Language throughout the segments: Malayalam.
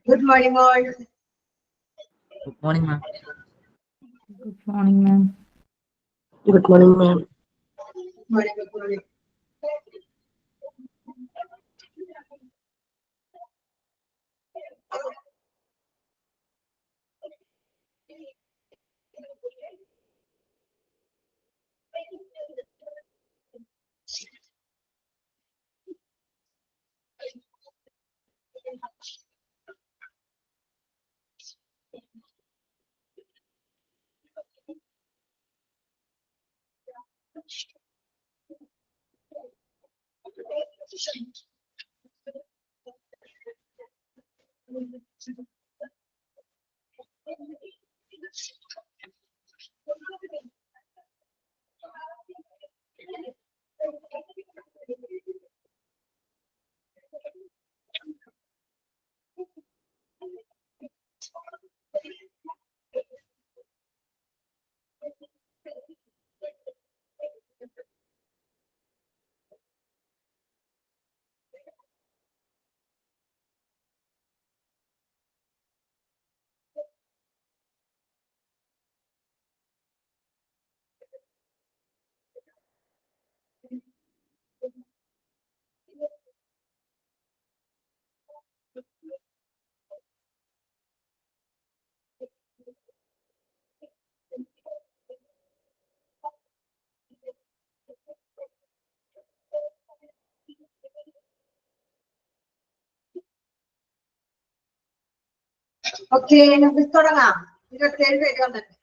Good morning, all. Good morning, ma'am. Good morning, ma'am. Good morning, ma'am. Good morning, good morning. Okay, നമുക്ക് തുടങ്ങാം. 27 പേര് വന്നിട്ട്.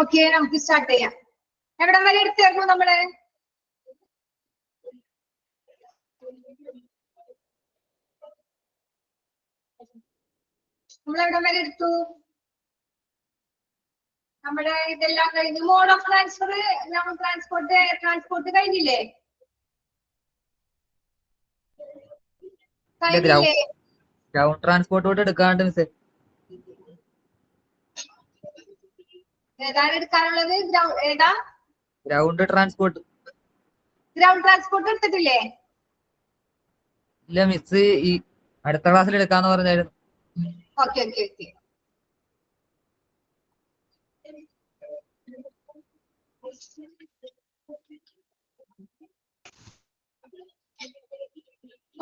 ഓക്കെ, നമുക്ക് സ്റ്റാർട്ട് ചെയ്യാം. എവിടം വരെ എടുത്തായിരുന്നു നമ്മള്? നമ്മൾ എവിടം വരെ എടുത്തു? നമ്മുടെ ഇതെല്ലാം കഴിഞ്ഞു. മോഡ് ഓഫ് ട്രാൻസ്ഫർ, ട്രാൻസ്പോർട്ട് കഴിഞ്ഞില്ലേ? കഴിഞ്ഞില്ലേ? ഗ്രൗണ്ട് ട്രാൻസ്പോർട്ടോട്ട് എടുക്കാണ്ട് മിസ്. ഏതാണ് എടുക്കാനുള്ളത്? ഏതാ? Ground transport. ഗ്രൗണ്ട് ട്രാൻസ്പോർട്ട് എടുത്തിട്ടില്ലേ? ഇല്ല മിസ്, ഈ അടുത്ത ക്ലാസ്സിൽ എടുക്കാന്ന് പറഞ്ഞായിരുന്നു. Okay okay okay.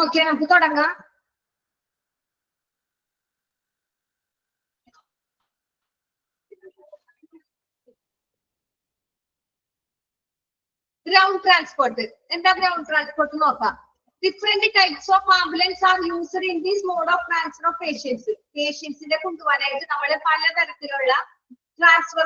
ഓക്കെ, നമുക്ക് തുടങ്ങാം. ഗ്രൗണ്ട് ട്രാൻസ്പോർട്ട് എന്താ? ഗ്രൗണ്ട് ട്രാൻസ്പോർട്ട് നോക്കാം. Different types of ambulance are used in this mode of transfer of patients. പേഷ്യൻസിനെ കൊണ്ടുപോകാനായിട്ട് നമ്മൾ പലതരത്തിലുള്ള ട്രാൻസ്ഫർ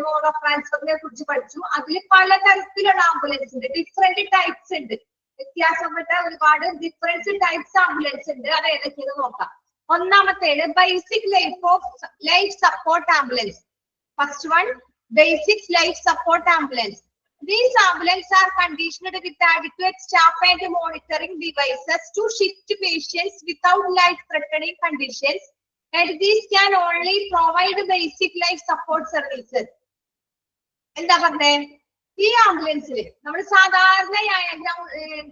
മോഡ് ഓഫ് ട്രാൻസ്ഫറിനെ കുറിച്ച് പഠിച്ചു. അതിൽ പലതരത്തിലുള്ള ആംബുലൻസ് ഉണ്ട്, ഡിഫറെന്റ് ടൈപ്സ് ഉണ്ട്, വ്യത്യാസപ്പെട്ട ഒരുപാട് ഡിഫറെന്റ് ടൈപ്സ് ആംബുലൻസ് ഉണ്ട്. അത് ഏതൊക്കെയെന്ന് നോക്കാം. ഒന്നാമത്തേത് basic life support ambulance. First one, basic life support ambulance. These ambulances are conditioned with adequate staff and monitoring devices to shift patients without life-threatening conditions, and these can only provide basic life support services. എന്താ പറഞ്ഞേ? ഈ ആംബുലൻസിൽ നമ്മൾ സാധാരണയായ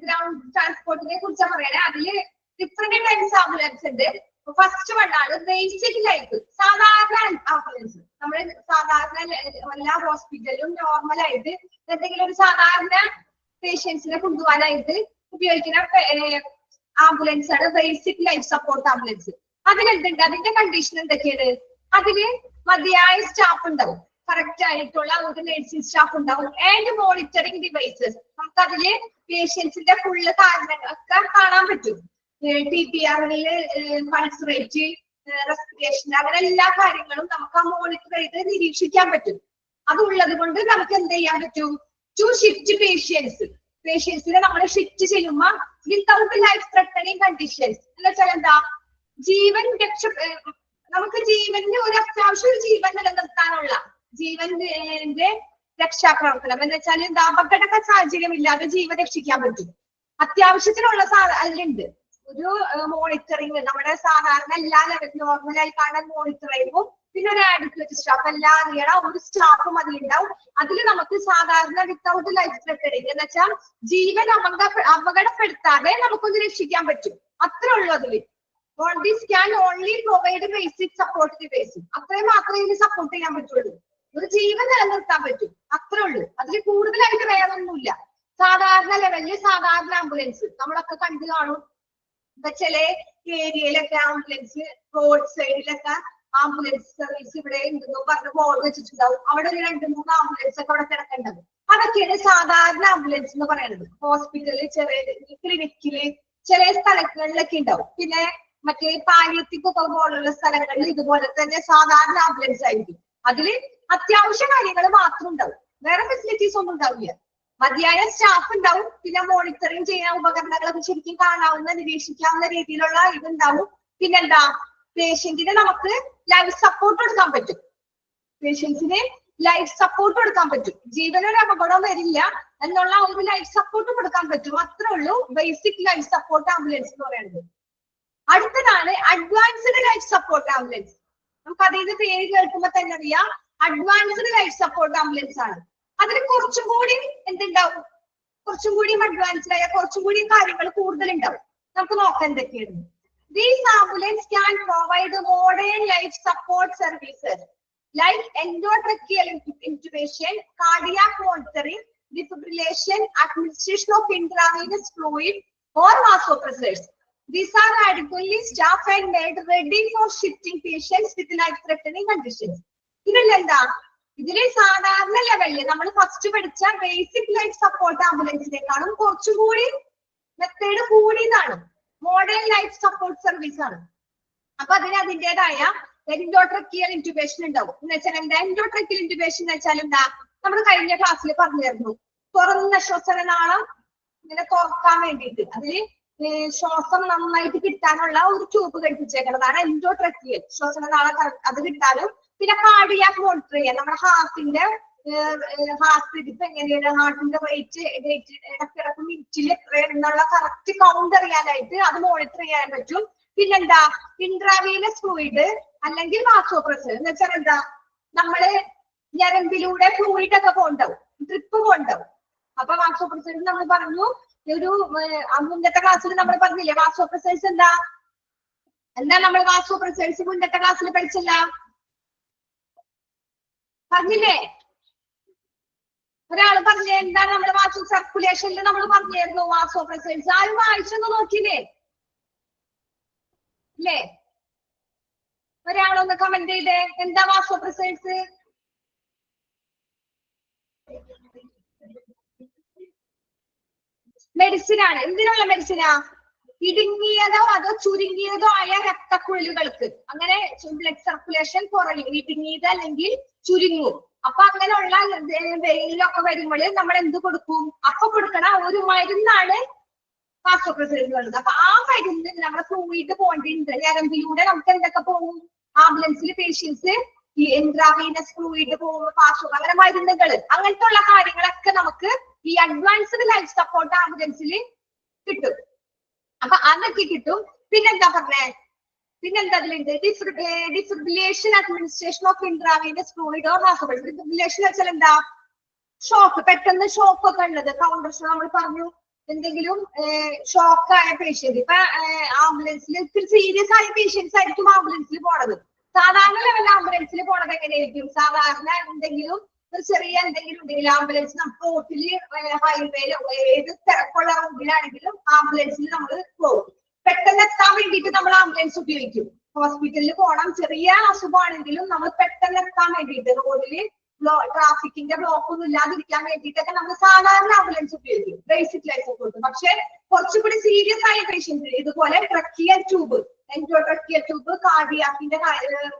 ഗ്രൗണ്ട് ട്രാൻസ്പോർട്ടിനെ കുറിച്ച് പറയണേ. അതില് ഡിഫറെന്റ് ടൈപ്സ് ആംബുലൻസ് ഉണ്ട്. ഫസ്റ്റ് വൺ ആണ് ബേസിക് ലൈഫ്. സാധാരണ ആംബുലൻസ് നമ്മൾ സാധാരണ എല്ലാ ഹോസ്പിറ്റലിലും നോർമലായിട്ട് എന്തെങ്കിലും ഒരു സാധാരണ പേഷ്യൻസിനെ കൊണ്ടുപോകാനായിട്ട് ഉപയോഗിക്കുന്ന ആംബുലൻസ് ആണ് ബേസിക് ലൈഫ് സപ്പോർട്ട് ആംബുലൻസ്. അതിലെന്തുണ്ട്? അതിന്റെ കണ്ടീഷൻ എന്തൊക്കെയാണ്? അതില് മതിയായ സ്റ്റാഫ് ഉണ്ടാവും, കറക്റ്റ് ആയിട്ടുള്ള ഒരു നഴ്സിംഗ് സ്റ്റാഫ് ഉണ്ടാവും, ആൻഡ് മോണിറ്ററിംഗ് ഡിവൈസസ്. നമുക്ക് അതില് പേഷ്യൻസിന്റെ ഫുള്ള് കാരണങ്ങളൊക്കെ കാണാൻ പറ്റും. TPR-ല് പൾസ് റേറ്റ്, റെസ്പിറേഷൻ, അങ്ങനെ എല്ലാ കാര്യങ്ങളും നമുക്ക് ആ മോണിറ്റർ ചെയ്ത് നിരീക്ഷിക്കാൻ പറ്റും. അതുള്ളത് കൊണ്ട് നമുക്ക് എന്ത് ചെയ്യാൻ പറ്റും? ടു ഷിഫ്റ്റ് പേഷ്യൻസിനെ നമ്മൾ ഷിഫ്റ്റ് ചെയ്യുമ്പോൾ വിത്തൗട്ട് ലൈഫ് ത്രെട്ടനിങ് കണ്ടീഷൻസ് എന്ന് വെച്ചാൽ എന്താ? ജീവൻ നമുക്ക് ജീവന് ഒരു അത്യാവശ്യം ജീവൻ നിലനിർത്താനുള്ള ജീവന്റെ രക്ഷാപ്രവർത്തനം എന്ന് വെച്ചാൽ എന്താ? അപകട സാഹചര്യം ഇല്ലാതെ ജീവൻ രക്ഷിക്കാൻ പറ്റും. അത്യാവശ്യത്തിനുള്ള അതിലുണ്ട്. ഒരു മോണിറ്ററിങ്, നമ്മുടെ സാധാരണ എല്ലാ ലെവൽ നോർമലായി കാണാൻ മോണിറ്ററിങ്ങും പിന്നെ ഒരു ആഡിക്വേറ്റ് സ്റ്റാഫ് എല്ലാം അറിയണ ഒരു സ്റ്റാഫും അതിലുണ്ടാവും. അതിൽ നമുക്ക് സാധാരണ വിത്തൗട്ട് ലൈഫ് ത്രെട്ടനിങ് എന്ന് വെച്ചാൽ ജീവൻ അപകടപ്പെടുത്താതെ നമുക്കൊന്ന് രക്ഷിക്കാൻ പറ്റും. അത്രേ ഉള്ളൂ അതില്. On this can only provide basic support basic, അത്രയും മാത്രമേ ഇതിന് സപ്പോർട്ട് ചെയ്യാൻ പറ്റുള്ളൂ. ഒരു ജീവൻ നിലനിർത്താൻ പറ്റും, അത്രേ ഉള്ളൂ. അതിൽ കൂടുതലായിട്ട് വേറൊന്നുമില്ല. സാധാരണ ലെവലില് സാധാരണ ആംബുലൻസ് നമ്മളൊക്കെ കണ്ടു കാണും. ഇപ്പൊ ചില ഏരിയയിലൊക്കെ ആംബുലൻസ്, റോഡ് സൈഡിലൊക്കെ ആംബുലൻസ് സർവീസ് ഇവിടെ ഉണ്ടെന്ന് പറഞ്ഞ് ബോർഡ് വെച്ചിട്ടുണ്ടാവും. അവിടെ ഒരു 2-3 ആംബുലൻസ് ഒക്കെ അവിടെ കിടക്കേണ്ടത്. അതൊക്കെയാണ് സാധാരണ ആംബുലൻസ് എന്ന് പറയുന്നത്. ഹോസ്പിറ്റലിൽ, ചെറിയ ക്ലിനിക്കില്, ചില സ്ഥലങ്ങളിലൊക്കെ ഉണ്ടാവും. പിന്നെ മറ്റേ പാലിയത്തിക് ഒക്കെ പോലുള്ള സ്ഥലങ്ങളിൽ ഇതുപോലെ തന്നെ സാധാരണ ആംബുലൻസ് ആയിരിക്കും. അതില് അത്യാവശ്യ കാര്യങ്ങൾ മാത്രം ഉണ്ടാവും, വേറെ ഫെസിലിറ്റീസ് ഒന്നും ഉണ്ടാവില്ല. മതിയായ സ്റ്റാഫ് ഉണ്ടാവും, പിന്നെ മോണിറ്ററിങ് ചെയ്യുന്ന ഉപകരണങ്ങളൊക്കെ ശരിക്കും കാണാവുന്ന, നിരീക്ഷിക്കാവുന്ന രീതിയിലുള്ള ഇതുണ്ടാവും. പിന്നെന്താ, പേഷ്യന്റിന് നമുക്ക് ലൈഫ് സപ്പോർട്ട് കൊടുക്കാൻ പറ്റും. പേഷ്യൻസിന് ലൈഫ് സപ്പോർട്ട് കൊടുക്കാൻ പറ്റും. ജീവനൊരു അപകടം വരില്ല എന്നുള്ള ഒരു ലൈഫ് സപ്പോർട്ട് കൊടുക്കാൻ പറ്റും. അത്രേ ഉള്ളൂ ബേസിക് ലൈഫ് സപ്പോർട്ട് ആംബുലൻസ് എന്ന് പറയുന്നത്. അടുത്തതാണ് അഡ്വാൻസ്ഡ് ലൈഫ് സപ്പോർട്ട് ആംബുലൻസ്. നമുക്ക് അതിന്റെ പേര് കേൾക്കുമ്പോൾ തന്നെ അറിയാം, അഡ്വാൻസ്ഡ് ലൈഫ് സപ്പോർട്ട് ആംബുലൻസ് ആണ്. അതിന് കുറച്ചും കൂടി എന്തുണ്ടാവും, കുറച്ചും കൂടി അഡ്വാൻസ്ഡ് ആയ കുറച്ചും കൂടി കാര്യങ്ങൾ കൂടുതൽ ഉണ്ടാവും. നമുക്ക് നോക്കാം എന്തൊക്കെയാണ്. These ambulance can provide modern life support services like endotracheal intubation, cardiac monitoring, defibrillation, administration of intravenous fluid or vasopressors. These are adequately staffed and made ready for shifting patients with life-threatening conditions. ഇതിലെന്താ, ഇതിലെ സാധാരണ ലെവലില് നമ്മൾ ഫസ്റ്റ് പഠിച്ച ബേസിക് ലൈഫ് സപ്പോർട്ട് ആംബുലൻസിനേക്കാളും കുറച്ചുകൂടി മെത്തേഡ് കൂടിയതാണ്. മോഡേൺ ലൈഫ് സപ്പോർട്ട് സർവീസ് ആണ്. അപ്പൊ അതിന് അതിൻ്റെതായ എൻഡോട്രക്കിയൽ ഇന്റുബേഷൻ ഉണ്ടാവും. എന്ന് വെച്ചാൽ എന്താ എൻഡോട്രക്കിയൽ ഇന്റുബേഷൻ എന്ന് വെച്ചാൽ എന്താ, നമ്മൾ കഴിഞ്ഞ ക്ലാസ്സിൽ പറഞ്ഞിരുന്നു. തുറന്ന ശ്വസനനാളം ഇങ്ങനെ തുറക്കാൻ വേണ്ടിയിട്ട് അതില് ശ്വാസം നന്നായിട്ട് കിട്ടാനുള്ള ഒരു ട്യൂബ് ഘടിപ്പിച്ചേക്കുന്നതാണ് എൻഡോട്രക്കിയൽ. ശ്വസനനാളം അത് കിട്ടാനും പിന്നെ കാർഡിയാക് മോണിറ്റർ ചെയ്യാൻ, നമ്മുടെ ഹാർട്ടിന്റെ ഹാർട്ട് എങ്ങനെയാണ്, ഹാർട്ടിന്റെ റേറ്റ് ഇടക്കിടക്ക് മിനിറ്റിൽ എത്രയെന്നുള്ള കറക്റ്റ് കൗണ്ട് അറിയാനായിട്ട് അത് മോണിറ്റർ ചെയ്യാൻ പറ്റും. പിന്നെന്താ, ഇൻട്രാവീനസ് ഫ്ലൂയിഡ് അല്ലെങ്കിൽ വാസോപ്രസർ എന്ന് വെച്ചാൽ എന്താ, നമ്മള് ഞരമ്പിലൂടെ ഫ്ലൂയിഡ് ഒക്കെ പോണ്ടാവും, ഡ്രിപ്പ് പോണ്ടാവും. അപ്പൊ വാസോപ്രസർ നമ്മൾ പറഞ്ഞു, ഒരു മുന്നത്തെ ക്ലാസ്സിൽ നമ്മൾ പറഞ്ഞില്ലേ വാസോപ്രസേഴ്സ് എന്താ നമ്മൾ വാസോപ്രസേഴ്സ് മുന്നത്തെ ക്ലാസ്സിൽ പഠിച്ചില്ല, പറഞ്ഞില്ലേ? ഒരാൾ പറഞ്ഞേ എന്താണ് നമ്മുടെ വാസോ സർക്കുലേഷനിൽ നമ്മൾ പറഞ്ഞിരുന്നു വാസോപ്രസേഴ്സ്. ആരും വായിച്ചൊന്ന് നോക്കിയില്ലേ? ഇല്ലേ? ഒരാളൊന്ന് കമന്റ് ചെയ്തേ, എന്താ വാസോപ്രസേഴ്സ്? മെഡിസിൻ ആണ്. എന്തിനുള്ള മെഡിസിനാ? ഇടുങ്ങിയതോ അതോ ചുരുങ്ങിയതോ ആയ രക്തക്കുഴലുകൾക്ക്. അങ്ങനെ ബ്ലഡ് സർക്കുലേഷൻ കുറയും, ഇടുങ്ങിയത് അല്ലെങ്കിൽ ചുരുങ്ങും. അപ്പൊ അങ്ങനെയുള്ള വെയിലൊക്കെ വരുമ്പോൾ നമ്മൾ എന്ത് കൊടുക്കും? അപ്പൊ കൊടുക്കണ ഒരു മരുന്നാണ് വാസോപ്രസേഴ്സ് ഉള്ളത്. അപ്പൊ ആ മരുന്ന് നമ്മുടെ ഫ്ലൂയിഡ് പോയിട്ടുണ്ട്, ഞരമ്പിലൂടെ നമുക്ക് എന്തൊക്കെ പോകും? ആംബുലൻസിൽ പേഷ്യൻസ് ഈ ഇൻട്രാവീനസ് ഫ്ലൂയിഡ് പോകുമ്പോൾ വാസോ, അങ്ങനെ മരുന്നുകൾ, അങ്ങനത്തെ ഉള്ള കാര്യങ്ങളൊക്കെ നമുക്ക് ഈ അഡ്വാൻസ്ഡ് ലൈഫ് സപ്പോർട്ട് ആംബുലൻസിൽ കിട്ടും. അപ്പൊ അതൊക്കെ കിട്ടും. പിന്നെന്താ പറഞ്ഞേ, പിന്നെന്താ അതിലുണ്ട്? Defibrillation, administration of intravenous fluid or vasopressor. Defibrillation വെച്ചാൽ എന്താ? ഷോക്ക്, പെട്ടെന്ന് ഷോക്ക് ഒക്കെ ഉള്ളത്. കൗണ്ടർ ഷോക്ക് നമ്മൾ പറഞ്ഞു, എന്തെങ്കിലും ഷോക്ക് ആയ പേഷ്യന്റ്. ഇപ്പൊ ആംബുലൻസിൽ ഇത്തിരി സീരിയസ് ആയ പേഷ്യൻസ് ആയിരിക്കും ആംബുലൻസിൽ പോണത്. സാധാരണ ലെവൽ ആംബുലൻസിൽ പോണത് എങ്ങനെയായിരിക്കും? സാധാരണ എന്തെങ്കിലും ചെറിയ എന്തെങ്കിലും ഉണ്ടെങ്കിൽ ആംബുലൻസ് നമുക്ക് റോട്ടില് ഹൈവേയിലോ ഏത് തിരക്കുള്ള റോഡിലാണെങ്കിലും ആംബുലൻസിൽ നമ്മൾ പോകും. പെട്ടെന്ന് എത്താൻ വേണ്ടിയിട്ട് നമ്മൾ ആംബുലൻസ് ഉപയോഗിക്കും. ഹോസ്പിറ്റലിൽ പോകണം, ചെറിയ അസുഖമാണെങ്കിലും നമ്മൾ പെട്ടെന്ന് എത്താൻ വേണ്ടിയിട്ട് റോഡില് ട്രാഫിക്കിന്റെ ബ്ലോക്ക് ഒന്നും ഇല്ലാതിരിക്കാൻ വേണ്ടിയിട്ടൊക്കെ നമ്മൾ സാധാരണ ആംബുലൻസ് ഉപയോഗിക്കും, ബേസിക് ലൈഫ് സപ്പോർട്ട്. പക്ഷെ കുറച്ചുകൂടി സീരിയസ് ആയ പേഷ്യൻസ് ഇതുപോലെ ട്രക്കിയൽ ട്യൂബ്, എൻഡോട്രക്കിയൽ ട്യൂബ്, കാർഡിയാക്കിന്റെ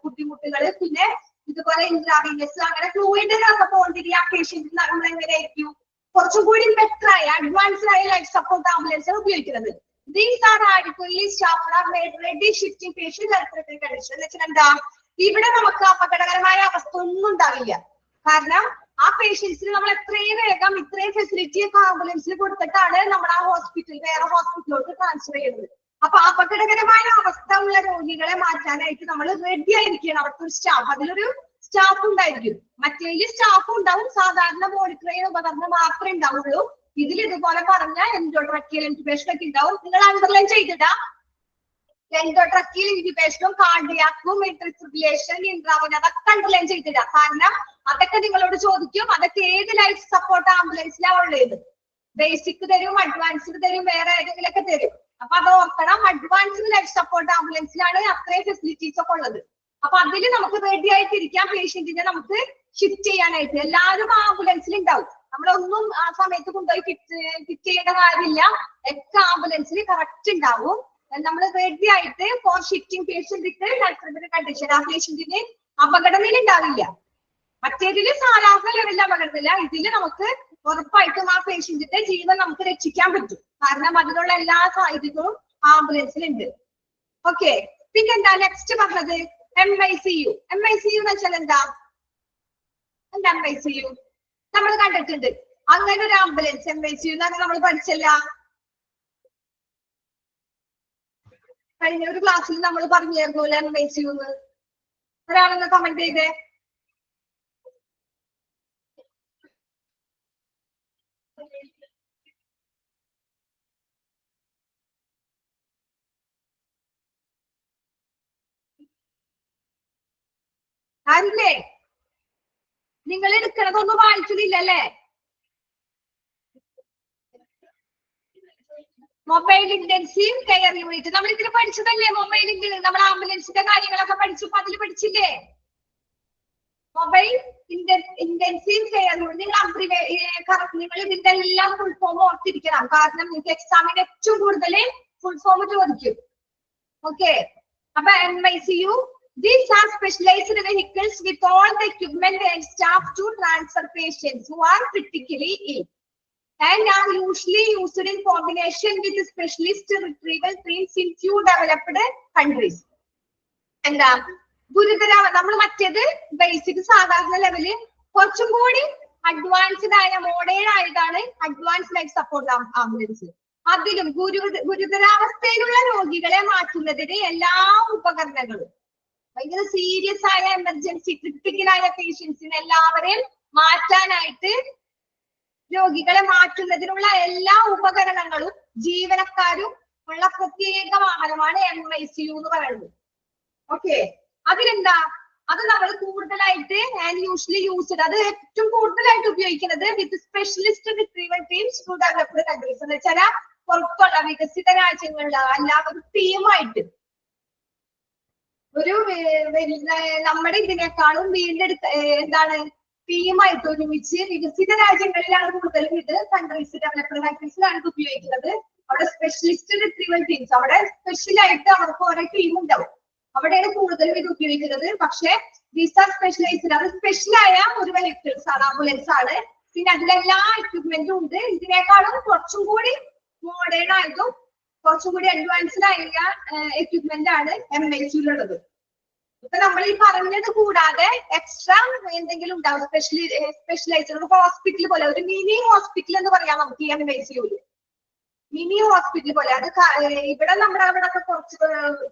ബുദ്ധിമുട്ടുകൾ, പിന്നെ ഇതുപോലെ ഇൻട്രാവീനസ്, അങ്ങനെ ഫ്ലൂയിഡിലൊക്കെ പോകേണ്ടി ആ പേഷ്യന്റ് നമ്മൾ എങ്ങനെയായിരിക്കും കുറച്ചും കൂടി ബെറ്റർ ആയ അഡ്വാൻസ്ഡ് ആയ ലൈഫ് സപ്പോർട്ട് ആംബുലൻസ് ഉപയോഗിക്കുന്നത്. These are adequately staffed are made ready shifting patient health condition. എന്താ, ഇവിടെ നമുക്ക് അപകടകരമായ അവസ്ഥ ഒന്നും ഉണ്ടാവില്ല. കാരണം ആ പേഷ്യൻസിന് നമ്മൾ എത്രയും വേഗം ഇത്രയും ഫെസിലിറ്റി ഒക്കെ ആംബുലൻസിൽ കൊടുത്തിട്ടാണ് നമ്മൾ ആ ഹോസ്പിറ്റൽ വേറെ ഹോസ്പിറ്റലിലോട്ട് ട്രാൻസ്ഫർ ചെയ്യുന്നത്. അപ്പൊ അപകടകരമായ അവസ്ഥ ഉള്ള രോഗികളെ മാറ്റാനായിട്ട് നമ്മൾ റെഡി ആയിരിക്കണം. അവിടുത്തെ ഒരു സ്റ്റാഫ്, അതിലൊരു സ്റ്റാഫ് ഉണ്ടായിരിക്കും. മറ്റേതിൽ സ്റ്റാഫ് ഉണ്ടാവും, സാധാരണ മോണിറ്റർ ചെയ്യുന്ന ഉപകരണം മാത്രമേ ഉണ്ടാവുള്ളൂ. ഇതിൽ ഇതുപോലെ പറഞ്ഞ എൻഡോട്രക്കിയൽ ഇൻക്യുബേഷൻ ഒക്കെ ഉണ്ടാവും. നിങ്ങൾ അണ്ടർലൈൻ ചെയ്തിടാ. എൻഡോട്രക്കിയൽ ഇൻക്യുബേഷനും കാർഡിയാക്കും ഫിബ്രിലേഷൻ ഇൻട്രാവൻ അതൊക്കെ അണ്ടർലൈൻ ചെയ്തിടാം. കാരണം അതൊക്കെ നിങ്ങളോട് ചോദിക്കും. അതൊക്കെ ഏത് ലൈഫ് സപ്പോർട്ട് ആംബുലൻസിലാണ് ഉള്ളത്. ബേസിക് തരും, അഡ്വാൻസ്ഡ് തരും, വേറെ ഏതെങ്കിലും ഒക്കെ തരും. അപ്പൊ അത് ഓർക്കണം. അഡ്വാൻസ്ഡ് ലൈഫ് സപ്പോർട്ട് ആംബുലൻസിലാണ് അത്രയും ഫെസിലിറ്റീസ് ഒക്കെ ഉള്ളത്. അപ്പൊ അതിൽ നമുക്ക് റെഡി ആയിട്ടിരിക്കാം പേഷ്യന്റിനെ നമുക്ക് ഷിഫ്റ്റ് ചെയ്യാനായിട്ട്. എല്ലാവരും ആംബുലൻസിൽ ഉണ്ടാവും. നമ്മളൊന്നും ആ സമയത്ത് കൊണ്ടുപോയി ഫിറ്റ് ചെയ്യേണ്ട കാര്യമില്ല. ഒക്കെ ആംബുലൻസിൽ കറക്റ്റ് ഉണ്ടാവും. നമ്മൾ റെഡി ആയിട്ട് ഫോർ ഷിഫ്റ്റിംഗ് പേഷ്യന്റിക്ക് കണ്ടീഷൻ ആ പേഷ്യന്റിന് അപകടനില ഉണ്ടാവില്ല. മറ്റേതില് സാധാരണ ലെവലിൽ അപകടമില്ല. ഇതില് നമുക്ക് ഉറപ്പായിട്ടും ആ പേഷ്യന്റിന്റെ ജീവൻ നമുക്ക് രക്ഷിക്കാൻ പറ്റും. കാരണം അതിനുള്ള എല്ലാ സാധ്യതകളും ആംബുലൻസിലുണ്ട്. ഓക്കെ, പിന്നെന്താ നെക്സ്റ്റ് പറഞ്ഞത്? MICU. MICU എന്ന് വെച്ചാൽ എന്താ? MICU നമ്മൾ കണ്ടിട്ടുണ്ട്. അങ്ങനെ ഒരു ആംബുലൻസ് MICU നമ്മൾ പഠിച്ചല്ല. കഴിഞ്ഞ ഒരു ക്ലാസ്സിൽ നമ്മൾ പറഞ്ഞിരുന്നു MICU എന്ന്. ഒരാളെന്ന് കമന്റ് ചെയ്തേ. അല്ലേ, നിങ്ങൾ എടുക്കണതൊന്നും വായിക്കുന്നില്ലല്ലേ? മൊബൈൽ ഇന്റൻസീവ് കെയർ യൂണിറ്റ് നമ്മൾ ഇതിൽ പഠിച്ചതല്ലേ? മൊബൈൽ നമ്മൾ ആംബുലൻസിന്റെ കാര്യങ്ങളൊക്കെ പഠിച്ചപ്പോ അതിൽ പഠിച്ചില്ലേ? Mobile intensive care unit. നിങ്ങൾ ഇതിന്റെ എല്ലാം ഫുൾ ഫോം ഓർത്തിരിക്കണം. കാരണം നിങ്ങൾക്ക് എക്സാമിന് ഏറ്റവും കൂടുതൽ ഫുൾ ഫോം ചോദിക്കും. ഓക്കെ, അപ്പൊ MICU, these are specialized vehicles with all the equipment and staff to transfer patients who are critically ill and are usually used in combination with specialist retrieval teams in few developed countries. എന്താ ഗുരുതര, നമ്മൾ മറ്റേത് ബേസിക് സാധാരണ ലെവല്, കുറച്ചും കൂടി അഡ്വാൻസ്ഡ് ആയ മോഡേൺ ആയതാണ് അഡ്വാൻസ് ലൈഫ് സപ്പോർട്ട് ആംബുലൻസ്. അതിലും ഗുരുതരാവസ്ഥയിലുള്ള രോഗികളെ മാറ്റുന്നതിന് എല്ലാ ഉപകരണങ്ങളും, ഭയങ്കര സീരിയസ് ആയ എമർജൻസി ക്രിട്ടിക്കലായ പേഷ്യൻസിനെ എല്ലാവരെയും മാറ്റാനായിട്ട്, രോഗികളെ മാറ്റുന്നതിനുള്ള എല്ലാ ഉപകരണങ്ങളും ജീവനക്കാരും ഉള്ള പ്രത്യേക വാഹനമാണ് MICU എന്ന് പറയുന്നത്. ഓക്കെ, അതിലെന്താ? അത് നമ്മൾ കൂടുതലായിട്ട് ആൻഡ് യൂഷ്വലി യൂസ്ഡ്, അത് ഏറ്റവും കൂടുതലായിട്ട് ഉപയോഗിക്കുന്നത് with specialist retrieval teams to developed countries എന്ന് വെച്ചാൽ പുറത്തുള്ള വികസിത രാജ്യങ്ങളിൽ എല്ലാവരും ടീമായിട്ട് ഒരു നമ്മുടെ ഇതിനേക്കാളും വീണ്ടെടുക്ക എന്താണ് ടീമായിട്ട് ഒരുമിച്ച് വികസിത രാജ്യങ്ങളിലാണ് കൂടുതലും ഇത്. കൺട്രീസ് ഡെവലപ്ഡ് കൺട്രീസിലാണ് ഇത് ഉപയോഗിക്കുന്നത്. അവിടെ സ്പെഷ്യലിസ്റ്റ് റിട്രീവൽ ടീംസ്, അവിടെ സ്പെഷ്യലായിട്ട് അവർക്ക് ഓരോ ടീം ഉണ്ടാവും. അവിടെയാണ് കൂടുതലും ഇത് ഉപയോഗിക്കുന്നത്. പക്ഷെ ദീസ് ആർ സ്പെഷ്യലൈസ്ഡ്, അത് സ്പെഷ്യലായ ഒരു വെഹിക്കിൾസ് ആണ്, ആംബുലൻസ് ആണ്. പിന്നെ അതിലെല്ലാ എക്വിപ്മെന്റും ഉണ്ട്. ഇതിനേക്കാളും കുറച്ചും കൂടി മോഡേൺ ആയതും കുറച്ചും കൂടി അഡ്വാൻസ്ഡ് ആയ എക്വിപ്മെന്റ് ആണ് MICUലുള്ളത്. ഇപ്പൊ നമ്മൾ ഈ പറഞ്ഞത് കൂടാതെ എക്സ്ട്രാ എന്തെങ്കിലും ഉണ്ടാവും. സ്പെഷ്യലൈസ്ഡ് ഹോസ്പിറ്റൽ പോലെ, ഒരു മിനി ഹോസ്പിറ്റൽ എന്ന് പറയാം നമുക്ക് ഈ MICUല്. മിനി ഹോസ്പിറ്റൽ പോലെ. അത് ഇവിടെ നമ്മുടെ അവിടെ ഒക്കെ കുറച്ച്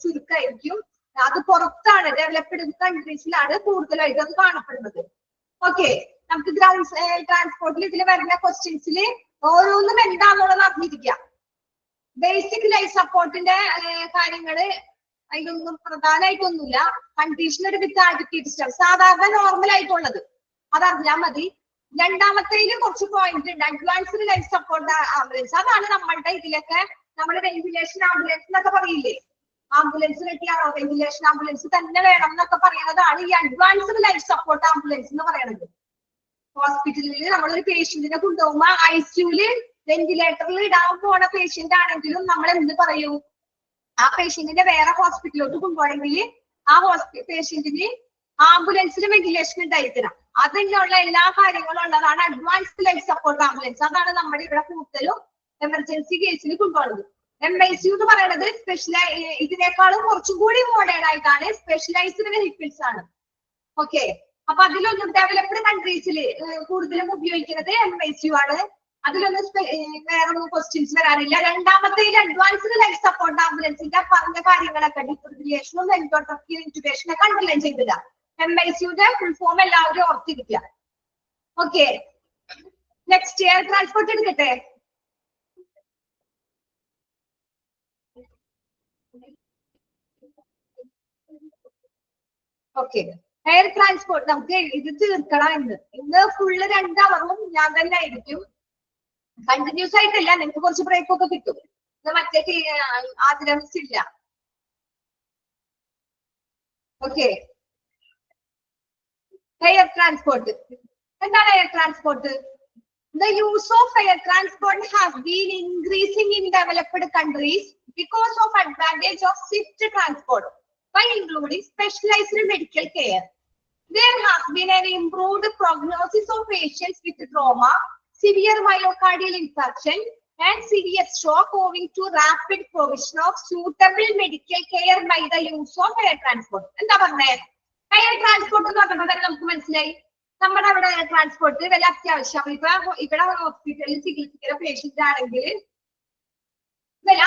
ചുരുക്കമായിരിക്കും. അത് പുറത്താണ്, ഡെവലപ്ഡ് കൺട്രീസിലാണ് കൂടുതലായിട്ട് അത് കാണപ്പെടുന്നത്. ഓക്കെ, നമുക്ക് ഗ്രൗണ്ട് ട്രാൻസ്പോർട്ടിൽ ഇതിൽ വരുന്ന ക്വസ്റ്റ്യൻസിൽ ഓരോന്നും എന്താണെന്നുള്ളത് അറിഞ്ഞിരിക്കാം. ബേസിക് ലൈഫ് സപ്പോർട്ടിന്റെ കാര്യങ്ങള് അതിലൊന്നും പ്രധാനമായിട്ടൊന്നുമില്ല. കണ്ടീഷൻ ഒരു വിത്ത് ആഡിറ്റീവ് സ്റ്റെപ്പ്, സാധാരണ നോർമൽ ആയിട്ടുള്ളത് അതറിഞ്ഞാൽ മതി. രണ്ടാമത്തേല് കുറച്ച് പോയിന്റ് ഉണ്ട്, അഡ്വാൻസ്ഡ് ലൈഫ് സപ്പോർട്ട് ആംബുലൻസ്. അതാണ് നമ്മളുടെ ഇതിലൊക്കെ നമ്മുടെ വെന്റിലേഷൻ ആംബുലൻസ് എന്നൊക്കെ പറയില്ലേ, ആംബുലൻസ് കിട്ടിയാണോ വെന്റിലേഷൻ ആംബുലൻസ് തന്നെ വേണം എന്നൊക്കെ പറയുന്നതാണ് ഈ അഡ്വാൻസ്ഡ് ലൈഫ് സപ്പോർട്ട് ആംബുലൻസ് എന്ന് പറയുന്നത്. ഹോസ്പിറ്റലിൽ നമ്മളൊരു പേഷ്യന്റിനെ കൊണ്ടുപോകുമ്പോ ICUല് വെന്റിലേറ്ററിൽ ഇടാൻ പോണ പേഷ്യന്റ് ആണെങ്കിലും നമ്മൾ എന്ത് പറയൂ, ആ പേഷ്യന്റിന്റെ വേറെ ഹോസ്പിറ്റലിലോട്ട് കൊണ്ടുപോകണമെങ്കിൽ ആ പേഷ്യന്റിന് ആംബുലൻസിൽ വെന്റിലേഷൻ ഉണ്ടായിരിക്കണം. അതിനുള്ള എല്ലാ കാര്യങ്ങളും ഉള്ളതാണ് അഡ്വാൻസ്ഡ് ലൈഫ് സപ്പോർട്ട് ആംബുലൻസ്. അതാണ് നമ്മുടെ ഇവിടെ കൂടുതലും എമർജൻസി കേസിൽ കൊണ്ടുപോകുന്നത്. MICU എന്ന് പറയുന്നത് ഇതിനേക്കാളും കുറച്ചും കൂടി മോഡേൺ ആയിട്ടാണ്, സ്പെഷ്യലൈസ്ഡ് വെഹിക്കിൾസ് ആണ്. ഓക്കെ, അപ്പൊ അതിലൊന്നും ഡെവലപ്ഡ് കൺട്രീസിൽ കൂടുതലും ഉപയോഗിക്കുന്നത് MICU ആണ്. അതിലൊന്നും വേറെ ഒന്നും ക്വസ്റ്റ്യൻസ് വരാനില്ല. രണ്ടാമത്തേൽ അഡ്വാൻസ്ഡ് ലൈഫ് സപ്പോർട്ട് ആംബുലൻസിന്റെ പറഞ്ഞ കാര്യങ്ങളൊക്കെ ഡിഫിബ്രിലേഷനും വെന്റിലേറ്റർ ഇൻറ്റുബേഷനും ഒക്കെ അണ്ടർലൈൻ ചെയ്തില്ല. MICയുടെ ഫുൾ ഫോം എല്ലാവരും ഓർത്തിരിക്കുക. ഓക്കെ, നെക്സ്റ്റ് എയർ ട്രാൻസ്പോർട്ട് എടുക്കട്ടെ. ഓക്കെ, എയർ ട്രാൻസ്പോർട്ട് നമുക്ക് ഇത് തീർക്കണം. ഇന്ന് ഫുള്ള് 2 അവറും ഞാൻ തന്നെ ആയിരിക്കും. കണ്ടിന്യൂസ് ആയിട്ടില്ല, നിങ്ങൾക്ക് കുറച്ച് ബ്രേക്ക് ഒക്കെ കിട്ടും. മറ്റേ ആദ്രമില്ല. ഓക്കെ, എയർ ട്രാൻസ്പോർട്ട് എന്താണ്? Air transport, the use of air transport has been increasing in developed countries because of advantage of swift transport by including specialized medical care. There has been an improved prognosis of patients with trauma, severe myocardial infarction and serious stroke owing to rapid provision of suitable medical care by the use of air transport. എന്താ പറഞ്ഞേ? എയർ ട്രാൻസ്പോർട്ട് എന്ന് പറഞ്ഞപ്പോൾ തന്നെ നമുക്ക് മനസ്സിലായി നമ്മുടെ അവിടെ എയർ ട്രാൻസ്പോർട്ട് വലിയ അത്യാവശ്യം. ഇവിടെ ഹോസ്പിറ്റലിൽ ചികിത്സിക്കുന്ന പേഷ്യന്റ് ആണെങ്കിൽ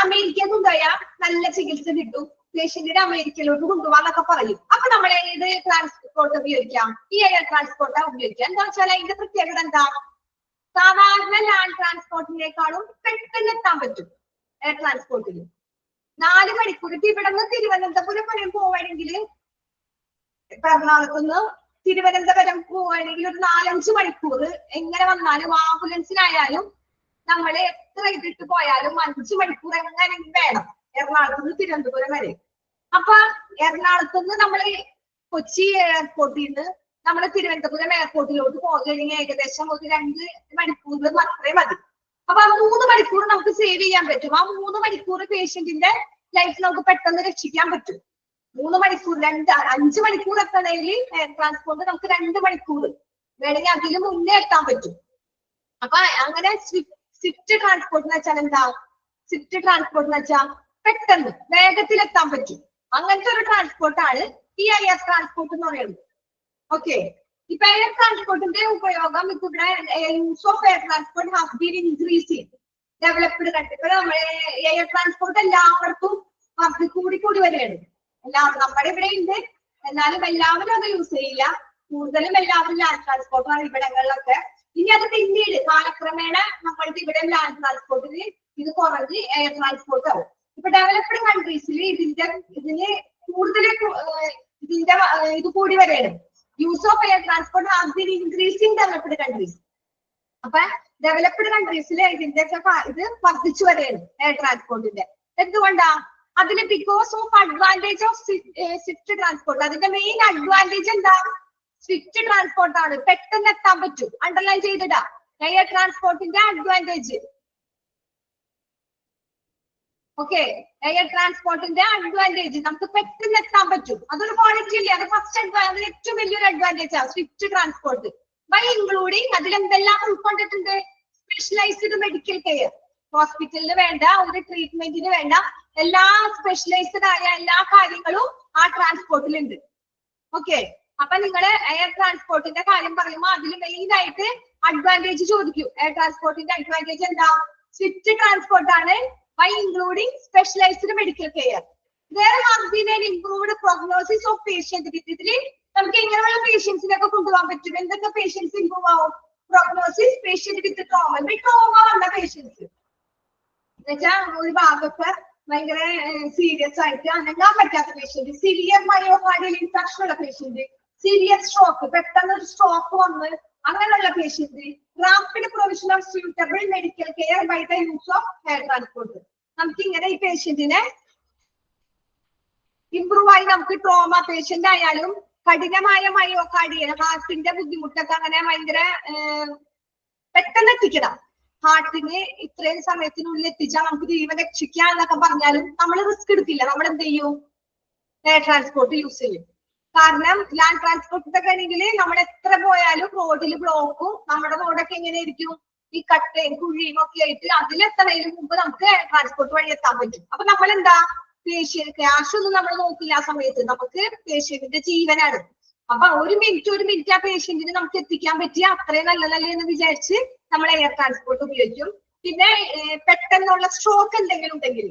അമേരിക്കയിൽ കൊണ്ടുപോയാൽ നല്ല ചികിത്സ കിട്ടും, പേഷ്യന്റിനെ അമേരിക്കയിലോട്ട് കൊണ്ടുപോകാന്നൊക്കെ പറയും. അപ്പൊ നമ്മൾ ഏത് ട്രാൻസ്പോർട്ട് ഉപയോഗിക്കാം? ഈ എയർ ട്രാൻസ്പോർട്ട് ഉപയോഗിക്കാം. എന്താ വെച്ചാൽ അതിന്റെ പ്രത്യേകത എന്താ? സാധാരണ ലാൻഡ് ട്രാൻസ്പോർട്ടിനേക്കാളും പെട്ടെന്ന് എത്താൻ പറ്റും എയർ ട്രാൻസ്പോർട്ടിൽ. 4 മണിക്കൂർ. ഇവിടെ നിന്ന് തിരുവനന്തപുരം വരെ പോവുകയാണെങ്കിൽ, എറണാകുളത്തുനിന്ന് തിരുവനന്തപുരം പോവുകയാണെങ്കിൽ ഒരു 4-5 മണിക്കൂർ എങ്ങനെ വന്നാലും ആംബുലൻസിനായാലും നമ്മൾ എത്ര ഇതിട്ട് പോയാലും 5 മണിക്കൂർ എങ്ങനെയെങ്കിലും വേണം എറണാകുളത്തുനിന്ന് തിരുവനന്തപുരം വരെ. അപ്പൊ എറണാകുളത്തുനിന്ന് നമ്മൾ കൊച്ചി എയർപോർട്ടിൽ നിന്ന് നമ്മൾ തിരുവനന്തപുരം എയർപോർട്ടിലോട്ട് പോകുകയാണെങ്കിൽ ഏകദേശം ഒരു 2 മണിക്കൂർ മാത്രമേ മതി. അപ്പൊ 3 മണിക്കൂർ നമുക്ക് സേവ് ചെയ്യാൻ പറ്റും. ആ 3 മണിക്കൂർ പേഷ്യന്റിന്റെ ലൈഫ് നമുക്ക് പെട്ടെന്ന് രക്ഷിക്കാൻ പറ്റും. 3 മണിക്കൂർ 5 മണിക്കൂർ എത്തണമെങ്കിൽ എയർ ട്രാൻസ്പോർട്ട് നമുക്ക് 2 മണിക്കൂർ വേണമെങ്കിൽ അതിന് മുന്നേ എത്താൻ പറ്റും. അപ്പൊ അങ്ങനെ സ്വിഫ്റ്റ് ട്രാൻസ്പോർട്ട് എന്ന് വെച്ചാൽ എന്താ? സ്വിഫ്റ്റ് ട്രാൻസ്പോർട്ട് എന്ന് വെച്ചാൽ പെട്ടെന്ന് വേഗത്തിൽ എത്താൻ പറ്റും. അങ്ങനത്തെ ഒരു ട്രാൻസ്പോർട്ടാണ് ഈ എയർ ട്രാൻസ്പോർട്ട് എന്ന് പറയുന്നത്. ഓക്കെ, ഇപ്പൊ എയർ ട്രാൻസ്പോർട്ടിന്റെ ഉപയോഗം ഇപ്പൊ ഇവിടെ use of air transport has been increasing developed country. ഇപ്പൊ നമ്മളെ എയർ ട്രാൻസ്പോർട്ട് എല്ലാവർക്കും കൂടി വരികയാണ്. നമ്മുടെ ഇവിടെ ഉണ്ട്, എന്നാലും എല്ലാവരും അത് യൂസ് ചെയ്യില്ല. കൂടുതലും എല്ലാവരും ലാൻഡ് ട്രാൻസ്പോർട്ടാണ് ഇവിടങ്ങളിലൊക്കെ. ഇനി അത് പിന്നീട് കാലക്രമേണ നമ്മൾക്ക് ഇവിടെ ലാൻഡ് ട്രാൻസ്പോർട്ടിന് ഇത് കുറഞ്ഞ് എയർ ട്രാൻസ്പോർട്ട് ആവും. ഇപ്പൊ ഡെവലപ്ഡ് കൺട്രീസിൽ ഇതിന് കൂടുതൽ ഇതിന്റെ ഇത് കൂടി വരെയാണ്. Use of air transport has been increasing developed countries. അപ്പൊ ഡെവലപ്ഡ് കൺട്രീസിൽ ഇതിന്റെ ഇത് വർദ്ധിച്ചു വരെയാണ് എയർ ട്രാൻസ്പോർട്ടിന്റെ. എന്തുകൊണ്ടാ? അതിന് because of advantage of swift transport. അതിന്റെ മെയിൻ അഡ്വാൻറ്റേജ് എന്താ? സ്വിഫ്റ്റ് ട്രാൻസ്പോർട്ട് ആണ്. പെട്ടെന്ന് എത്താൻ പറ്റും. അണ്ടർലൈൻ ചെയ്തിടാം എയർ ട്രാൻസ്പോർട്ടിന്റെ അഡ്വാൻറ്റേജ്. ഓക്കെ, എയർ ട്രാൻസ്പോർട്ടിന്റെ അഡ്വാൻറ്റേജ് നമുക്ക് പെട്ടെന്ന് എത്താൻ പറ്റും. അതൊരു ക്വാളിറ്റി ഇല്ലേ? അത് ഫസ്റ്റ് അഡ്വാൻറ്റേജ്, ഏറ്റവും വലിയൊരു അഡ്വാൻറ്റേജ് ആണ് സ്വിഫ്റ്റ് ട്രാൻസ്പോർട്ട്. ബൈ ഇൻക്ലൂഡിങ് അതിലെന്തെല്ലാം ഉൾക്കൊണ്ടിട്ടുണ്ട്? Specialised medical care. ഹോസ്പിറ്റലിന് വേണ്ട ഒരു ട്രീറ്റ്മെന്റിന് വേണ്ട എല്ലാ സ്പെഷ്യലൈസ്ഡ് ആയ എല്ലാ കാര്യങ്ങളും ആ ട്രാൻസ്പോർട്ടിലുണ്ട്. ഓക്കെ, അപ്പൊ നിങ്ങൾ എയർ ട്രാൻസ്പോർട്ടിന്റെ കാര്യം പറയുമ്പോൾ അതിൽ മെയിൻ ആയിട്ട് അഡ്വാൻറ്റേജ് ചോദിക്കും. എയർ ട്രാൻസ്പോർട്ടിന്റെ അഡ്വാൻറ്റേജ് എന്താ? സ്വിഫ്റ്റ് ട്രാൻസ്പോർട്ട് ആണ്. By including specialised medical care. There has been an improved prognosis of patient. ഇതിൽ നമുക്ക് ഇങ്ങനെയുള്ള പേഷ്യൻസിനൊക്കെ കൊണ്ടുപോകാൻ പറ്റും. എന്തൊക്കെ പേഷ്യൻസ് ഇമ്പ്രൂവ് ആവും? പ്രോഗ്നോസിസ്, പേഷ്യന്റ് വിത്ത് ട്രോമ. ട്രോമ വന്ന പേഷ്യൻസ് എന്നുവെച്ചാൽ ഒരു ഭാഗത്ത് ഭയങ്കര സീരിയസ് ആയിട്ട് അനങ്ങാൻ പറ്റാത്ത പേഷ്യന്റ്, സിവിയർ മയോകാർഡിയൽ ഇൻഫെക്ഷൻ ഉള്ള പേഷ്യന്റ്, സീരിയസ് സ്ട്രോക്ക്, പെട്ടെന്ന് ഒരു സ്ട്രോക്ക് വന്ന് അങ്ങനെയുള്ള patient, rapid provision of suitable medical care bye the use of air transport. നമുക്ക് ഇങ്ങനെ ഈ പേഷ്യന്റിനെ ഇംപ്രൂവ് ആയി നമുക്ക് ട്രോമ പേഷ്യന്റ് ആയാലും കഠിനമായ മയോകാർഡിയൽ ഹാർട്ടിന്റെ ബുദ്ധിമുട്ടൊക്കെ അങ്ങനെ ഭയങ്കര പെട്ടെന്ന് എത്തിക്കണം. ഹാർട്ടിന് ഇത്രയും സമയത്തിനുള്ളിൽ എത്തിച്ചാൽ നമുക്ക് ജീവൻ രക്ഷിക്കാം എന്നൊക്കെ പറഞ്ഞാലും നമ്മൾ റിസ്ക് എടുക്കില്ല. നമ്മൾ എന്ത് ചെയ്യും? എയർ ട്രാൻസ്പോർട്ട് യൂസ് ചെയ്യും. കാരണം ലാൻഡ് ട്രാൻസ്പോർട്ടൊക്കെ ആണെങ്കിൽ നമ്മൾ എത്ര പോയാലും റോഡിൽ ബ്ലോക്കും, നമ്മുടെ റോഡൊക്കെ എങ്ങനെ ഇരിക്കും? ഈ കട്ടയും കുഴിയും ഒക്കെ ആയിട്ട് അതിലെത്തണതിന് മുമ്പ് നമുക്ക് എയർ ട്രാൻസ്പോർട്ട് വഴി എത്താൻ പറ്റും. അപ്പൊ നമ്മൾ എന്താ? പേഷ്യന്റ് ക്യാഷ് ഒന്നും നമ്മൾ നോക്കില്ല. ആ സമയത്ത് നമുക്ക് പേഷ്യന്റിന്റെ ജീവനാണ്. അപ്പൊ ഒരു മിനിറ്റ് ആ പേഷ്യന്റിന് നമുക്ക് എത്തിക്കാൻ പറ്റിയ അത്രയും നല്ലതല്ലേ എന്ന് വിചാരിച്ച് നമ്മൾ എയർ ട്രാൻസ്പോർട്ട് ഉപയോഗിക്കും. പിന്നെ പെട്ടെന്നുള്ള സ്ട്രോക്ക് എന്തെങ്കിലും ഉണ്ടെങ്കിൽ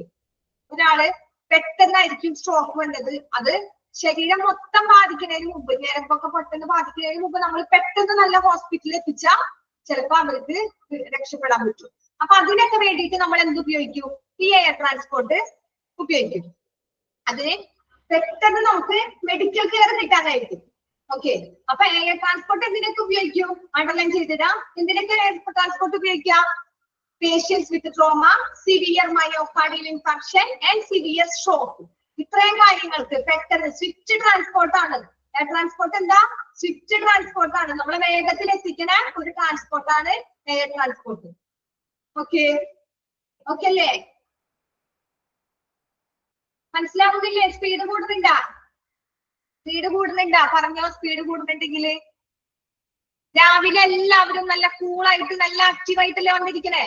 ഒരാള് പെട്ടെന്നായിരിക്കും സ്ട്രോക്ക് വന്നത്, അത് ശരീരം മൊത്തം ബാധിക്കുന്നതിന് മുമ്പ്, ഞരമ്പൊക്കെ പെട്ടെന്ന് ബാധിക്കുന്നതിന് മുമ്പ് നമ്മൾ പെട്ടെന്ന് നല്ല ഹോസ്പിറ്റലിൽ എത്തിച്ചാൽ ചിലപ്പോൾ അവർക്ക് രക്ഷപ്പെടാൻ പറ്റും. അപ്പൊ അതിനൊക്കെ വേണ്ടിയിട്ട് നമ്മൾ എന്ത് ഉപയോഗിക്കും? ഈ എയർ ട്രാൻസ്പോർട്ട് ഉപയോഗിക്കും. അതിന് പെട്ടെന്ന് നമുക്ക് മെഡിക്കൽ കെയർ കിട്ടാനായിരിക്കും. ഓക്കെ, അപ്പൊ എയർ ട്രാൻസ്പോർട്ട് എന്തിനൊക്കെ ഉപയോഗിക്കും? അണ്ടർലൈൻ ചെയ്തിടാ. എന്തിനൊക്കെ എയർ ട്രാൻസ്പോർട്ട് ഉപയോഗിക്കാം? Patients with trauma, severe myocardial infarction and severe shock. ഇത്രയും കാര്യങ്ങൾക്ക് പെട്ടെന്ന് സ്വിഫ്റ്റ് ട്രാൻസ്പോർട്ട് ആണ്. എയർ ട്രാൻസ്പോർട്ട് എന്താ? സ്വിഫ്റ്റ് ട്രാൻസ്പോർട്ട് ആണ്. നമ്മളെ വേഗത്തിൽ എത്തിക്കുന്ന ഒരു ട്രാൻസ്പോർട്ട് ആണ് എയർ ട്രാൻസ്പോർട്ട്. ഓക്കെ, ഓക്കെ അല്ലേ? മനസ്സിലാവുന്നില്ലേ? സ്പീഡ് കൂടുന്നുണ്ടാ? സ്പീഡ് കൂടുന്നുണ്ടാ? പറഞ്ഞോ, സ്പീഡ് കൂടുന്നുണ്ടെങ്കിൽ. രാവിലെ എല്ലാവരും നല്ല കൂളായിട്ട് നല്ല ആക്റ്റീവായിട്ടല്ലേ വന്നിരിക്കണേ?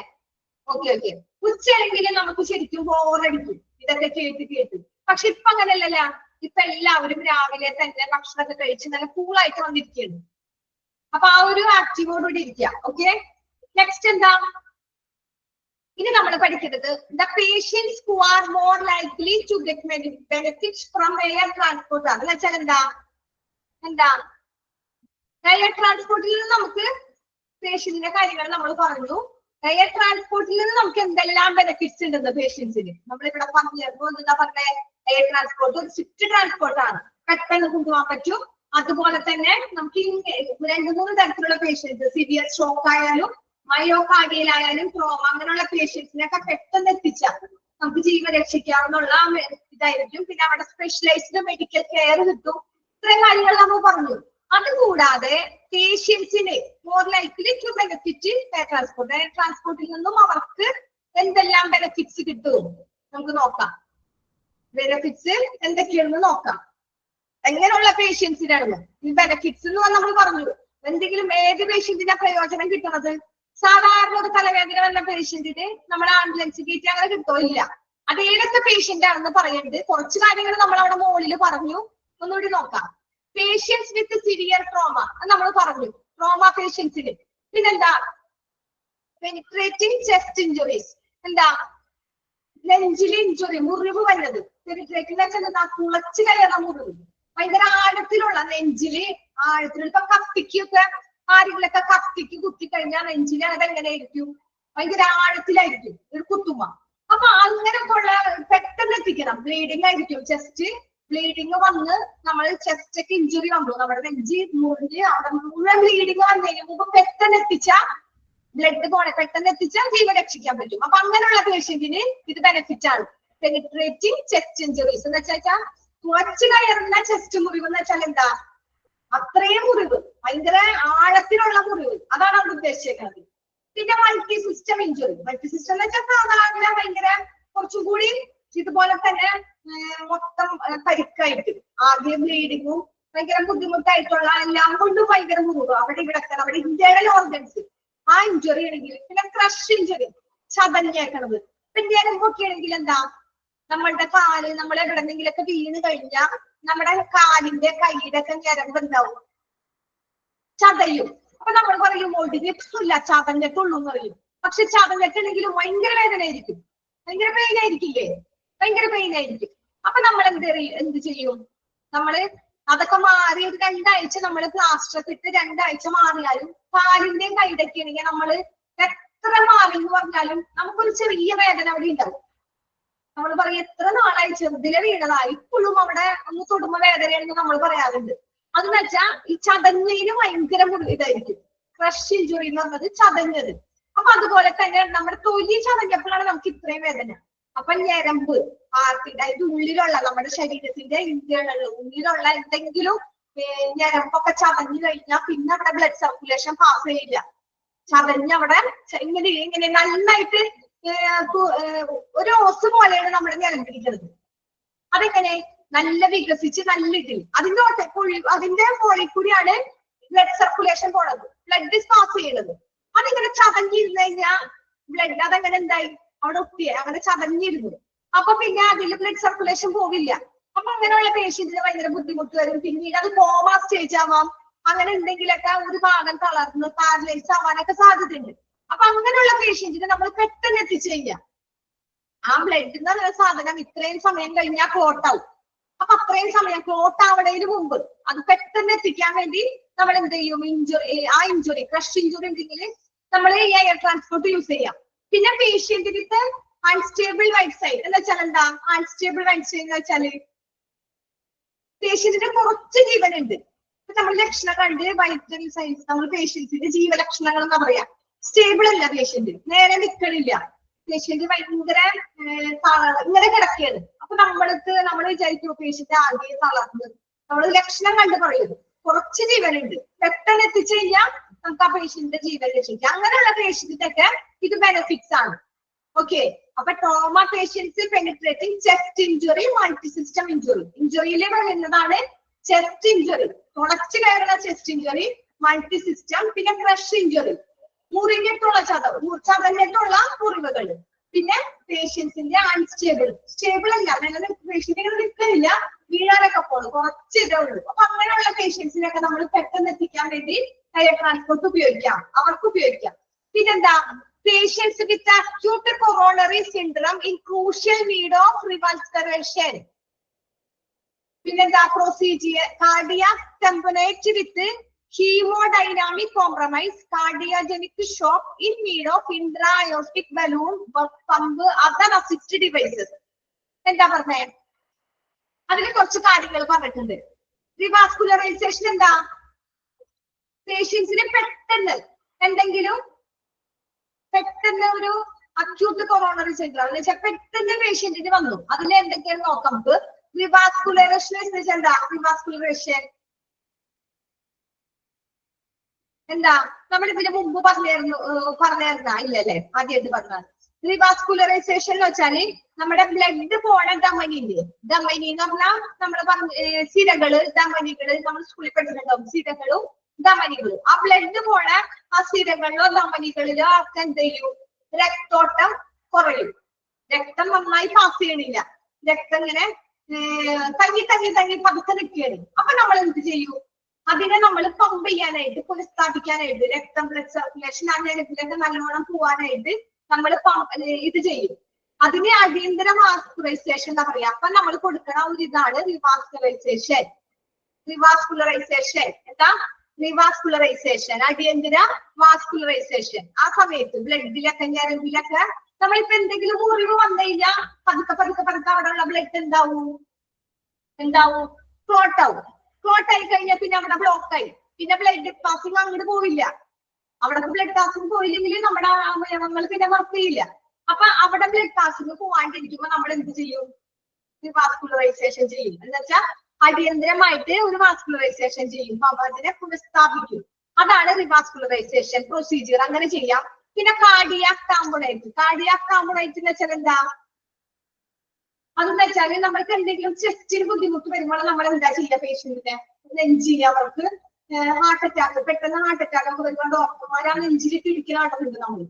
Okay okay. ഉച്ചയെങ്കിൽ നമുക്ക് ശരിക്കും ബോറടിക്കും ഇതൊക്കെ കേട്ട്. പക്ഷെ ഇപ്പൊ അങ്ങനെയല്ലല്ല. ഇപ്പൊ എല്ലാവരും രാവിലെ തന്നെ ഭക്ഷണമൊക്കെ കഴിച്ച് നല്ല കൂളായിട്ട് വന്നിരിക്കുകയാണ്. അപ്പൊ ആ ഒരു ആക്റ്റീവോടുകൂടി ഇരിക്കുക. ഓക്കെ, നെക്സ്റ്റ് എന്താ ഇനി നമ്മൾ പഠിക്കുന്നത്? The patients who are more likely to get benefits from air transport ആണ്. എന്ന് വെച്ചാൽ എന്താ എയർ ട്രാൻസ്പോർട്ടിൽ നിന്ന് നമുക്ക് പേഷ്യന്റിന്റെ കാര്യങ്ങൾ നമ്മൾ പറഞ്ഞു. എയർ ട്രാൻസ്പോർട്ടിൽ നിന്ന് നമുക്ക് എന്തെല്ലാം ബെനിഫിറ്റ്സ് ഉണ്ടെന്ന് പേഷ്യൻസിന് നമ്മളിവിടെ പറഞ്ഞപ്പോൾ എന്താ പറഞ്ഞേ? എയർ ട്രാൻസ്പോർട്ട് ഒരു സ്വിഫ്റ്റ് ട്രാൻസ്പോർട്ട് ആണ്, പെട്ടെന്ന് കൊണ്ടുപോകാൻ പറ്റും. അതുപോലെ തന്നെ നമുക്ക് 2-3 തരത്തിലുള്ള പേഷ്യൻസ്, സിവിയർ ഷോക്ക് ആയാലും മയോകാർഡിയൽ ആയാലും ട്രോമ, അങ്ങനെയുള്ള പേഷ്യൻസിനൊക്കെ പെട്ടെന്ന് എത്തിച്ചാൽ നമുക്ക് ജീവൻ രക്ഷിക്കാവുന്നുള്ള ഇതായിരിക്കും. പിന്നെ അവിടെ സ്പെഷ്യലൈസ്ഡ് മെഡിക്കൽ കെയർ കിട്ടും. ഇത്രയും കാര്യങ്ങൾ നമ്മൾ പറഞ്ഞു. അതുകൂടാതെ പേഷ്യൻസിന് more likely to benefit air transport. Air ട്രാൻസ്പോർട്ടിൽ നിന്നും അവർക്ക് എന്തെല്ലാം ബെനിഫിറ്റ്സ് കിട്ടും നമുക്ക് നോക്കാം. ബെനിഫിറ്റ്സ് എന്തൊക്കെയാണെന്ന് നോക്കാം. എങ്ങനെയുള്ള പേഷ്യൻസിനാണ് ഈ ബെനിഫിറ്റ്സ് എന്ന് നമ്മൾ പറഞ്ഞു? എന്തെങ്കിലും ഏത് പേഷ്യന്റിനാ പ്രയോജനം കിട്ടുന്നത്? സാധാരണ ഒരു തലവേദന വന്ന പേഷ്യന്റിന് നമ്മൾ ആംബുലൻസ് കയറ്റി അങ്ങനെ കിട്ടില്ല. അത് ഏതൊക്കെ പേഷ്യന്റ് ആണെന്ന് പറയുന്നത് കുറച്ച് കാര്യങ്ങൾ നമ്മൾ അവിടെ മുകളിൽ പറഞ്ഞു. ഒന്നുകൂടി നോക്കാം. പേഷ്യൻസ് വിത്ത് സിവിയർ ട്രോമ നമ്മൾ പറഞ്ഞു, ട്രോമ പേഷ്യൻസിന്. പിന്നെന്താ? Penetrating chest injuries. എന്താ? നെഞ്ചിലെ ഇഞ്ചുറി, മുറിവ് വരുന്നത്. പെനിട്രേറ്റിംഗ് വെച്ചാൽ എന്താ? കുളച്ച് കയറുന്ന മുറിവ്, ഭയങ്കര ആഴത്തിലുള്ള നെഞ്ചില് ആഴത്തിലുള്ള. ഇപ്പൊ കത്തിക്കൊക്കെ ആരെങ്കിലൊക്കെ കത്തിക്ക് കുത്തിക്കഴിഞ്ഞാൽ നെഞ്ചില് അത് എങ്ങനെയായിരിക്കും? ഭയങ്കര ആഴത്തിലായിരിക്കും ഒരു കുത്തുമ്മ. അപ്പൊ അങ്ങനെയൊക്കെ ഉള്ള പെട്ടെന്ന് എത്തിക്കണം. ബ്ലീഡിങ് ആയിരിക്കും, ചെസ്റ്റ് ബ്ലീഡിങ് വന്ന് നമ്മൾ ചെസ്റ്റ് ഒക്കെ ഇഞ്ചുറി വന്നു, നമ്മുടെ നെഞ്ച് മുറിഞ്ഞ് അവിടെ മുഴുവൻ ബ്ലീഡിങ് വന്നതിന് മുമ്പ് പെട്ടെന്ന് എത്തിച്ചാൽ ബ്ലഡ് പോണെ പെട്ടെന്ന് എത്തിച്ചാൽ ജീവൻ രക്ഷിക്കാൻ പറ്റും. അപ്പൊ അങ്ങനെയുള്ള പേഷ്യന്റിന് ഇത് ബെനിഫിറ്റ് ആണ്. പെനിട്രേറ്റിംഗ് ചെസ്റ്റ് ഇഞ്ചുറീസ് എന്ന് വെച്ചാൽ തുളച്ചു കയറുന്ന ചെസ്റ്റ് മുറിവ് എന്ന് വെച്ചാൽ എന്താ? അത്രയും മുറിവ്, ഭയങ്കര ആഴത്തിലുള്ള മുറിവ്, അതാണ് അവിടെ ഉദ്ദേശിക്കുന്നത്. പിന്നെ multi system injury. Multi system എന്ന് വെച്ചാൽ സാധാരണ ഭയങ്കര കുറച്ചും കൂടി ഇതുപോലെ തന്നെ മൊത്തം പരിക്കായിട്ട് ആദ്യം ബ്ലീഡിങ്ങും ഭയങ്കര ബുദ്ധിമുട്ടായിട്ടുള്ള എല്ലാം കൊണ്ടും ഭയങ്കര മുറിവ് അവിടെ ഇവിടൊക്കെ നമ്മുടെ ഇന്റേണൽ ഓർഗൻസ് ആ ഇഞ്ചുറി ആണെങ്കിൽ. പിന്നെ ക്രഷ് ഇഞ്ചുറി, ചതഞ്ഞേക്കണത്. പിന്നെ ഞരമ്പൊക്കെ ആണെങ്കിൽ എന്താ? നമ്മളുടെ കാല് നമ്മൾ എവിടെന്നെങ്കിലൊക്കെ വീണ് കഴിഞ്ഞാൽ നമ്മുടെ കാലിന്റെ കൈയുടെ ഒക്കെ ഞരമ്പ് ഉണ്ടാവും, ചതയും. അപ്പൊ നമ്മൾ പറയും ഒടിഞ്ഞിട്ടില്ല, ചതഞ്ഞിട്ടുള്ളൂ എന്ന് പറയും. പക്ഷെ ചതഞ്ഞിട്ടുണ്ടെങ്കിലും ഭയങ്കര വേദന ആയിരിക്കും, ഭയങ്കര പെയിൻ ആയിരിക്കില്ലേ? ഭയങ്കര പെയിൻ ആയിരിക്കും. അപ്പൊ നമ്മൾ എന്ത് ചെയ്യും? നമ്മള് അതൊക്കെ മാറി ഒരു 2 ആഴ്ച നമ്മൾ പ്ലാസ്റ്റർ ഒക്കെ ഇട്ട് 2 ആഴ്ച മാറിയാലും കാലിന്റെയും കൈയുടെ ഒക്കെ ആണെങ്കിൽ നമ്മള് എത്ര മാറി എന്ന് പറഞ്ഞാലും നമുക്കൊരു ചെറിയ വേദന അവിടെ ഉണ്ടാവും. നമ്മൾ പറയും എത്ര നാളായി ചെറുതിലെ വീണതാ, ഇപ്പോഴും അവിടെ ഒന്ന് തൊടുമ്പോ വേദനയാണെന്ന് നമ്മൾ പറയാറുണ്ട്. അതെന്ന് വെച്ചാൽ ഈ ചതഞ്ഞതിന് ഭയങ്കര ഇതായിരിക്കും. ക്രഷ് ഇഞ്ചുറി എന്ന് പറഞ്ഞത് ചതഞ്ഞത്. അപ്പൊ അതുപോലെ തന്നെ നമ്മുടെ തൊലി ചതഞ്ഞപ്പോഴാണ് നമുക്ക് ഇത്രയും വേദന. അപ്പൊ ഞരമ്പ് അതിന്റെ ഉള്ളിലുള്ള നമ്മുടെ ശരീരത്തിന്റെ ഉള്ളിലുള്ള എന്തെങ്കിലും ഞരമ്പൊക്കെ ചതഞ്ഞു കഴിഞ്ഞാൽ പിന്നെ അവിടെ ബ്ലഡ് സർക്കുലേഷൻ പാസ് ചെയ്യില്ല. ചതഞ്ഞവിടെ ഇങ്ങനെ നന്നായിട്ട് ഒരു ഓസ് പോലെയാണ് നമ്മുടെ ഞരമ്പിരിക്കുന്നത്. അതെങ്ങനെ? നല്ല വികസിച്ച് നല്ല ഇതിൽ അതിന്റെ മുകളിൽ കൂടിയാണ് ബ്ലഡ് സർക്കുലേഷൻ പോണത്, ബ്ലഡ് പാസ് ചെയ്യുന്നത്. അതിങ്ങനെ ചതഞ്ഞിരുന്നു കഴിഞ്ഞാൽ ബ്ലഡ് അതെങ്ങനെ എന്തായി? അവിടെ ഒട്ടിയെ അങ്ങനെ ചതഞ്ഞിരുന്നു. അപ്പൊ പിന്നെ അതിൽ ബ്ലഡ് സർക്കുലേഷൻ പോവില്ല. അപ്പൊ അങ്ങനെയുള്ള പേഷ്യന്റിന് ഭയങ്കര ബുദ്ധിമുട്ട് വരും. പിന്നീട് അത് കോമ സ്റ്റേജ് ആവാം. അങ്ങനെ എന്തെങ്കിലൊക്കെ ഒരു ഭാഗം തളർന്ന് പാരലൈസ് ആവാനൊക്കെ സാധ്യതയുണ്ട്. അപ്പൊ അങ്ങനെയുള്ള പേഷ്യന്റിനെ നമ്മൾ പെട്ടെന്ന് എത്തിച്ചു കഴിഞ്ഞാൽ ആ ബ്ലഡ് എന്ന സാധനം ഇത്രയും സമയം കഴിഞ്ഞാൽ ക്ലോട്ട് ആവും. അപ്പൊ അത്രയും സമയം ക്ലോട്ട് ആവണതിന് മുമ്പ് അത് പെട്ടെന്ന് എത്തിക്കാൻ വേണ്ടി നമ്മൾ എന്ത് ചെയ്യും? ഇഞ്ചുറി ക്രഷ് ഇഞ്ചുറി ഉണ്ടെങ്കിൽ നമ്മൾ ഈ എയർ ട്രാൻസ്പോർട്ട് യൂസ് ചെയ്യാം. പിന്നെ പേഷ്യന്റിന്റെ അൺസ്റ്റേബിൾ റൈറ്റ് സൈഡ് എന്ന് വെച്ചാൽ എന്താ? അൺസ്റ്റേബിൾ റൈറ്റ് സൈഡ് എന്ന് വെച്ചാല് പേഷ്യന്റിന് കുറച്ച് ജീവനുണ്ട്. നമ്മൾ ലക്ഷണം കണ്ട് വൈറ്റൽ സൈൻസ് നമ്മൾ പേഷ്യൻസിന്റെ ജീവലക്ഷണങ്ങൾ എന്താ പറയാ? സ്റ്റേബിൾ അല്ല പേഷ്യന്റ്, നേരെ നിൽക്കണില്ല, പേഷ്യന്റ് ഭയങ്കര ഇങ്ങനെ കിടക്കുകയാണ്. അപ്പൊ നമ്മൾ വിചാരിക്കും പേഷ്യന്റ് ആകെ തളർന്ന്. നമ്മൾ ലക്ഷണം കണ്ട് പറയുന്നു കുറച്ച് ജീവനുണ്ട്, പെട്ടെന്ന് എത്തിച്ചു കഴിഞ്ഞാൽ നമുക്ക് ആ പേഷ്യന്റിന്റെ ജീവൻ രക്ഷിക്കാം. അങ്ങനെയുള്ള പേഷ്യന്റിനൊക്കെ ഇത് ബെനിഫിറ്റ്സ് ആണ്. ഓക്കെ, അപ്പൊ trauma patients penetrating chest injury, multi system injury. ഇഞ്ചുറിയിൽ പറയുന്നതാണ് ചെസ്റ്റ് ഇഞ്ചുറി, തുളച്ചു കയറുന്ന ചെസ്റ്റ് ഇഞ്ചുറി, മൾട്ടി സിസ്റ്റം, പിന്നെ ക്രഷ് ഇഞ്ചുറി, മുറിഞ്ഞിട്ടുള്ള ചതഞ്ഞിട്ടുള്ള മുറിവുകൾ, പിന്നെ പേഷ്യൻസിന്റെ അൺസ്റ്റേബിൾ, സ്റ്റേബിൾ അല്ല, അങ്ങനെ പേഷ്യന്റ് നിൽക്കുന്നില്ല, വീഴാനൊക്കെ പോകുന്നു, കുറച്ച് ഇതേ ഉള്ളൂ. അപ്പൊ അങ്ങനെയുള്ള പേഷ്യൻസിനൊക്കെ നമ്മൾ പെട്ടെന്ന് എത്തിക്കാൻ വേണ്ടി എയർ ട്രാൻസ്പോർട്ട് ഉപയോഗിക്കാം, അവർക്ക് ഉപയോഗിക്കാം. പിന്നെന്താ? Patients with acute coronary syndrome in crucial need of resuscitation. പിന്നെന്താ? Procedure cardiac tamponade with hemodynamic compromise, cardiogenic shock in need of intra-aortic balloon, pump, other assisted devices. എന്താ പറഞ്ഞേ? അതിന് കുറച്ച് കാര്യങ്ങൾ പറഞ്ഞിട്ടുണ്ട്. റിവാസ്കുലറൈസേഷൻ എന്താ? പേഷ്യൻസിന് പെട്ടെന്ന് എന്തെങ്കിലും പെട്ടെന്ന് ഒരു അക്യൂട്ട് കൊറോണറി സിൻഡ്രോം എന്ന് വെച്ചാൽ പെട്ടെന്ന് പേഷ്യന്റിന് വന്നു, അതിൽ എന്തൊക്കെയാണ് നോക്കാം നമുക്ക്. റിവാസ്കുലറേഷൻ എന്ന് വെച്ചാൽ എന്താ? റിവാസ്കുലറേഷൻ എന്താ? നമ്മൾ ഇതിന് മുമ്പ് പറഞ്ഞായിരുന്ന ഇല്ലല്ലേ? ആദ്യമായിട്ട് പറഞ്ഞ റിവാസ്കുലറൈസേഷൻ എന്ന് വെച്ചാല് നമ്മുടെ ബ്ലഡ് പോണ ധമനിയില്ലേ, ധമനി എന്ന് പറഞ്ഞാൽ നമ്മൾ സിരകള്, ധമനികള്, നമ്മൾ സ്കൂളിൽ പഠിച്ചിട്ടുണ്ടാവും, സിരകളും ധമനികളും. ആ ബ്ലഡ് പോണ ആ സിരകളിലോ ധമനികളിലോ ഒക്കെ എന്ത് ചെയ്യും? രക്തോട്ടം കുറയും, രക്തം നന്നായി പാസ് ചെയ്യണില്ല, രക്തം ഇങ്ങനെ തങ്ങി പതുക്കെ നിൽക്കുകയാണ്. അപ്പൊ നമ്മൾ എന്ത് ചെയ്യും? അതിനെ നമ്മൾ പമ്പ് ചെയ്യാനായിട്ട്, പുനഃസ്ഥാപിക്കാനായിട്ട്, രക്തം ബ്ലഡ് സർക്കുലേഷൻ ആ ഞരമ്പിലൊക്കെ നല്ലോണം പോവാനായിട്ട് നമ്മൾ ഇത് ചെയ്യും. അതിന് അടിയന്തര വാസ്കുലറൈസേഷൻ എന്താ പറയാ? അപ്പൊ നമ്മൾ കൊടുക്കണ ഒരു ഇതാണ് റിവാസ്കുലറൈസേഷൻ. റിവാസ്കുലറൈസേഷൻ എന്താ? റിവാസ്കുലറൈസേഷൻ, അടിയന്തര വാസ്കുലറൈസേഷൻ. ആ സമയത്ത് ബ്ലഡിലൊക്കെ ഞരമ്പിലൊക്കെ നമ്മളിപ്പോ എന്തെങ്കിലും മുറിവ് വന്നു കഴിഞ്ഞാൽ പതുക്കെ അവിടെയുള്ള ബ്ലഡ് എന്താവും? ക്ലോട്ട് ആവും. ക്ലോട്ട് ആയി കഴിഞ്ഞാൽ പിന്നെ അവിടെ ബ്ലോക്ക് ആയി, പിന്നെ ബ്ലഡ് പാസിങ് അങ്ങോട്ട് പോവില്ല. അവിടെ ബ്ലഡ് പാസിങ് പോയില്ലെങ്കിൽ നമ്മുടെ അവയവങ്ങൾ പിന്നെ വർക്ക് ചെയ്യില്ല. അപ്പൊ അവിടെ ബ്ലഡ് പാസിങ് പോവാണ്ടിരിക്കുമ്പോ നമ്മൾ എന്ത് ചെയ്യും? റിവാസ്കുലറൈസേഷൻ ചെയ്യും. എന്ന് വെച്ചാൽ അടിയന്തരമായിട്ട് ഒരു വാസ്കുലറൈസേഷൻ ചെയ്യും, അപ്പൊ അതിനെ പുനഃസ്ഥാപിക്കും. അതാണ് റിവാസ്കുലറൈസേഷൻ പ്രൊസീജിയർ. അങ്ങനെ ചെയ്യാം. പിന്നെ കാർഡിയാക് ടാംബുണൈറ്റ്. കാർഡിയാക് ടാംബുണൈറ്റ് എന്ന് വെച്ചാൽ എന്താ? അതെന്ന് വെച്ചാല് നമ്മൾക്ക് എന്തെങ്കിലും ചെസ്റ്റിന് ബുദ്ധിമുട്ട് വരുമ്പോൾ നമ്മൾ എന്താ ചെയ്യുക? പേഷ്യന്റിനെ നെഞ്ചിന് അവർക്ക് ഹാർട്ട് അറ്റാക്ക്, പെട്ടെന്ന് ഹാർട്ട് അറ്റാക്ക് ഒക്കെ വരുമ്പോൾ ഡോക്ടർമാർ ആ നെഞ്ചിലിട്ട് ഇരിക്കുന്ന ആളുണ്ട് നമ്മൾ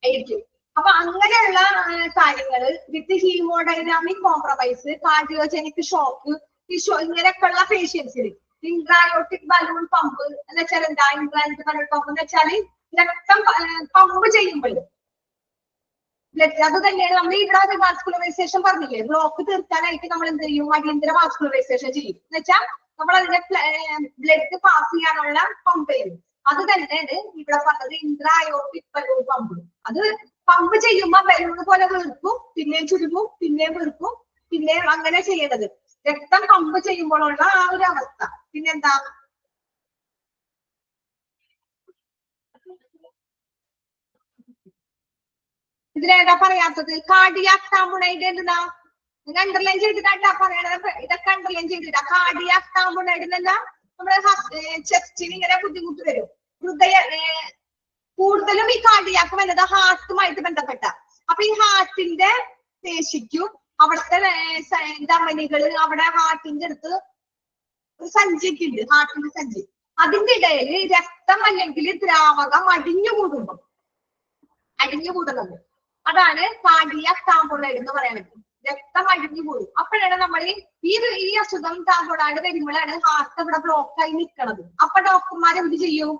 ആയിരിക്കും. അപ്പൊ അങ്ങനെയുള്ള കാര്യങ്ങള് വിത്ത് ഹീമോഡൈനാമിക് കോംപ്രമൈസ്, കാർഡിയോജനിക് ഷോക്ക്, ഇങ്ങനെയൊക്കെയുള്ള പേഷ്യൻസിന് ഇൻട്രായോട്ടിക് ബലൂൺ പമ്പ് എന്ന് വെച്ചാൽ എന്താ? ഇൻട്രായോട്ടിക് ബലൂൺ പമ്പ് എന്ന് വെച്ചാല് രക്തം പമ്പ് ചെയ്യുമ്പോൾ അത് തന്നെയാണ് നമ്മൾ ഇവിടെ വാസ്കുലറൈസേഷൻ പറഞ്ഞില്ലേ, ബ്ലോക്ക് തീർക്കാനായിട്ട് നമ്മൾ എന്ത് ചെയ്യും? അടിയന്തര വാസ്കുലറൈസേഷൻ ചെയ്യും. എന്ന് വെച്ചാൽ നമ്മൾ അതിന്റെ ബ്ലഡ് പാസ് ചെയ്യാനുള്ള പമ്പ് ചെയ്യും. അത് തന്നെയാണ് ഇവിടെ പറഞ്ഞത് ഇൻട്രായോട്ടിക് ബലൂൺ പമ്പ്. അത് പമ്പ് ചെയ്യുമ്പോ ബലൂൺ പോലെ വീർക്കും, പിന്നെയും ചുരുങ്ങും, പിന്നെയും വീർക്കും, പിന്നെയും അങ്ങനെ ചെയ്യേണ്ടത് രക്തം പമ്പ് ചെയ്യുമ്പോഴുള്ള ആ ഒരു അവസ്ഥ. പിന്നെന്താ? ഇതിലേതാ പറയാത്തത്? കാർഡിയാക് ടാംബുണൈഡ് എന്താ? അണ്ടർലൈൻ ചെയ്തിട്ടാ പറയണത്. ഇതൊക്കെ അണ്ടർലൈൻ ചെയ്തിട്ടാ. കാർഡിയാക് ടാംബുണൈഡ് എന്നല്ല, നമ്മുടെ ചെസ്റ്റിന് ഇങ്ങനെ ബുദ്ധിമുട്ട് വരും, കൂടുതലും ഈ കാർഡിയാക്ക് വന്നത് ഹാർട്ടുമായിട്ട് ബന്ധപ്പെട്ട. അപ്പൊ ഈ ഹാർട്ടിന്റെ പേശിക്കും അവിടുത്തെ ധമനികള്, അവിടെ ഹാർട്ടിന്റെ അടുത്ത് ഒരു സഞ്ചിയൊക്കെ ഉണ്ട്, ഹാർട്ടിന്റെ സഞ്ചി. അതിന്റെ ഇടയിൽ രക്തം അല്ലെങ്കിൽ ദ്രാവകം അടിഞ്ഞുകൂടുന്നത്, അതാണ് കാർഡിയാക് ടാംബുണൈഡ് എന്ന് പറയുന്നത്. രക്തം അടിഞ്ഞുകൂടും. അപ്പോഴാണ് നമ്മൾ ഈ അസുഖം ടാംബുണൈഡ് വരുമ്പോഴാണ് ഹാർട്ട് ഇവിടെ ബ്ലോക്ക് ആയി നിൽക്കുന്നത്. അപ്പൊ ഡോക്ടർമാർ എന്ത് ചെയ്യും?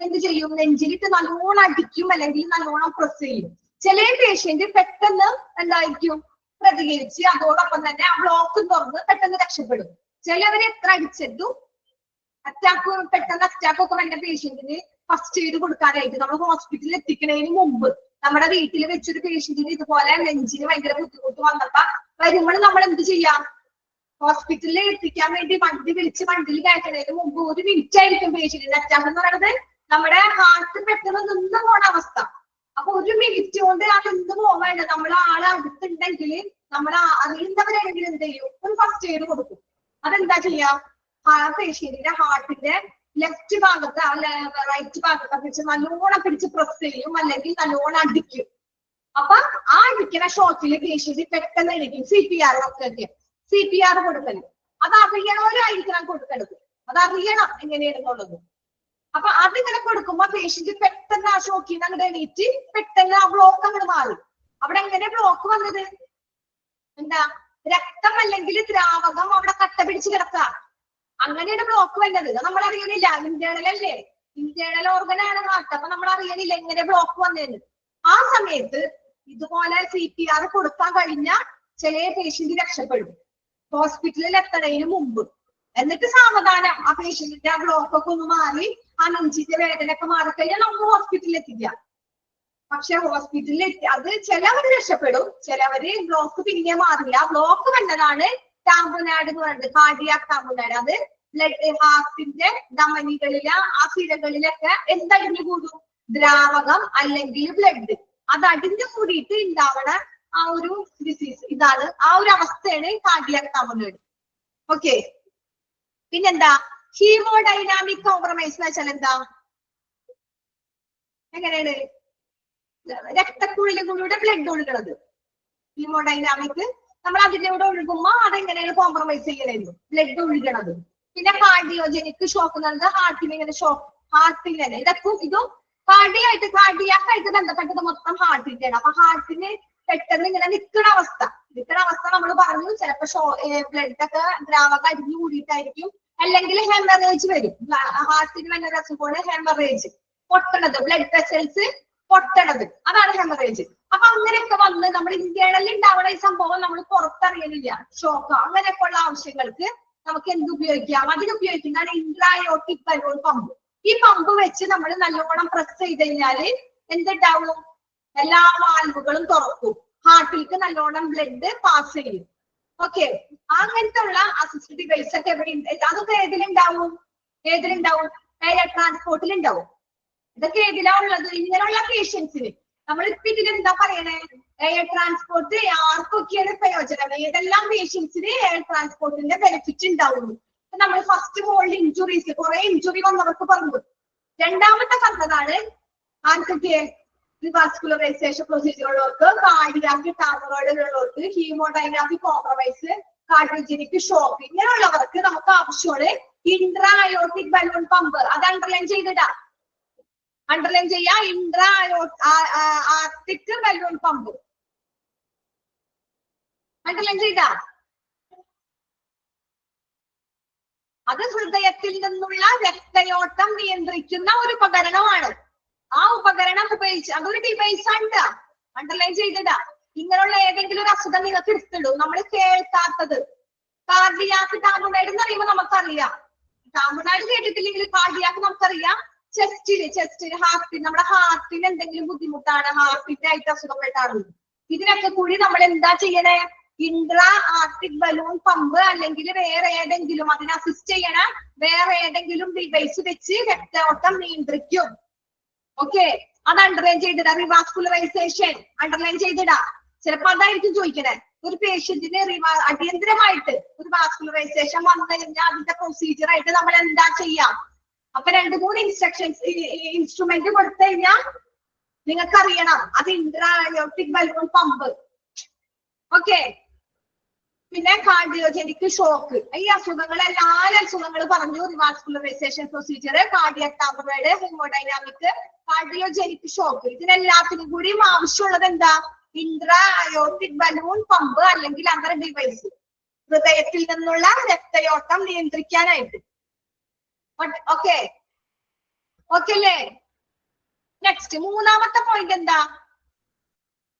എന്ത് ചെയ്യും? നെഞ്ചിലിട്ട് നല്ലോണം അടിക്കും അല്ലെങ്കിൽ നല്ലോണം പ്രസ് ചെയ്യും. ചില പേഷ്യന്റ് പെട്ടെന്ന് എന്തായിരിക്കും പ്രതികരിച്ച് അതോടൊപ്പം തന്നെ ആ ബ്ലോക്ക് തുറന്ന് പെട്ടെന്ന് രക്ഷപ്പെടും. ചിലവര് എത്ര അടിച്ചിട്ടും പെട്ടെന്ന് അറ്റാക്ക് ഒക്കെ വേണ്ട പേഷ്യന്റിന് ഫസ്റ്റ് എയ്ഡ് കൊടുക്കാനായിട്ട് നമ്മൾ ഹോസ്പിറ്റലിൽ എത്തിക്കുന്നതിന് മുമ്പ് നമ്മുടെ വീട്ടിൽ വെച്ചൊരു പേഷ്യന്റിന് ഇതുപോലെ നെഞ്ചിന് ഭയങ്കര ബുദ്ധിമുട്ട് വന്നപ്പോ വരുമ്പോൾ നമ്മൾ എന്ത് ചെയ്യാം? ഹോസ്പിറ്റലിൽ എത്തിക്കാൻ വേണ്ടി വണ്ടി വിളിച്ച് വണ്ടിയിൽ കയറ്റുന്നതിന് മുമ്പ് 1 മിനിറ്റ് ആയിരിക്കും പേഷ്യന്റിന് അറ്റാക്ക് എന്ന് പറയുന്നത്. നമ്മുടെ ഹാർട്ട് പെട്ടെന്ന് നിന്ന് പോണ അവസ്ഥ. അപ്പൊ 1 മിനിറ്റ് കൊണ്ട് ആ നിന്ന് പോവേണ്ട നമ്മൾ ആളെ അടുത്തുണ്ടെങ്കിൽ നമ്മൾ അറിയുന്നവരാണെങ്കിൽ എന്ത് ചെയ്യും? ഒരു ഫസ്റ്റ് എയ്ഡ് കൊടുക്കും. അതെന്താ ചെയ്യാ? ആ പേഷ്യന്റിന്റെ ഹാർട്ടിന്റെ ലെഫ്റ്റ് ഭാഗത്ത് റൈറ്റ് ഭാഗത്ത് വെച്ച് നല്ലോണം പിടിച്ച് പ്രസ് ചെയ്യും അല്ലെങ്കിൽ നല്ലോണം അടിക്കും. അപ്പൊ ആ അടിക്കുന്ന ഷോട്ടില് പേഷ്യന്റ് പെട്ടെന്ന് എണീക്കും. CPR ഒക്കെ CPR കൊടുക്കല് അത് അറിയണവരായിരിക്കണം കൊടുക്കണത്. അത് അറിയണം എങ്ങനെയാണെന്നുള്ളത്. അപ്പൊ അതിങ്ങനെ കൊടുക്കുമ്പോ പേഷ്യന്റ് പെട്ടെന്ന് ആ ഷോക്കിൽ നിന്ന് അങ്ങോട്ട് എണീറ്റ് പെട്ടെന്ന് ആ ബ്ലോക്ക് അങ്ങോട്ട് മാറി. അവിടെ എങ്ങനെ ബ്ലോക്ക് വന്നത്? എന്താ? രക്തം അല്ലെങ്കിൽ ദ്രാവകം അവിടെ കട്ട പിടിച്ച് കിടക്കുക. അങ്ങനെയാണ് ബ്ലോക്ക് വന്നത്. നമ്മൾ അറിയണില്ല. ഇന്റേണൽ അല്ലേ? ഇന്റേണൽ ഓർഗൻ ആണ് ഹാർട്ട്. അപ്പൊ നമ്മൾ അറിയണില്ല എങ്ങനെ ബ്ലോക്ക് വന്നതെന്ന്. ആ സമയത്ത് ഇതുപോലെ CPR കൊടുക്കാൻ കഴിഞ്ഞ ചില പേഷ്യന്റ് രക്ഷപ്പെടും ഹോസ്പിറ്റലിൽ എത്തുന്നതിന് മുമ്പ്. എന്നിട്ട് സാവധാനം ആ പേഷ്യന്റിന്റെ ആ ബ്ലോക്ക് ഒക്കെ ഒന്ന് മാറി ആ നെഞ്ചിന്റെ വേദന ഒക്കെ മാറിക്കഴിഞ്ഞാൽ നമുക്ക് ഹോസ്പിറ്റലിൽ എത്തിക്കാം. പക്ഷെ ഹോസ്പിറ്റലിൽ എത്തി അത് ചിലവര് രക്ഷപ്പെടും, ചിലവര് ബ്ലോക്ക് പിന്നെ മാറില്ല. ബ്ലോക്ക് വന്നതാണ് ടാംബുനാഡ് എന്ന് പറയുന്നത്, കാർഡിയാക് ടാംബുനാഡ്. അത് ബ്ലഡ് ഹാർട്ടിന്റെ ധമനികളിലെ ആ സിരകളിലൊക്കെ എന്തടിഞ്ഞു കൂടും? ദ്രാവകം അല്ലെങ്കിൽ ബ്ലഡ്. അത് അടിഞ്ഞു കൂടിയിട്ട് ഉണ്ടാവണ ആ ഒരു ഡിസീസ് ഇതാണ്. ആ ഒരു അവസ്ഥയാണ് കാർഡിയാക് ടാംബുനാഡ്. ഓക്കെ. പിന്നെന്താ? ഹീമോഡൈനാമിക് കോംപ്രമൈസ് എന്ന് വെച്ചാൽ എന്താ? എങ്ങനെയാണ്? രക്തക്കുഴലുകളിലൂടെ ബ്ലഡ് ഒഴുകണത്. ഹീമോഡൈനാമിക് നമ്മൾ അതിലൂടെ ഒഴുകുമ്പോ അതെങ്ങനെയാണ് കോംപ്രമൈസ് ചെയ്യണത്? ബ്ലഡ് ഒഴുകണത്. പിന്നെ കാർഡിയോജനിക് ഷോക്ക് എന്ന് പറയുന്നത് ഹാർട്ടിന് ഇങ്ങനെ ഷോക്ക്, ഹാർട്ടിന് തന്നെ ഇതും കാർഡിയാക്കായിട്ട് ബന്ധപ്പെട്ടത് മൊത്തം ഹാർട്ടിന്റെയാണ്. അപ്പൊ ഹാർട്ടിന് പെട്ടെന്ന് ഇങ്ങനെ നിൽക്കണ അവസ്ഥ നമ്മൾ പറഞ്ഞു. ചിലപ്പോ ബ്ലഡ് ഒക്കെ ദ്രാവകം അരിഞ്ഞു കൂടിയിട്ടായിരിക്കും, അല്ലെങ്കിൽ ഹെമറേജ് വരും. ഹാർട്ടിന് തന്നെ ഒരു അസുഖമാണ് ഹെമറേജ്, പൊട്ടണത്, ബ്ലഡ് വെസൽസ് പൊട്ടണത്, അതാണ് ഹെമറേജ്. അപ്പൊ അങ്ങനെയൊക്കെ വന്ന് നമ്മൾ ഇന്റേണലിൽ ഉണ്ടാവുന്ന ഈ സംഭവം നമ്മൾ പുറത്തറിയണില്ല. ഷോക്ക് അങ്ങനെയൊക്കെ ഉള്ള ആവശ്യങ്ങൾക്ക് നമുക്ക് എന്ത് ഉപയോഗിക്കാം? അതിനുപയോഗിക്കുന്നതാണ് ഇൻട്രായോട്ടിക് ബലൂൺ പമ്പ്. ഈ പമ്പ് വെച്ച് നമ്മൾ നല്ലോണം പ്രസ് ചെയ്ത് കഴിഞ്ഞാല് എന്തുണ്ടാവും? എല്ലാ വാൽവുകളും തുറക്കും, ഹാർട്ടിലേക്ക് നല്ലോണം ബ്ലഡ് പാസ് ചെയ്യും. ഓക്കെ. അങ്ങനത്തെ ഉള്ള അസിസ്റ്റ് ഡിവൈസ് ഒക്കെ എവിടെ ഉണ്ട്? അതൊക്കെ ഏതിലുണ്ടാവും? എയർ ട്രാൻസ്പോർട്ടിൽ ഉണ്ടാവും. ഇതൊക്കെ ഏതിലാ ഉള്ളത്? ഇങ്ങനെയുള്ള പേഷ്യൻസിന് നമ്മളിപ്പോ ഇതിലെന്താ പറയണേ? എയർ ട്രാൻസ്പോർട്ട് ആർക്കൊക്കെയാണ് പ്രയോജനം? ഏതെല്ലാം പേഷ്യൻസിന് എയർ ട്രാൻസ്പോർട്ടിന്റെ ബെനിഫിറ്റ് ഉണ്ടാവുന്നു? നമ്മൾ ഫസ്റ്റ് മോളിൽ ഇഞ്ചുറീസ്, കുറെ ഇഞ്ചുറി വന്നവർക്ക് പറഞ്ഞു. രണ്ടാമത്തെ പറഞ്ഞതാണ് ആർക്കൊക്കെ? റിവാസ്കുലറൈസേഷൻ പ്രൊസീജിയർ ഉള്ളവർക്ക്, കാർഡിയാക് ടാംബുനാഡ് ഉള്ളവർക്ക്, ഹീമോഡൈനാമിക് കോംപ്രമൈസ്, കാർഡിയോജനിക് ഷോക്ക്, ഇങ്ങനെയുള്ളവർക്ക് നമുക്ക് ആവശ്യമാണ് ഇൻട്രാ അയോട്ടിക് ബലൂൺ പമ്പ്. അത് അണ്ടർലൈൻ ചെയ്യാ. Intra Arctic balloon pump underline ചെയ്താ. അത് ഹൃദയത്തിൽ നിന്നുള്ള രക്തയോട്ടം നിയന്ത്രിക്കുന്ന ഒരു ഉപകരണമാണ്. ആ ഉപകരണം ഉപയോഗിച്ച് അതൊരു ഡിവൈസ് ആണ്. അണ്ടർലൈൻ ചെയ്തിടാ. ഇങ്ങനെയുള്ള ഏതെങ്കിലും ഒരു അസുഖം നിങ്ങൾക്ക് എടുത്തിടൂ. നമ്മൾ കേൾക്കാത്തത് കാർഡിയാക് ടാംബുനാഡ് എന്ന് പറയുമ്പോൾ നമുക്കറിയാം. ടാംബുനാഡ് കേട്ടിട്ടില്ലെങ്കിൽ കാർഡിയാക് നമുക്കറിയാം. ചെസ്റ്റില് ഹാർട്ടിന്, നമ്മുടെ ഹാർട്ടിന് എന്തെങ്കിലും ബുദ്ധിമുട്ടാണ്, ഹാർട്ടിന്റെ ആയിട്ട് അസുഖപ്പെട്ടാണ്. ഇതിനൊക്കെ കൂടി നമ്മൾ എന്താ ചെയ്യണേ? ഇൻട്രാ ആർട്ടിക് ബലൂൺ പമ്പ് അല്ലെങ്കിൽ വേറെ ഏതെങ്കിലും അതിനെ അസിസ്റ്റ് ചെയ്യണ വേറെ ഏതെങ്കിലും ഡിവൈസ് വെച്ച് രക്തയോട്ടം നിയന്ത്രിക്കും. ഓക്കെ. അത് അണ്ടർലൈൻ ചെയ്തിടാ. റിവാസ്കുലറൈസേഷൻ അണ്ടർലൈൻ ചെയ്തിടാ. ചിലപ്പോ അതായിരിക്കും ചോദിക്കണേ. ഒരു പേഷ്യന്റിന് അടിയന്തരമായിട്ട് ഒരു വാസ്കുലറൈസേഷൻ വന്നു കഴിഞ്ഞാൽ അതിന്റെ പ്രൊസീജിയർ ആയിട്ട് നമ്മൾ എന്താ ചെയ്യാം? അപ്പൊ 2-3 ഇൻസ്ട്രുമെന്റ് കൊടുത്തു കഴിഞ്ഞാൽ നിങ്ങൾക്ക് അറിയണം അത് intra aortic balloon pump. Okay. പിന്നെ കാർഡിയോജനിക് ഷോക്ക്. ഈ അസുഖങ്ങൾ എല്ലാ അസുഖങ്ങൾ പറഞ്ഞു. Revascularisation procedure, cardiac tamponade, haemodynamic, cardiogenic shock. ഇതിനെല്ലാത്തിനും കൂടിയും ആവശ്യമുള്ളത് എന്താ? ഇൻട്രാ അയോട്ടിക് ബലൂൺ പമ്പ് അല്ലെങ്കിൽ അങ്ങനെ ഡിവൈസ്, ഹൃദയത്തിൽ നിന്നുള്ള രക്തയോട്ടം നിയന്ത്രിക്കാനായിട്ട്. ഓക്കെ. ഓക്കെ അല്ലേ? നെക്സ്റ്റ് മൂന്നാമത്തെ പോയിന്റ് എന്താ?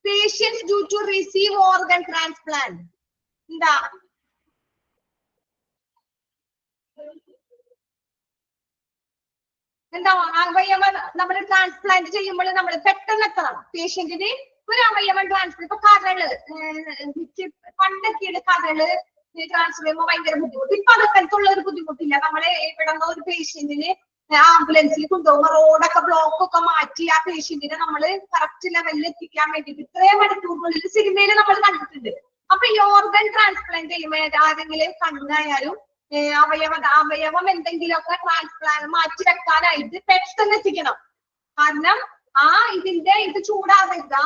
Patients due to receive organ transplant. എന്താ? എന്താ അവയവം നമ്മൾ ട്രാൻസ്പ്ലാന്റ് ചെയ്യുമ്പോൾ നമ്മൾ പെട്ടെന്ന് എത്തണം. പേഷ്യന്റിന് ഒരു അവയവം ട്രാൻസ്പ്ലാന്റ്, ഇപ്പൊ കരള് പണ്ടൊക്കെയാണ് കരള് ട്രാൻസ്ഫർ ചെയ്യുമ്പോൾ ഭയങ്കര ബുദ്ധിമുട്ട്. ഇപ്പൊ അതൊക്കെ ഒരു ബുദ്ധിമുട്ടില്ല. നമ്മളെ ഇവിടെ ഒരു പേഷ്യന്റിന് ആംബുലൻസിൽ കൊണ്ടുപോകുമ്പോൾ റോഡൊക്കെ ബ്ലോക്ക് ഒക്കെ മാറ്റി ആ പേഷ്യന്റിനെ നമ്മള് കറക്റ്റ് ലെവലിൽ എത്തിക്കാൻ വേണ്ടിട്ട് ഇത്രയും മണിക്കൂറുകളിൽ സിനിമയിൽ നമ്മൾ കണ്ടിട്ടുണ്ട്. അപ്പൊ ഈ ഓർഗൻ ട്രാൻസ്പ്ലാന്റ് ചെയ്യുമ്പോൾ ആരെങ്കിലും കണ്ണായാലും അവയവം എന്തെങ്കിലുമൊക്കെ ട്രാൻസ്പ്ലാന്റ് മാറ്റി വെക്കാനായിട്ട് പെട്ടെന്ന് എത്തിക്കണം. കാരണം ഇത് ചൂടാകരുത്.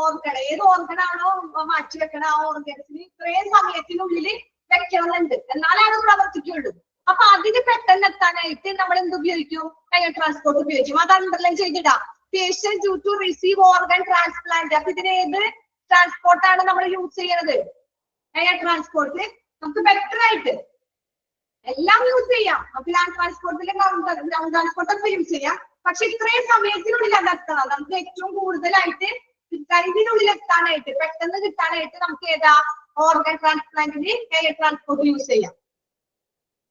ഓർഗൺ ഏത് ഓർഗനാണോ മാറ്റി വെക്കണ ആ ഓർഗൻസിന് ഇത്രയും സമയത്തിനുള്ളിൽ വെക്കണമെന്നുണ്ട്, എന്നാലാണ് പ്രവർത്തിക്കുള്ളൂ. അപ്പൊ അതിന് പെട്ടെന്ന് എത്താനായിട്ട് നമ്മൾ എന്ത് ഉപയോഗിക്കും? എയർ ട്രാൻസ്പോർട്ട് ഉപയോഗിക്കും. അത് അണ്ടർലൈൻ ചെയ്തിടാം. Patient due to receive organ transplant. അപ്പൊ ഇതിന് ഏത് ട്രാൻസ്പോർട്ടാണ് നമ്മൾ യൂസ് ചെയ്യുന്നത്? Air transport. നമുക്ക് ബെറ്റർ ആയിട്ട് എല്ലാം യൂസ് ചെയ്യാം. നമുക്ക് ലാൻഡ് ട്രാൻസ്പോർട്ടിലെ ഗ്രൗണ്ട് ട്രാൻസ്പോർട്ട് ഒക്കെ യൂസ് ചെയ്യാം. പക്ഷെ ഇത്രയും സമയത്തിനുള്ളിൽ അത് എത്തണം. നമുക്ക് ഏറ്റവും കൂടുതലായിട്ട് ഇതിനുള്ളിൽ എത്താനായിട്ട് പെട്ടെന്ന് കിട്ടാനായിട്ട് നമുക്ക് ഏതാ? ഓർഗൻ ട്രാൻസ്പ്ലാന്റിന് എയർ ട്രാൻസ്പോർട്ട് യൂസ് ചെയ്യാം.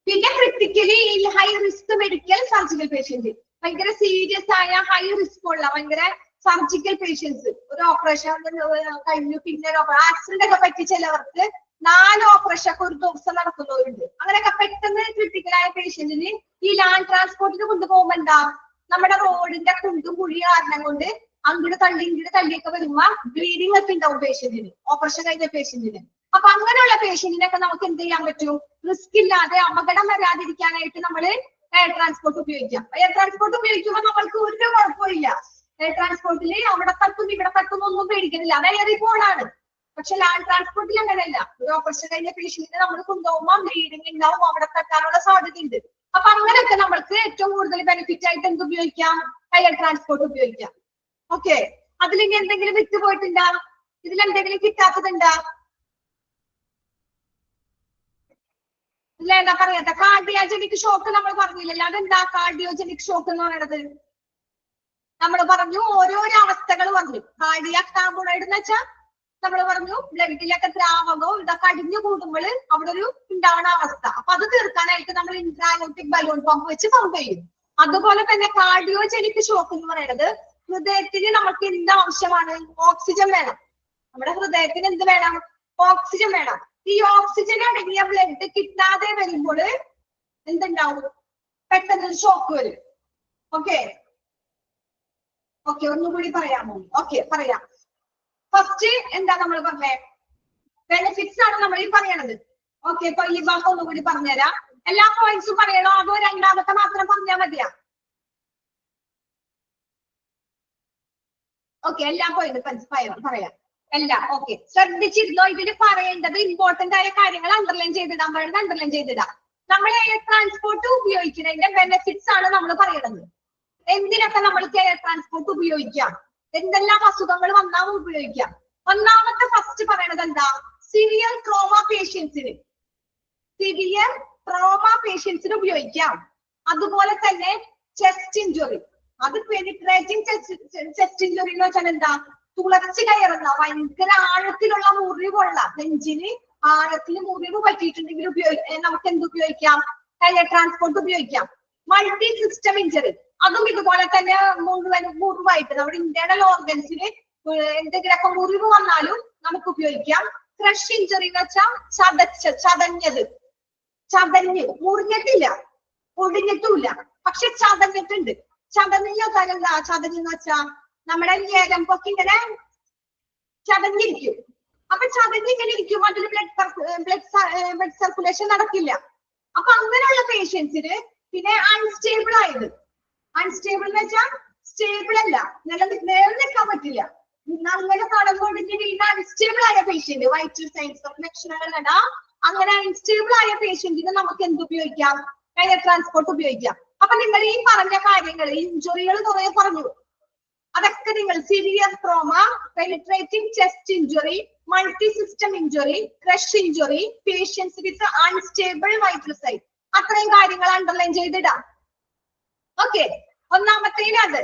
പിന്നെ critically high risk medical surgical patient, ഭയങ്കര സീരിയസ് ആയ ഹൈ റിസ്ക് ഉള്ള ഭയങ്കര സർജിക്കൽ പേഷ്യൻസ്, ഒരു ഓപ്പറേഷൻ കഴിഞ്ഞു പിന്നെ ആക്സിഡന്റ് ഒക്കെ പറ്റി ചിലവർക്ക് 4 ഓപ്പറേഷൻ ഒക്കെ ഒരു ദിവസം നടക്കുന്നവരുണ്ട്. അങ്ങനെയൊക്കെ പെട്ടെന്ന് ക്രിട്ടിക്കലായ പേഷ്യന്റിന് ഈ ലാൻഡ് ട്രാൻസ്പോർട്ടിന് കൊണ്ടുപോകുമ്പോ എന്താ? നമ്മുടെ റോഡിന്റെ കുണ്ടും കുഴി കാരണം കൊണ്ട് അങ്ങോട്ട് തള്ളിയൊക്കെ വരുമ്പോ ബ്ലീഡിംഗ് ഒക്കെ ഉണ്ടാവും പേഷ്യന്റിന്, ഓപ്പറേഷൻ കഴിഞ്ഞ പേഷ്യന്റിന്. അപ്പൊ അങ്ങനെയുള്ള പേഷ്യന്റിനൊക്കെ നമുക്ക് എന്ത് ചെയ്യാൻ പറ്റും? റിസ്ക് ഇല്ലാതെ അപകടം വരാതിരിക്കാനായിട്ട് നമ്മള് എയർ ട്രാൻസ്പോർട്ട് ഉപയോഗിക്കാം. എയർ ട്രാൻസ്പോർട്ട് ഉപയോഗിക്കുമ്പോൾ നമ്മൾക്ക് ഒരു കുഴപ്പമില്ല. എയർ ട്രാൻസ്പോർട്ടിൽ അവിടെ തട്ടും ഇവിടെ തട്ടും ഒന്നും പേടിക്കുന്നില്ല, അത് എയറിപോളാണ്. പക്ഷെ ലാൻഡ് ട്രാൻസ്പോർട്ടിൽ അങ്ങനെയല്ല. ഒരു ഓപ്പറേഷൻ കഴിഞ്ഞ പേഷ്യന്റിനെ നമ്മൾ കൊണ്ടുപോകുമ്പോൾ ബ്ലീഡിംഗ് ഉണ്ടാവും, അവിടെ തട്ടാനുള്ള സാധ്യതയുണ്ട്. അപ്പൊ അങ്ങനെയൊക്കെ നമ്മൾക്ക് ഏറ്റവും കൂടുതൽ ബെനിഫിറ്റ് ആയിട്ട് എന്ത് ഉപയോഗിക്കാം? എയർ ട്രാൻസ്പോർട്ട് ഉപയോഗിക്കാം. ഓക്കെ, അതിലിനി എന്തെങ്കിലും വിട്ടുപോയിട്ടുണ്ടാ? ഇതിലെന്തെങ്കിലും കിട്ടാത്തതുണ്ടാ? ഇല്ല, എന്താ പറയാത്ത? കാർഡിയോജനിക് ഷോക്ക് നമ്മൾ പറഞ്ഞില്ലല്ലോ. അതെന്താ കാർഡിയോജനിക് ഷോക്ക് എന്ന് പറയുന്നത്? നമ്മൾ പറഞ്ഞു ഓരോരോ അവസ്ഥകൾ പറഞ്ഞു. കാർഡിയാക് ടാമ്പുണൈഡ് എന്ന് വെച്ചാൽ നമ്മൾ പറഞ്ഞു ബ്ലഡിലൊക്കെ ദ്രാവകവും ഇതൊക്കെ അടിഞ്ഞു കൂടുമ്പോൾ അവിടെ ഒരു ഉണ്ടാവുന്ന അവസ്ഥ. അപ്പൊ അത് തീർക്കാനായിട്ട് നമ്മൾ ഇൻട്രായോട്ടിക് ബലൂൺ പമ്പ് വെച്ച് പമ്പ് ചെയ്യും. അതുപോലെ തന്നെ കാർഡിയോജനിക് ഷോക്ക് എന്ന് പറയുന്നത് ഹൃദയത്തിന് നമുക്ക് എന്ത് ആവശ്യമാണ്? ഓക്സിജൻ വേണം. നമ്മുടെ ഹൃദയത്തിന് എന്ത് വേണം? ഓക്സിജൻ വേണം. ഈ ഓക്സിജൻ അടങ്ങിയ ബ്ലഡ് കിട്ടാതെ വരുമ്പോൾ എന്തുണ്ടാവും? പെട്ടെന്ന് ഷോക്ക് വരും. ഓക്കെ ഒന്നുകൂടി പറയാമോ? ഓക്കെ, പറയാം. ഫസ്റ്റ് എന്താ നമ്മൾ പറഞ്ഞേ? ബെനിഫിറ്റ്സ് ആണ് നമ്മൾ ഈ പറയണത്. ഓക്കെ, ഇപ്പൊ ഈ ഭാഗം ഒന്നുകൂടി പറഞ്ഞുതരാം. എല്ലാ പോയിന്റ്സും പറയണോ അതോ രണ്ടാമത്തെ മാത്രം പറഞ്ഞാൽ മതിയാ? ഓക്കെ, എല്ലാ പോയിന്റും പറയാം. എല്ലാം ഓക്കെ. ശ്രദ്ധിച്ചിരുന്നോ? ഇതിൽ പറയേണ്ടത് ഇമ്പോർട്ടന്റ് ആയ കാര്യങ്ങൾ അണ്ടർലൈൻ ചെയ്തിടാൻ പറയുന്നത് അണ്ടർലൈൻ ചെയ്തിടാം. നമ്മൾ എയർ ട്രാൻസ്പോർട്ട് ഉപയോഗിക്കുന്നതിന്റെ ബെനിഫിറ്റ്സ് ആണ് നമ്മൾ പറയണത്. എന്തിനൊക്കെ നമ്മൾക്ക് എയർ ട്രാൻസ്പോർട്ട് ഉപയോഗിക്കാം, എന്തെല്ലാം അസുഖങ്ങൾ വന്നാൽ ഉപയോഗിക്കാം. ഒന്നാമത്തെ ഫസ്റ്റ് പറയണത് എന്താ? സിവിയർ ട്രോമ പേഷ്യൻസിന് ഉപയോഗിക്കാം. അതുപോലെ തന്നെ ചെസ്റ്റ് ഇഞ്ചുറി, അത് പെനിട്രേറ്റിംഗ് ചെസ്റ്റ് ഇഞ്ചുറി എന്ന് വെച്ചാൽ എന്താ? തുളച്ചു കയറുന്ന ഭയങ്കര ആഴത്തിലുള്ള മുറിവുള്ള നെഞ്ചിന് ആഴത്തിൽ മുറിവ് പറ്റിയിട്ടുണ്ടെങ്കിൽ നമുക്ക് എന്ത് ഉപയോഗിക്കാം? എയർ ട്രാൻസ്പോർട്ട് ഉപയോഗിക്കാം. മൾട്ടി സിസ്റ്റം ഇഞ്ചുറി, അതും ഇതുപോലെ തന്നെ മുറിവായിട്ട് നമ്മുടെ ഇന്റേണൽ ഓർഗൻസിന് എന്തെങ്കിലുമൊക്കെ മുറിവ് വന്നാലും നമുക്ക് ഉപയോഗിക്കാം. ക്രഷ് ഇഞ്ചുറി എന്ന് വെച്ചാൽ മുറിഞ്ഞിട്ടില്ല, ഒടിഞ്ഞിട്ടുമില്ല, പക്ഷെ ചതഞ്ഞിട്ടുണ്ട്. ചതഞ്ഞെന്ന് വെച്ചാൽ നമ്മുടെ ഞരമ്പൊക്കെ ഇങ്ങനെ ചതഞ്ഞിരിക്കും. അപ്പൊ ചതഞ്ഞിങ്ങനെ ഇരിക്കും, അതിൽ ബ്ലഡ് സർക്കുലേഷൻ നടക്കില്ല. അപ്പൊ അങ്ങനെയുള്ള പേഷ്യൻസിന് പിന്നെ അൺസ്റ്റേബിൾ എന്ന് വെച്ചാൽ സ്റ്റേബിൾ അല്ല, നിലനിൽക്കാൻ പറ്റില്ല. അങ്ങനെ കടന്നുകൊണ്ടിട്ട് വീണ്ടും അൺസ്റ്റേബിൾ ആയ പേഷ്യന്റ്, വൈറ്റൽ സൈൻസ് ഓഫ് ലക്ഷണങ്ങൾ കണ്ടാ അങ്ങനെ അൺസ്റ്റേബിൾ ആയ പേഷ്യന്റിന് നമുക്ക് എന്ത് ഉപയോഗിക്കാം? എയർ ട്രാൻസ്പോർട്ട് ഉപയോഗിക്കാം. അപ്പൊ നിങ്ങൾ ഈ പറഞ്ഞ കാര്യങ്ങൾ, ഇഞ്ചുറികൾ കുറെ പറഞ്ഞു, അതൊക്കെ നിങ്ങൾ severe trauma, penetrating chest injury, multi system injury, crush injury, patients with unstable vital sign, അത്രയും കാര്യങ്ങൾ അണ്ടർലൈൻ ചെയ്തിടാം. ഓക്കെ, ഒന്നാമത്തേന് അത്.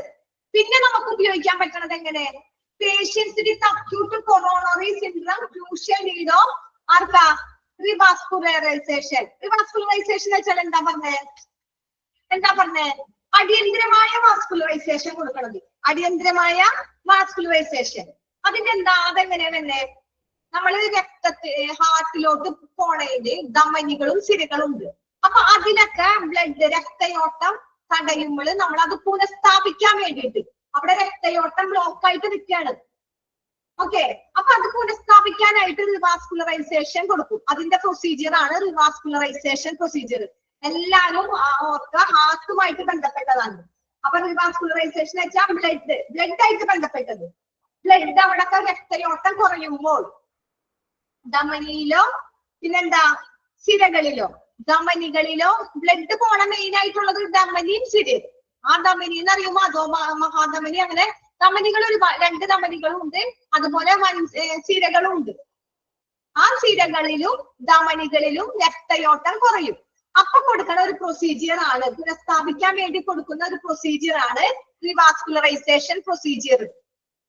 പിന്നെ നമുക്ക് ഉപയോഗിക്കാൻ പറ്റണത് എങ്ങനെ? Patients with acute coronary syndrome crucial need of ആർക്കാ? റിവാസ്കുലറൈസേഷൻ. റിവാസ്കുലറൈസേഷൻ വെച്ചാൽ എന്താ പറഞ്ഞേ? അടിയന്തരമായ വാസ്കുലറൈസേഷൻ കൊടുക്കണത്. അടിയന്തരമായ വാസ്കുലറൈസേഷൻ. അതിന്റെ എന്താ? അതെങ്ങനെയാ തന്നെ? നമ്മള് ഹാർട്ടിലോട്ട് പോണേല് ധമനികളും സിരകളും ഉണ്ട്. അപ്പൊ അതിലൊക്കെ ബ്ലഡ് രക്തയോട്ടം തടയുമ്പോൾ നമ്മൾ അത് പുനഃസ്ഥാപിക്കാൻ വേണ്ടിയിട്ട്, അവിടെ രക്തയോട്ടം ബ്ലോക്ക് ആയിട്ട് നിൽക്കുകയാണ്. ഓക്കെ, അപ്പൊ അത് പുനഃസ്ഥാപിക്കാനായിട്ട് റിവാസ്കുലറൈസേഷൻ കൊടുക്കും. അതിന്റെ പ്രൊസീജിയർ ആണ് റിവാസ്കുലറൈസേഷൻ പ്രൊസീജിയർ. എല്ലാവരും ഓർക്കുക, ഹാർട്ടുമായിട്ട് ബന്ധപ്പെട്ടതാണ്. അപ്പൊ റിവാസ്കുലറൈസേഷൻ വെച്ചാൽ ബ്ലഡ് ആയിട്ട് ബന്ധപ്പെട്ടത്. ബ്ലഡ് അവിടെ രക്തയോട്ടം കുറയുമ്പോൾ ധമനിയിലോ പിന്നെന്താ സിരകളിലോ, ധമനികളിലോ ബ്ലഡ് പോണ മെയിൻ ആയിട്ടുള്ളത് ധമനിയും സിരയും. ആ ധമനി എന്ന് അറിയുമ്പോ അതോ മഹാധമനി, അങ്ങനെ ധമനികൾ രണ്ട് ധമനികളും ഉണ്ട്, അതുപോലെ സിരകളും ഉണ്ട്. ആ സിരകളിലും ധമനികളിലും രക്തയോട്ടം കുറയും. അപ്പൊ കൊടുക്കുന്ന ഒരു പ്രൊസീജിയർ ആണ്, പുനഃസ്ഥാപിക്കാൻ വേണ്ടി കൊടുക്കുന്ന ഒരു പ്രൊസീജിയർ ആണ് റിവാസ്കുലറൈസേഷൻ പ്രൊസീജിയർ.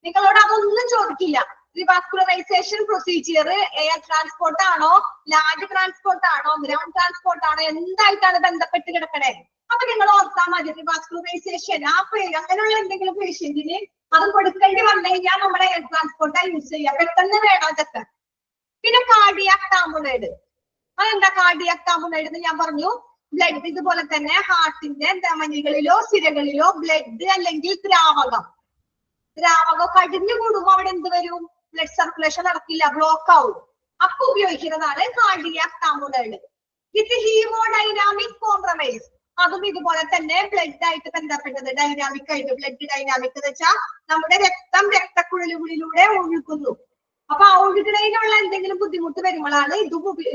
നിങ്ങളോട് അതൊന്നും ചോദിക്കില്ല. റിവാസ്കുലറൈസേഷൻ പ്രൊസീജിയർ എയർ ട്രാൻസ്പോർട്ട് ആണോ, ലാൻഡ് ട്രാൻസ്പോർട്ട് ആണോ, ഗ്രൗണ്ട് ട്രാൻസ്പോർട്ട് ആണോ, എന്തായിട്ടാണ് ബന്ധപ്പെട്ട് കിടക്കണേ? അപ്പൊ നിങ്ങൾ ഓർത്താൽ മതി റിവാസ്കുലറൈസേഷൻ. ആ അങ്ങനെയുള്ള എന്തെങ്കിലും പേഷ്യന്റിന് അത് കൊടുക്കേണ്ടി വന്നു കഴിഞ്ഞാൽ നമ്മുടെ എയർ ട്രാൻസ്പോർട്ടാണ് യൂസ് ചെയ്യുക. പെട്ടെന്ന് വേണം അതൊക്കെ. പിന്നെ കാർഡിയാക് ടാമ്പുനൈഡ്. അതെന്താ കാർഡിയാക് ടാമ്പുനൈഡ് എന്ന് ഞാൻ പറഞ്ഞു. ബ്ലഡ് ഇതുപോലെ തന്നെ ഹാർട്ടിന്റെ ധമനികളിലോ സിരകളിലോ ബ്ലഡ് അല്ലെങ്കിൽ ദ്രാവകം കടിഞ്ഞു കൂടുമ്പോ അവിടെ എന്ത് വരും? ബ്ലഡ് സർക്കുലേഷൻ നടക്കില്ല, ബ്ലോക്ക് ആവും. അപ്പൊ ഉപയോഗിക്കുന്നതാണ് കാർഡിയാക് ടാമ്പുനൈഡ്. വിത്ത് ഹീമോഡൈനാമിക് കോംപ്രമൈസ്. അതും ഇതുപോലെ തന്നെ ബ്ലഡ് ആയിട്ട് ബന്ധപ്പെട്ടത്, ഡൈനാമിക് ആയിട്ട്. ബ്ലഡ് ഡൈനാമിക് എന്ന് വെച്ചാൽ നമ്മുടെ രക്തം രക്തക്കുഴലുകളിലൂടെ ഒഴുകുന്നു. അപ്പൊ ആ ഒഴുകുന്നതിനുള്ള എന്തെങ്കിലും ബുദ്ധിമുട്ട് വരുമ്പോഴാണ്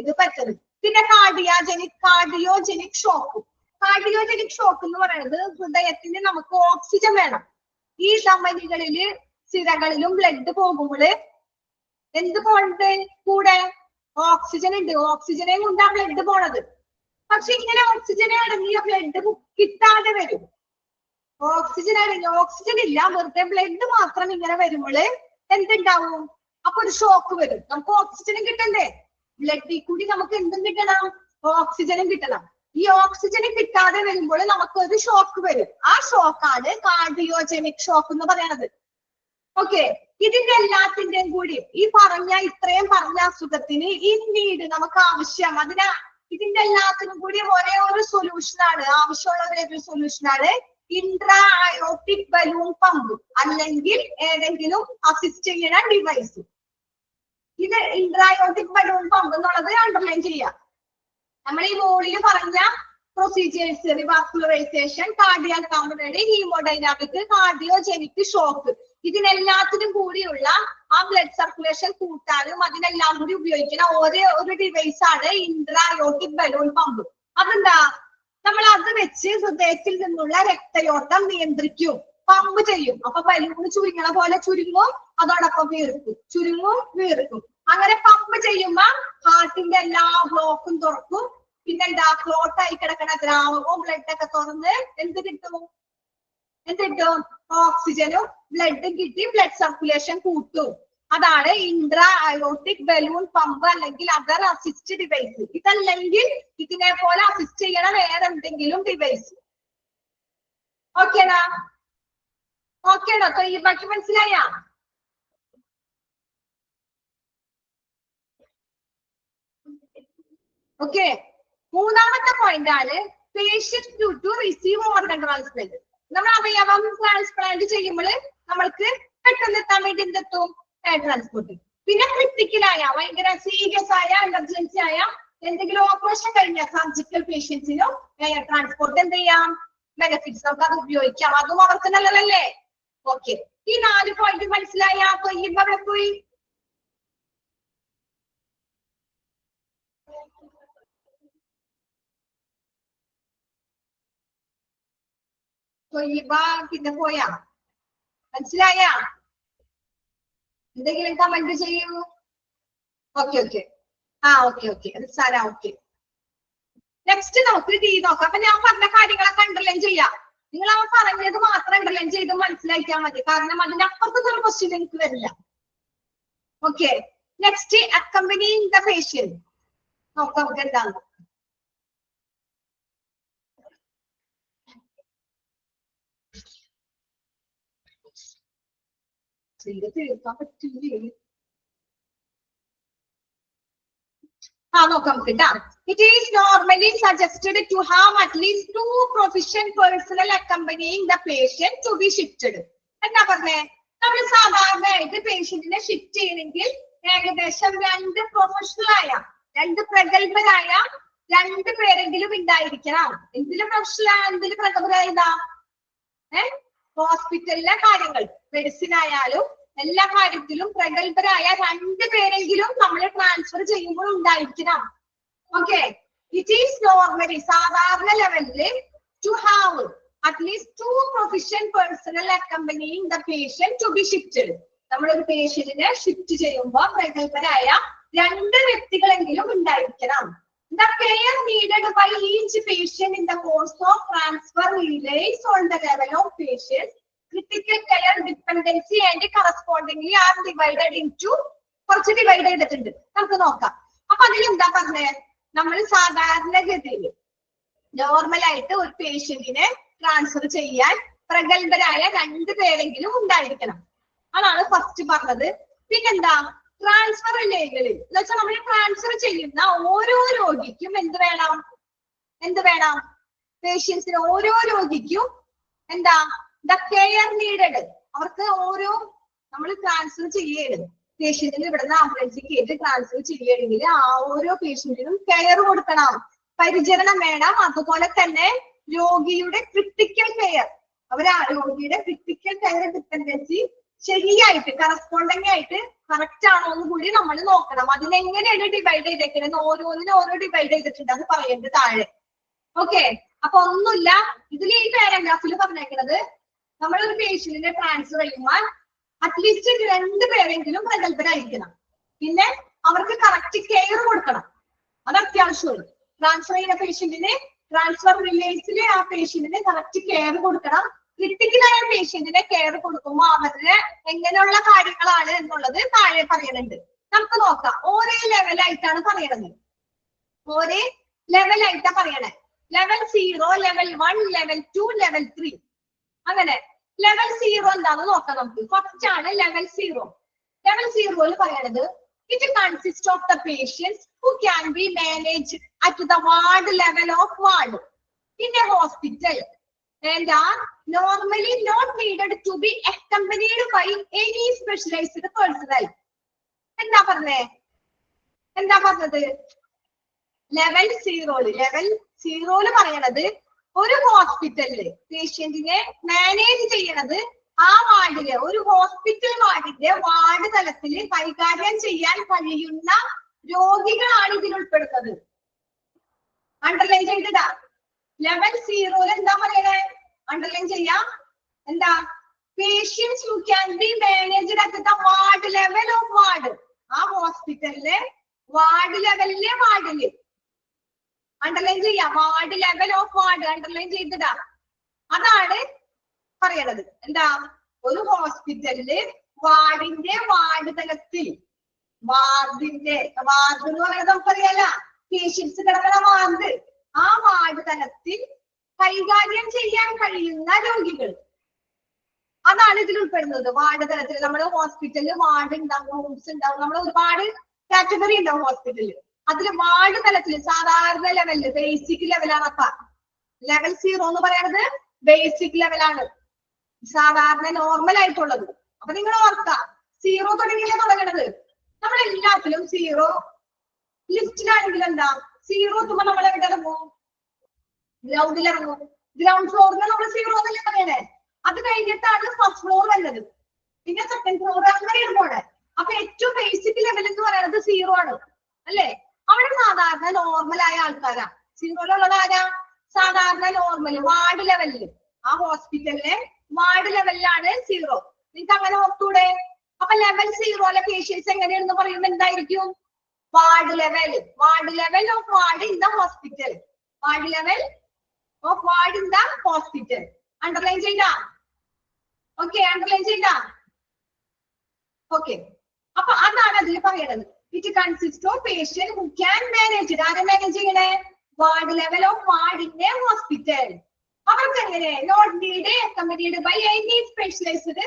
ഇത് പറ്റുന്നത്. പിന്നെ കാർഡിയോജനിക് ഷോക്ക്. കാർഡിയോജനിക് ഷോക്ക് എന്ന് പറയുന്നത് ഹൃദയത്തിന് നമുക്ക് ഓക്സിജൻ വേണം. ഈ ധമനികളില് സിരകളിലും ബ്ലഡ് പോകുമ്പോൾ എന്ത് പോണത്? കൂടെ ഓക്സിജൻ ഉണ്ട്. ഓക്സിജനെ കൊണ്ടാ ബ്ലഡ് പോണത്. പക്ഷെ ഇങ്ങനെ ഓക്സിജനെ അടങ്ങിയ ബ്ലഡ് കിട്ടാതെ വരും. ഓക്സിജൻ ഇല്ല, വെറുതെ ബ്ലഡ് മാത്രം ഇങ്ങനെ വരുമ്പോൾ എന്തുണ്ടാവും? അപ്പൊ ഒരു ഷോക്ക് വരും. നമുക്ക് ഓക്സിജനും കിട്ടണ്ടേ? ബ്ലഡിൽ കൂടി നമുക്ക് എന്തും കിട്ടണം? ഓക്സിജനും കിട്ടണം. ഈ ഓക്സിജനും കിട്ടാതെ വരുമ്പോൾ നമുക്ക് ഒരു ഷോക്ക് വരും. ആ ഷോക്കാണ് കാർഡിയോജനിക് ഷോക്ക് എന്ന് പറയുന്നത്. ഓക്കെ, ഇതിന്റെ എല്ലാത്തിന്റെയും കൂടി ഇത്രയും പറഞ്ഞ അസുഖത്തിന് ഇന്നീട് നമുക്ക് ആവശ്യം, ഇതിന്റെ എല്ലാത്തിനും കൂടി ഒരേ ഒരു സൊല്യൂഷനാണ്, ആവശ്യമുള്ള ഒരു സൊല്യൂഷനാണ് ഇൻട്രാ അയോട്ടിക് ബലൂൺ പമ്പ്, അല്ലെങ്കിൽ ഏതെങ്കിലും അസിസ്റ്റ് ചെയ്യുന്ന ഡിവൈസ്. ഇത് ഇൻട്രാ അയോട്ടിക് ബലൂൺ പമ്പ് എന്നുള്ളത് അണ്ടർലൈൻ ചെയ്യാം. നമ്മൾ ഈ മോളിൽ പറഞ്ഞ പ്രൊസീജിയേഴ്സ്, revascularisation, cardiac tamponade, haemodynamic, cardiogenic shock, ഇതിനെല്ലാത്തിനും കൂടിയുള്ള ആ ബ്ലഡ് സർക്കുലേഷൻ കൂട്ടാനും അതിനെല്ലാം കൂടി ഉപയോഗിക്കുന്ന ഒരേ ഒരു ഡിവൈസ് ആണ് ഇൻട്രാ അയോട്ടിക് ബലൂൺ പമ്പ്. അതെന്താ? നമ്മൾ അത് വെച്ച് ഹൃദയത്തിൽ നിന്നുള്ള രക്തയോട്ടം നിയന്ത്രിക്കും, പമ്പ് ചെയ്യും. അപ്പൊ ബലൂൺ ചുരുങ്ങണ പോലെ ചുരുങ്ങും, അതോടൊപ്പം വീർക്കും, ചുരുങ്ങും വീർക്കും. അങ്ങനെ പമ്പ് ചെയ്യുമ്പോ ഹാർട്ടിന്റെ എല്ലാ ബ്ലോക്കും തുറക്കും. പിന്നെന്താ? ക്ലോട്ടായി കിടക്കണ ദ്രാവകവും ബ്ലഡ് ഒക്കെ തുറന്ന് എന്ത് കിട്ടും? ഓക്സിജനും ബ്ലഡും കിട്ടി ബ്ലഡ് സർക്കുലേഷൻ കൂട്ടും. അതാണ് ഇൻട്രാ അയോട്ടിക് ബലൂൺ പമ്പ് അല്ലെങ്കിൽ അതർ അസിസ്റ്റ് ഡിവൈസ്. ഇതല്ലെങ്കിൽ ഇതിനെ പോലെ അസിസ്റ്റ് ചെയ്യണ വേറെ എന്തെങ്കിലും ഡിവൈസ്. ഓക്കേടാ? അപ്പൊ ഈ ബാക്കി മനസ്സിലായ? ഓക്കെ, മൂന്നാമത്തെ പോയിന്റ് ആണ് patient due to receive organ transplant. നമ്മൾ അവയവം ട്രാൻസ്പ്ലാന്റ് ചെയ്യുമ്പോൾ നമ്മൾക്ക് പെട്ടെന്ന് എത്താൻ വേണ്ടി എന്തെത്തും? Air transport. പിന്നെ ക്രിട്ടിക്കലായ, ഭയങ്കര സീരിയസ് ആയ, എമർജൻസി ആയ എന്തെങ്കിലും ഓപ്പറേഷൻ കഴിഞ്ഞ സർജിക്കൽ പേഷ്യൻസിനും എയർ ട്രാൻസ്പോർട്ട് എന്ത് ചെയ്യാം? ബെനിഫിറ്റ്സ്, നമുക്ക് അത് ഉപയോഗിക്കാം. അതും അവർക്ക് നല്ലതല്ലേ? ഓക്കെ, ഈ 4 പോയിന്റ് മനസ്സിലായ? അവിടെ പോയി പിന്നെ പോയാ? മനസ്സിലായ? എന്തെങ്കിലും കമന്റ് ചെയ്യൂ. ഓക്കെ, ഓക്കെ, സാരാ. ഓക്കെ, നെക്സ്റ്റ് നമുക്ക് ഡി നോക്കാം. അപ്പൊ ഞാൻ പറഞ്ഞ കാര്യങ്ങളൊക്കെ അണ്ടർലൈൻ ചെയ്യാം. നിങ്ങൾ അവ പറഞ്ഞത് മാത്രം അണ്ടർലൈൻ ചെയ്ത് മനസ്സിലാക്കിയാൽ മതി, കാരണം അതിന്റെ അപ്പുറത്തൊന്നും ഒരു ക്വസ്റ്റ്യൻ നിങ്ങൾക്ക് വരില്ല. Okay, next accompanying the patient. നോക്കാം നമുക്ക് എന്താണ്. തീർക്കാൻ പറ്റില്ലേ? നോക്കാം നമുക്ക് കേട്ടാ. It is normally suggested to have at least 2 proficient personnel accompanying the patient to be shifted. എന്താ പറഞ്ഞേ? നമ്മൾ സാധാരണയായിട്ട് പേഷ്യന്റിനെ ഷിഫ്റ്റ് ചെയ്യണമെങ്കിൽ ഏകദേശം 2 പ്രൊഫഷണൽ ആയ 2 പ്രഗത്ഭരായ 2 പേരെങ്കിലും ഉണ്ടായിരിക്കണം. എന്തിലും പ്രൊഫഷണൽ, എന്തിലും പ്രഗത്ഭരായതാ? ഹോസ്പിറ്റലിലെ കാര്യങ്ങൾ, മെഡിസിൻ ആയാലും എല്ലാ കാര്യത്തിലും പ്രഗത്ഭരായ 2 പേരെങ്കിലും നമ്മൾ ട്രാൻസ്ഫർ ചെയ്യുമ്പോൾ ഉണ്ടായിരിക്കണം. ഓക്കെ, ഇറ്റ് ഈസ് നോർമലി സാധാരണ ലെവലില് to have at least 2 professional personnel accompanying the patient to be shifted. നമ്മളൊരു പേഷ്യന്റിനെ ഷിഫ്റ്റ് ചെയ്യുമ്പോൾ പ്രഗത്ഭരായ 2 വ്യക്തികളെങ്കിലും ഉണ്ടായിരിക്കണം. The care needed by each patient in the course of transfer relays on the level of patient's critical care dependency and correspondingly are divided into കുറച്ച് ഡിവൈഡ് ചെയ്തിട്ടുണ്ട്. നമുക്ക് നോക്കാം. അപ്പൊ അതിൽ എന്താ പറഞ്ഞേ? നമ്മൾ സാധാരണഗതിയിൽ നോർമലായിട്ട് ഒരു പേഷ്യന്റിനെ ട്രാൻസ്ഫർ ചെയ്യാൻ പ്രഗത്ഭരായ 2 പേരെങ്കിലും ഉണ്ടായിരിക്കണം. അതാണ് ഫസ്റ്റ് പറഞ്ഞത്. പിന്നെന്താ? ട്രാൻസ്ഫർ റിലേകളിൽ എന്ന് വെച്ചാൽ നമ്മൾ ട്രാൻസ്ഫർ ചെയ്യുന്ന ഓരോ രോഗിക്കും എന്ത് വേണം? പേഷ്യൻസിന് ഓരോ രോഗിക്കും എന്താ? The care needed. അവർക്ക് ഓരോ നമ്മൾ ട്രാൻസ്ഫർ ചെയ്യരുത്. പേഷ്യന്റിന് ഇവിടുന്ന് ആംബുലൻസിൽ കയറ്റി ട്രാൻസ്ഫർ ചെയ്യണമെങ്കിൽ ആ ഓരോ പേഷ്യന്റിനും കെയർ കൊടുക്കണം, പരിചരണം വേണം. അതുപോലെ തന്നെ രോഗിയുടെ ക്രിട്ടിക്കൽ കെയർ, രോഗിയുടെ ക്രിട്ടിക്കൽ കെയർ ഡിപ്പെൻഡൻസി ശരിയായിട്ട് കറസ്പോണ്ടിങ് ആയിട്ട് കറക്റ്റ് ആണോ എന്ന് കൂടി നമ്മൾ നോക്കണം. അതിനെങ്ങനെയാണ് ഡിവൈഡ് ചെയ്തേക്കുന്നത്? ഓരോന്നിനും ഓരോ ഡിവൈഡ് ചെയ്തിട്ടുണ്ട്, അത് പറയേണ്ടത് താഴെ. ഓക്കെ, അപ്പൊ ഒന്നുമില്ല. ഇതിൽ ഈ പാരഗ്രാഫിൽ പറഞ്ഞേക്കുന്നത് നമ്മളൊരു പേഷ്യന്റിനെ ട്രാൻസ്ഫർ ചെയ്യുമ്പോൾ അറ്റ്ലീസ്റ്റ് 2 പേരെങ്കിലും പ്രഗത്ഭരായിരിക്കണം. പിന്നെ അവർക്ക് കറക്റ്റ് കെയർ കൊടുക്കണം, അത് അത്യാവശ്യമാണ്. ട്രാൻസ്ഫർ ചെയ്യുന്ന പേഷ്യന്റിന് ട്രാൻസ്ഫർ റിലേസില് ആ പേഷ്യന്റിന് കറക്റ്റ് കെയർ കൊടുക്കണം. ക്രിട്ടിക്കലായ പേഷ്യന്റിനെ കെയർ കൊടുക്കുമ്പോൾ അവരുടെ എങ്ങനെയുള്ള കാര്യങ്ങളാണ് എന്നുള്ളത് താഴെ പറയുന്നുണ്ട്. നമുക്ക് നോക്കാം. ഓരോ ലെവലായിട്ടാണ് പറയണത്. ഓരോ ലെവലായിട്ടാ പറയണേ. ലെവൽ 0, ലെവൽ 1, ലെവൽ 2, ലെവൽ 3 അങ്ങനെ. ലെവൽ 0 എന്താണെന്ന് നോക്കാം നമുക്ക്. ഫസ്റ്റ് ആണ് ലെവൽ 0. ലെവൽ 0 പറയണത് it consists of the patients who can be managed at the ward level of ward in a hospital and are normally not needed to be accompanied by any specialized personnel. എന്താ പറഞ്ഞത്? ലെവൽ 0 പറയണത് ഒരു ഹോസ്പിറ്റലില് പേഷ്യന്റിനെ മാനേജ് ചെയ്യണത് ആ വാർഡില്, ഒരു ഹോസ്പിറ്റൽ വാർഡിന്റെ വാർഡ് തലത്തിൽ കൈകാര്യം ചെയ്യാൻ കഴിയുന്ന രോഗികളാണ് ഇതിൽ ഉൾപ്പെടുന്നത്. അണ്ടർലൈൻ ചെയ്തതാ. ലെവൽ 0 എന്താ പറയണേ? അണ്ടർലൈൻ ചെയ്യാം. എന്താ? Patients who can be managed at the ward level of ward. ആ ഹോസ്പിറ്റലിലെ വാർഡ് ലെവലിലെ വാർഡില് അണ്ടർലൈൻ ചെയ്യാം. Ward level of ward underline ചെയ്തതാ. അതാണ് പറയണത്. എന്താ? ഒരു ഹോസ്പിറ്റലില് വാർഡിന്റെ വാർഡ് തലത്തിൽ, വാർഡ് എന്ന് പറയുന്നത് നമുക്കറിയാല, പേഷ്യൻസ് കിടക്കുന്ന വാർഡ്, ആ വാർഡ് തലത്തിൽ കൈകാര്യം ചെയ്യാൻ കഴിയുന്ന രോഗികൾ, അതാണ് ഇതിൽ ഉൾപ്പെടുന്നത്. വാർഡ് തലത്തിൽ നമ്മുടെ ഹോസ്പിറ്റലിൽ വാർഡ് ഉണ്ടാവും, റൂംസ് ഉണ്ടാവും, നമ്മൾ ഒരുപാട് കാറ്റഗറി ഉണ്ടാവും ഹോസ്പിറ്റലിൽ. അതില് വാർഡ് തലത്തിൽ സാധാരണ ലെവലില് ബേസിക് ലെവലാണ്. അപ്പ ലെവൽ 0 എന്ന് പറയുന്നത് ബേസിക് ലെവലാണ്, സാധാരണ നോർമൽ ആയിട്ടുള്ളത്. അപ്പൊ നിങ്ങൾ ഓർക്കുക, 0 തുടങ്ങിയല്ലേ തുടങ്ങണത്. നമ്മൾ എല്ലാത്തിലും 0 ലിസ്റ്റിലാണെങ്കിൽ എന്താ 0 എത്തുമ്പോ നമ്മൾ എവിടെ ഇറങ്ങും? ഗ്രൗണ്ടിൽ ഇറങ്ങും. ഗ്രൗണ്ട് ഫ്ലോറിൽ നമ്മൾ 0 എന്നല്ലേ പറയണേ. അത് കഴിഞ്ഞിട്ടാണ് ഫസ്റ്റ് ഫ്ലോർ വരുന്നത്, പിന്നെ സെക്കൻഡ് ഫ്ലോർ, അങ്ങനെയാണ് പോണേ. അപ്പൊ ഏറ്റവും ബേസിക് ലെവൽ എന്ന് പറയുന്നത് 0 ആണ് അല്ലേ? അവിടെ സാധാരണ നോർമൽ ആയ ആൾക്കാരാ. 0-ലുള്ളത് ആരാ? സാധാരണ നോർമൽ വാർഡ് ലെവലില്, ആ ഹോസ്പിറ്റലിലെ വാർഡ് ലെവലിലാണ് 0. നിങ്ങൾക്ക് അങ്ങനെ ഓർത്തൂടെ? അപ്പൊ ലെവൽ 0-ലെ പേഷ്യൻസ് എങ്ങനെയാണെന്ന് പറയുമ്പോൾ എന്തായിരിക്കും? Ward level of ward in the hospital. Ward level of ward in the hospital. Underline ചെയ്ത? ഓക്കെ, അണ്ടർലൈൻ ചെയ്ത? ഓക്കെ, അപ്പൊ അതാണ് അതിൽ പറയുന്നത്. It consist of patient who can manage. ആരെ മാനേജ് ചെയ്യണേ? Ward level of ward in a hospital. അവർക്ക് എങ്ങനെ? Not need accompanied by any specialised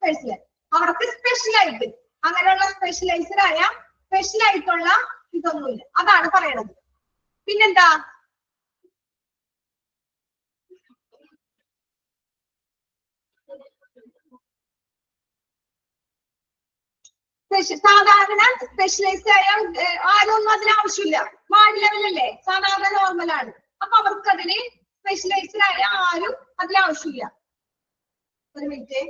person. അവർക്ക് സ്പെഷ്യലായിട്ട് അങ്ങനെയുള്ള സ്പെഷ്യലൈസ്ഡ് ആയ സ്പെഷ്യൽ ആയിട്ടുള്ള ഇതൊന്നുമില്ല. അതാണ് പറയണത്. പിന്നെന്താ? സാധാരണ സ്പെഷ്യലൈസ്ഡ് ആയ ആരൊന്നും അതിന് ആവശ്യമില്ല. വാർഡ് ലെവലല്ലേ, സാധാരണ നോർമൽ ആണ്. അപ്പൊ അവർക്ക് അതിന് സ്പെഷ്യലൈസ്ഡ് ആയ ആരും അതിന് ആവശ്യമില്ല. ഒരു മിനിറ്റ്.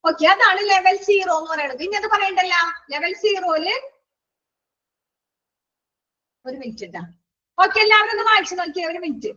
ഓക്കെ, അതാണ് ലെവൽ 0 എന്ന് പറയുന്നത്. ഇനി അത് പറയണ്ടല്ല. ലെവൽ 0-ല് ഒരു മിനിറ്റ് ഇട്ടാ. ഓക്കെ, എല്ലാവരും ഒന്ന് വായിച്ചു നോക്കിയേ. ഒരു മിനിറ്റ്.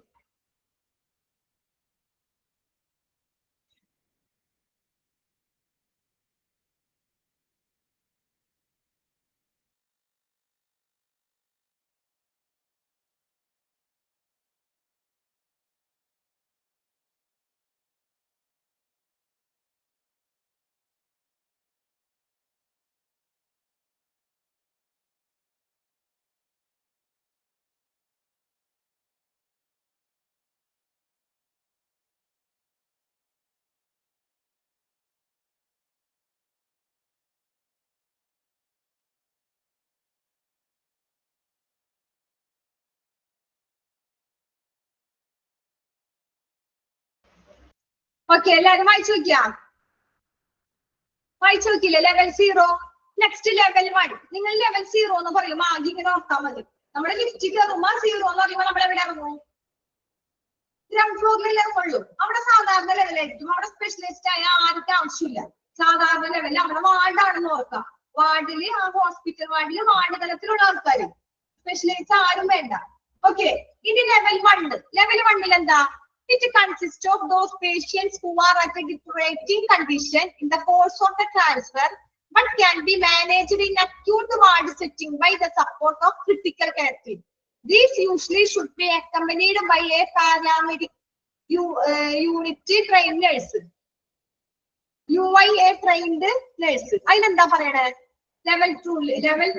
ഓക്കെ, എല്ലാരും വായിച്ചു നോക്കിയാ? വായിച്ചു നോക്കിയില്ലേ? ലെവൽ 0. Next level 1. നിങ്ങൾ ലെവൽ 0 എന്ന് പറയും ആദ്യം ഇങ്ങനെ ഓർത്താൽ മതി. നമ്മുടെ ലിസ്റ്റ് കയറുമ്പോ 0 എന്ന് പറയുമ്പോൾ നമ്മൾ എവിടെ ഇറങ്ങും? ഗ്രൗണ്ട് ഫ്ലോറിലല്ലേ ഇറങ്ങുള്ളൂ. അവിടെ സാധാരണ ലെവലായിരിക്കും. അവിടെ സ്പെഷ്യലിസ്റ്റ് ആയ ആർക്കും ആവശ്യമില്ല. സാധാരണ ലെവലിൽ അവിടെ വാർഡാണെന്ന് ഓർക്കാം. വാർഡില് ആ ഹോസ്പിറ്റൽ വാർഡില് വാർഡ് തലത്തിലുള്ള ആൾക്കാർ, സ്പെഷ്യലൈസ് ആരും വേണ്ട. ഓക്കെ, ഇനി ലെവൽ 1. ലെവൽ 1-ൽ എന്താ? It consists of those patients who are at a deteriorating condition in the course of the transfer, but can be managed in acute ward setting by the support of critical care team. These usually should be accompanied by a paramedic unit trained nurse. UIA trained nurse. അതിനെന്താ പറയണേ? ലെവൽ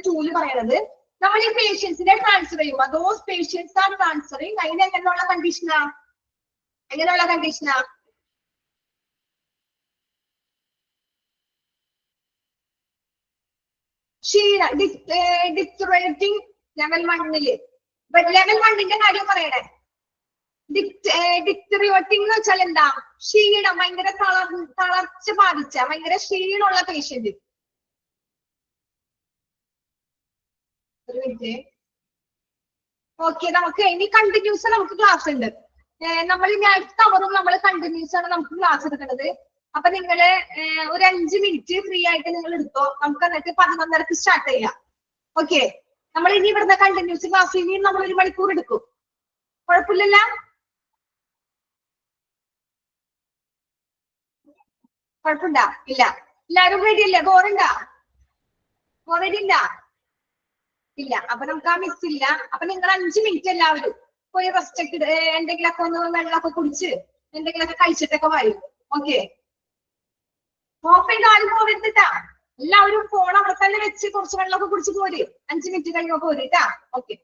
2-ല് പറയണത് നമ്മൾ ഈ പേഷ്യൻസിനെ ട്രാൻസ്ഫർ ചെയ്യുമ്പോൾ those patients are transferring. അതിന് എങ്ങനെയുള്ള കണ്ടീഷനാ? എങ്ങനെയുള്ള കണ്ടീഷനാ? ക്ഷീണ ഡിറ്ററേറ്റിംഗ് ലെവൽ 1-ല്. ലെവൽ 1-ന്റെ കാര്യം പറയണേ. ഡിറ്ററിയോട്ടിംഗ് എന്ന് വെച്ചാൽ എന്താ? ക്ഷീണം, ഭയങ്കര തളർച്ച ബാധിച്ച ഭയങ്കര ക്ഷീണമുള്ള പേഷ്യന്റ്. ഒരു മിനിറ്റ്. ഓക്കെ, നമുക്ക് ഇനി കണ്ടിന്യൂസ് നമുക്ക് ക്ലാസ് ഉണ്ട്. നമ്മൾ ഇനി അടുത്ത അവറും നമ്മൾ കണ്ടിന്യൂസ് ആണ് നമുക്ക് ക്ലാസ് എടുക്കുന്നത്. അപ്പൊ നിങ്ങള് ഒരു 5 മിനിറ്റ് ഫ്രീ ആയിട്ട് നിങ്ങൾ എടുത്തോ. നമുക്ക് എന്നിട്ട് 11:30 സ്റ്റാർട്ട് ചെയ്യാം. ഓക്കെ, നമ്മൾ ഇനി ഇവിടുന്ന് കണ്ടിന്യൂസ് ക്ലാസ് ഇനിയും നമ്മൾ 1 മണിക്കൂർ എടുക്കും. കുഴപ്പമില്ലല്ല? കുഴപ്പമുണ്ടാ? ഇല്ല. എല്ലാരും റെഡി അല്ലേ? ബോറുണ്ടാ? ബോറടിണ്ടാ? ഇല്ല. അപ്പൊ നമുക്ക് ആ മിസ് ഇല്ല. അപ്പൊ നിങ്ങൾ 5 മിനിറ്റ് എല്ലാവരും പോയി റെസ്റ്റ് ഒക്കെ എന്തെങ്കിലുമൊക്കെ ഒന്ന് വെള്ളമൊക്കെ കുടിച്ച് എന്തെങ്കിലുമൊക്കെ കഴിച്ചിട്ടൊക്കെ വരും. ഓക്കെ, ഓഫ് ചെയ്ത് ആരും പോകരുതിട്ടാ. എല്ലാവരും ഫോൺ അവിടെ തന്നെ വെച്ച് കുറച്ച് വെള്ളമൊക്കെ കുടിച്ച് പോര്. 5 മിനിറ്റ് കഴിയുമ്പോ പോരുട്ടാ. ഓക്കെ.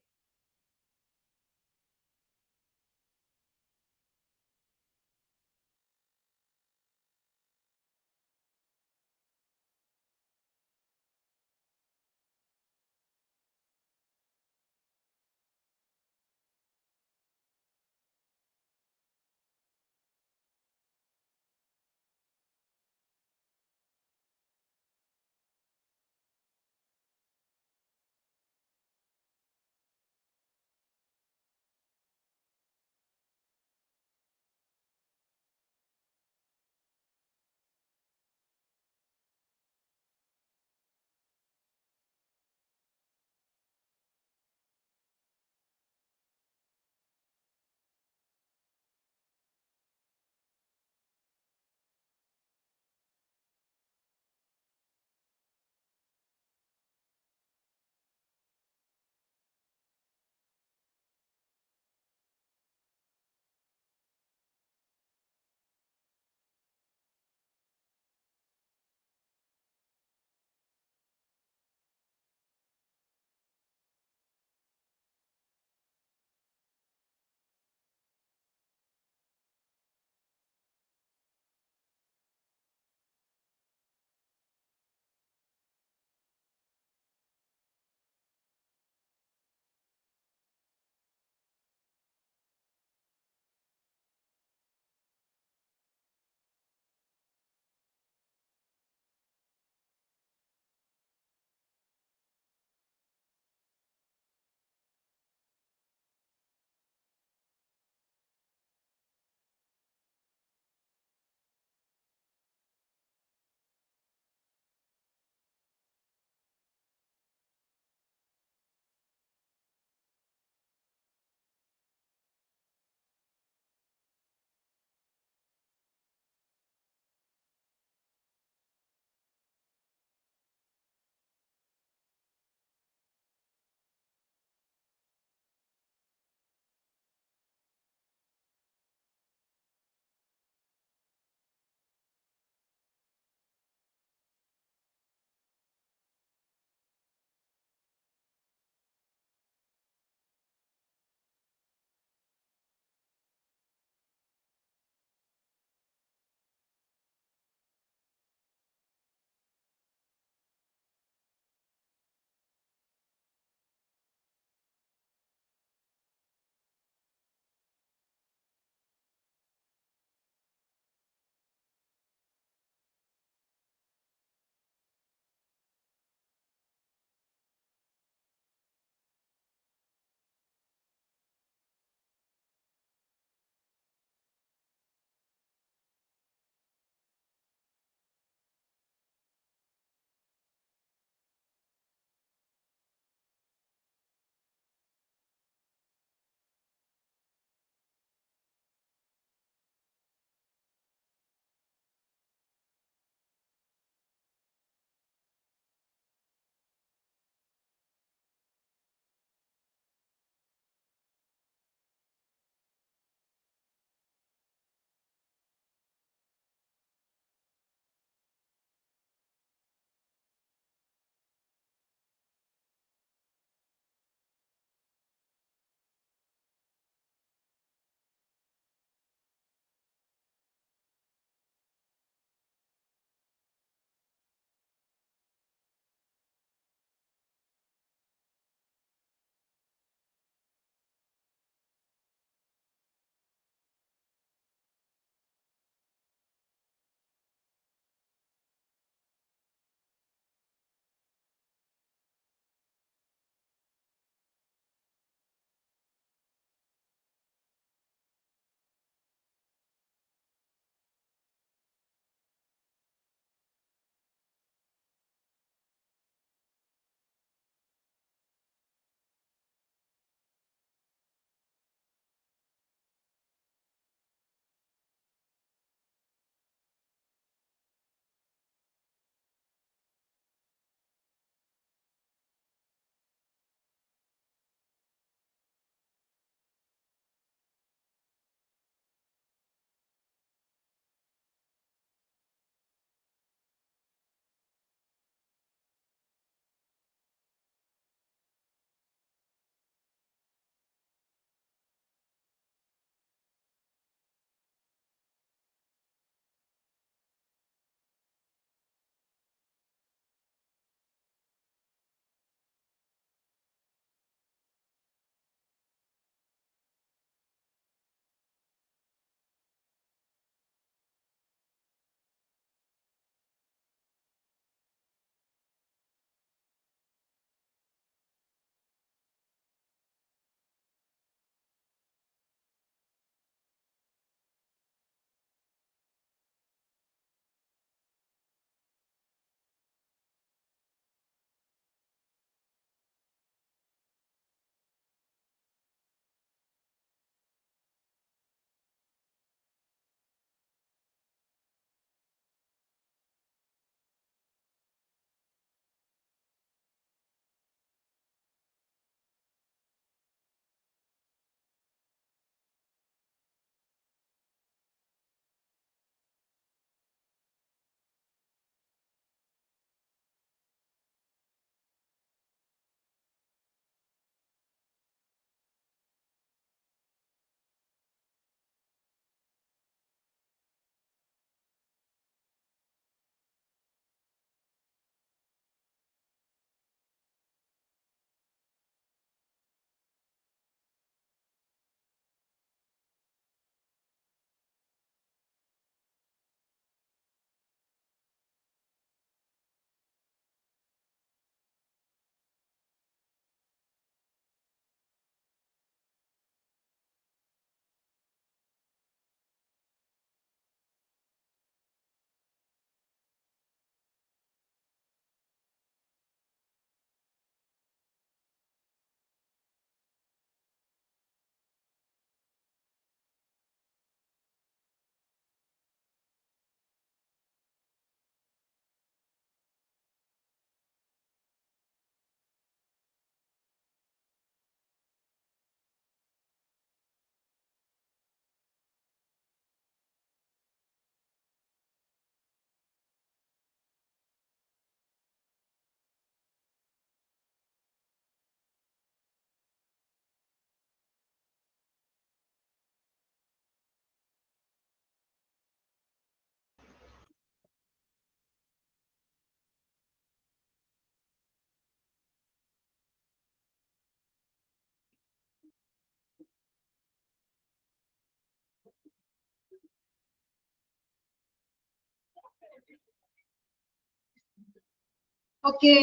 ഓക്കെ,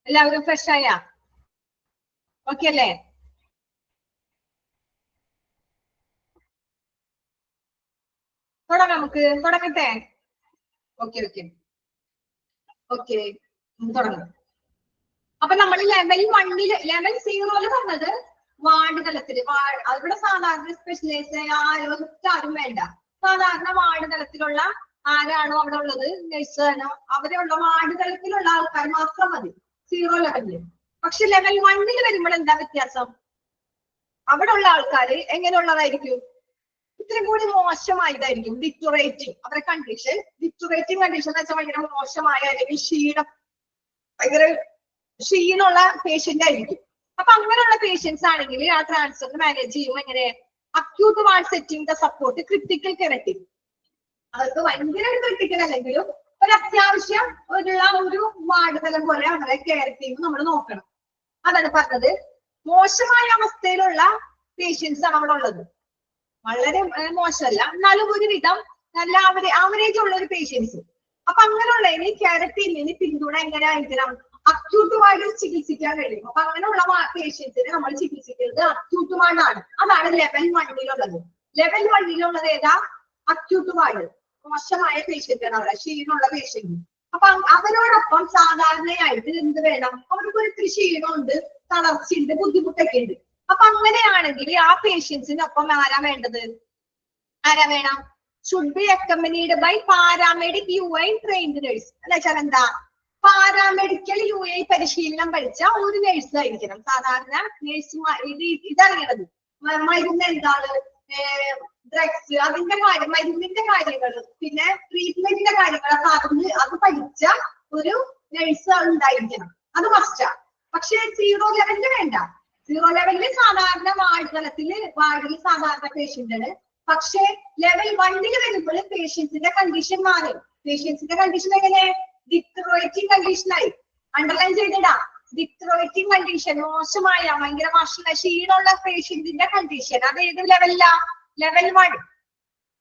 എല്ലാവരും ഫ്രഷ് ആയ ഓക്കെ അല്ലേ? നമുക്ക് തുടങ്ങട്ടെ. ഓക്കെ ഓക്കെ ഓക്കെ, തുടങ്ങാം. അപ്പൊ നമ്മൾ ലെവൽ 1-ല് ലെവൽ 0-ല് പറഞ്ഞത് വാർഡ് തലത്തില് അവിടെ സാധാരണ സ്പെഷ്യലൈസ് ആരും വേണ്ട. സാധാരണ വാർഡ് തലത്തിലുള്ള ആരാണോ അവിടെ ഉള്ളത്, നഴ്സാണോ, അവരെയുള്ള വാർഡ് തലത്തിലുള്ള ആൾക്കാർ മാത്രം മതി 0 ലെവലില്. പക്ഷെ ലെവൽ 1-ല് വരുമ്പോൾ എന്താ വ്യത്യാസം? അവിടെ ഉള്ള ആൾക്കാര് എങ്ങനെയുള്ളതായിരിക്കും? ഇത്രയും കൂടി മോശമായതായിരിക്കും. ഡിറ്ററേറ്റിംഗ് അവരുടെ കണ്ടീഷൻ, ഡിറ്ററേറ്റിംഗ് കണ്ടീഷൻ എന്ന് വെച്ചാൽ ഭയങ്കര മോശമായ അല്ലെങ്കിൽ ഭയങ്കര ക്ഷീണമുള്ള പേഷ്യന്റ് ആയിരിക്കും. അപ്പൊ അങ്ങനെയുള്ള പേഷ്യൻസ് ആണെങ്കിൽ ആ ട്രാൻസ്ഫർ മാനേജ് ചെയ്യുമ്പോൾ എങ്ങനെ? Acute ward setting the support critical care. അവർക്ക് ഭയങ്കര ക്രിട്ടിക്കൽ അല്ലെങ്കിലും ഒരു അത്യാവശ്യം ഒരു വാർഡ് തലം പോലെ അവരെ കെയർ ടീം നമ്മൾ നോക്കണം. അതാണ് പറഞ്ഞത്. മോശമായ അവസ്ഥയിലുള്ള പേഷ്യൻസ് ആണ് അവിടെ ഉള്ളത്. വളരെ മോശമല്ല, എന്നാലും ഒരുവിധം നല്ല ആവറേജ് ഉള്ള ഒരു പേഷ്യൻസ്. അപ്പൊ അങ്ങനെയുള്ളതിന് കെയർ ടീമിന് പിന്തുണ എങ്ങനെ ആയിരിക്കണം? അക്യൂട്ട് വാർഡിൽ ചികിത്സിക്കാൻ കഴിയും. അപ്പൊ അങ്ങനെയുള്ള പേഷ്യൻസിനെ നമ്മൾ ചികിത്സിക്കുന്നത് അക്യൂട്ട് വാർഡാണ്. അതാണ് ലെവൽ 1-ലുള്ളത്. ലെവൽ 1-ലുള്ളത് ഏതാ? Acute ward. മോശമായ പേഷ്യന്റ് ആണ് അവിടെ, ക്ഷീണമുള്ള പേഷ്യന്റ്. അപ്പൊ അവരോടൊപ്പം സാധാരണയായിട്ട് എന്ത് വേണം? അവർക്ക് ഒരു ക്ഷീണമുണ്ട്, തളർച്ചയുണ്ട്, ബുദ്ധിമുട്ടൊക്കെ ഉണ്ട്. അപ്പൊ അങ്ങനെയാണെങ്കിൽ ആ പേഷ്യൻസിനൊപ്പം ആരാ വേണ്ടത്? ആരാ വേണം? Should be accompanied by paramedic UAI trained nurse. എന്ന് വെച്ചാൽ എന്താ? പാരാമെഡിക്കൽ UAI പരിശീലനം പഠിച്ച ഒരു നഴ്സ് ആയിരിക്കണം. സാധാരണ നഴ്സുമാർ ഇതറിയണത് മരുന്ന് എന്താണ്, ഡ്രഗ്സ്, അതിന്റെ കാര്യം, മരുന്നിന്റെ കാര്യങ്ങൾ, പിന്നെ ട്രീറ്റ്മെന്റിന്റെ കാര്യങ്ങളൊക്കെ അത് പഠിച്ച ഒരു നഴ്സ് ഉണ്ടായിരിക്കണം. അത് മസ്റ്റാ. പക്ഷെ 0 ലെവലില് വേണ്ട. 0 ലെവലില് സാധാരണ വാർഡിൽ സാധാരണ പേഷ്യന്റ് ആണ്. പക്ഷെ ലെവൽ 1-ല് വരുമ്പോൾ പേഷ്യൻസിന്റെ കണ്ടീഷൻ മാറും. പേഷ്യൻസിന്റെ കണ്ടീഷൻ എങ്ങനെ? ഡിറ്ററേറ്റിംഗ് കണ്ടീഷനായി. അണ്ടർലൈൻ ചെയ്തിടാം. ഡിറ്ററേറ്റിംഗ് കണ്ടീഷൻ, മോശമായ ഭയങ്കര ക്ഷീണമുള്ള പേഷ്യന്റിന്റെ കണ്ടീഷൻ. അത് ഏത് ലെവലിലാ? ലെവൽ 1.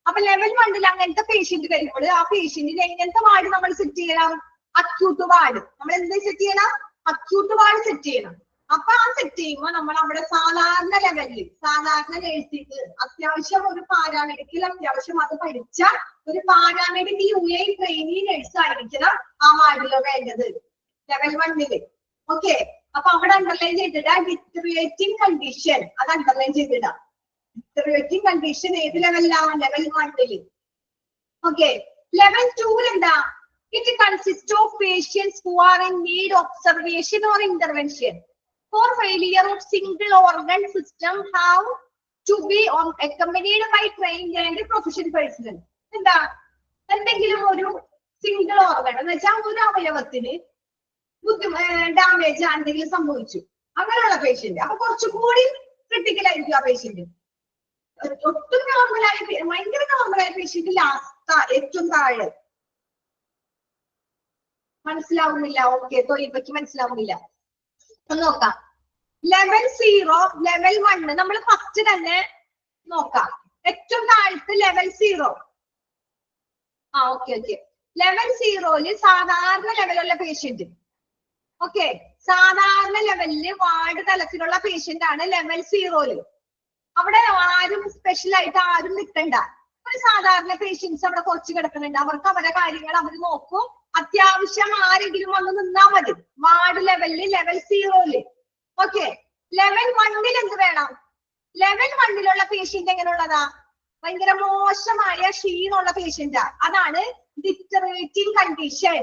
അപ്പൊ ലെവൽ 1-ൽ അങ്ങനത്തെ പേഷ്യന്റ് വരുമ്പോൾ ആ പേഷ്യന്റിന് എങ്ങനത്തെ വാർഡ് നമ്മൾ സെറ്റ് ചെയ്യണം? Acute ward. നമ്മൾ എന്ത് സെറ്റ് ചെയ്യണം? അക്യൂട്ട് വാർഡ് സെറ്റ് ചെയ്യണം. അപ്പൊ ആ സെറ്റ് ചെയ്യുമ്പോൾ നമ്മൾ അവിടെ സാധാരണ ലെവലിൽ സാധാരണ നഴ്സിംഗ് അത്യാവശ്യം ഒരു പാരാമെഡിക്കൽ അത്യാവശ്യം അത് പഠിച്ച ഒരു പാരാമെഡിക്കൽ UAI ട്രെയിനി നഴ്സ് ആയിരിക്കണം ആ വാർഡിലോ വേണ്ടത് ലെവൽ 1-ല്. ഓക്കെ, അപ്പൊ അവിടെ അണ്ടർലൈൻ ചെയ്തിടാ ഡിറ്ററേറ്റിംഗ് കണ്ടീഷൻ. അത് അണ്ടർലൈൻ ചെയ്തിടാ. ഡിറ്ററേറ്റിംഗ് കണ്ടീഷൻ ഏത് ലെവലിലാണ്? ലെവൽ 1-ല്. ഓക്കെ, ലെവൽ 2-ൽ എന്താ? It consists of patients who are in need of observation or intervention. For failure of single organ system have to be accompanied by trained and professional personnel. എന്താ? എന്തെങ്കിലും ഒരു സിംഗിൾ ഓർഗൻ എന്ന് വെച്ചാൽ ഒരു അവയവത്തിന് ഡാമേജ് എന്തെങ്കിലും സംഭവിച്ചു, അങ്ങനെയുള്ള പേഷ്യന്റ്. അപ്പൊ കുറച്ചുകൂടി ക്രിട്ടിക്കൽ ആയിരിക്കും ആ പേഷ്യന്റ്. ഒട്ടും നോർമലായ ഭയങ്കര നോർമലായ പേഷ്യന്റ് ലാസ്റ്റ് ഏറ്റവും താഴെ. മനസ്സിലാവുന്നില്ല? ഓക്കെ, തൊഴിൽക്ക് മനസ്സിലാവുന്നില്ല. നോക്കാം. ലെവൽ 0, ലെവൽ 1 നമ്മൾ ഫസ്റ്റ് തന്നെ നോക്കാം. ഏറ്റവും താഴത്ത് ലെവൽ 0. ഓക്കെ. ലെവൽ 0-ല് സാധാരണ ലെവലുള്ള പേഷ്യന്റ്. ഓക്കെ, സാധാരണ ലെവലില് വാർഡ് തലത്തിലുള്ള പേഷ്യന്റ് ആണ് ലെവൽ 0-ല്. അവിടെ ആരും സ്പെഷ്യൽ ആയിട്ട് ആരും നിൽക്കണ്ട. ഒരു സാധാരണ പേഷ്യൻസ് അവിടെ കുറച്ച് കിടക്കുന്നുണ്ട്. അവർക്ക് അവരുടെ കാര്യങ്ങൾ അവർ നോക്കും. അത്യാവശ്യം ആരെങ്കിലും വന്ന് നിന്നാ മതി വാർഡ് ലെവലില് ലെവൽ 0-ല്. ഓക്കെ, ലെവൽ 1-ൽ എന്ത് വേണം? ലെവൽ 1-ലുള്ള പേഷ്യന്റ് എങ്ങനെയുള്ളതാ? ഭയങ്കര മോശമായ ക്ഷീണമുള്ള പേഷ്യന്റാ. അതാണ് ഡിറ്ററേറ്റിംഗ് കണ്ടീഷൻ.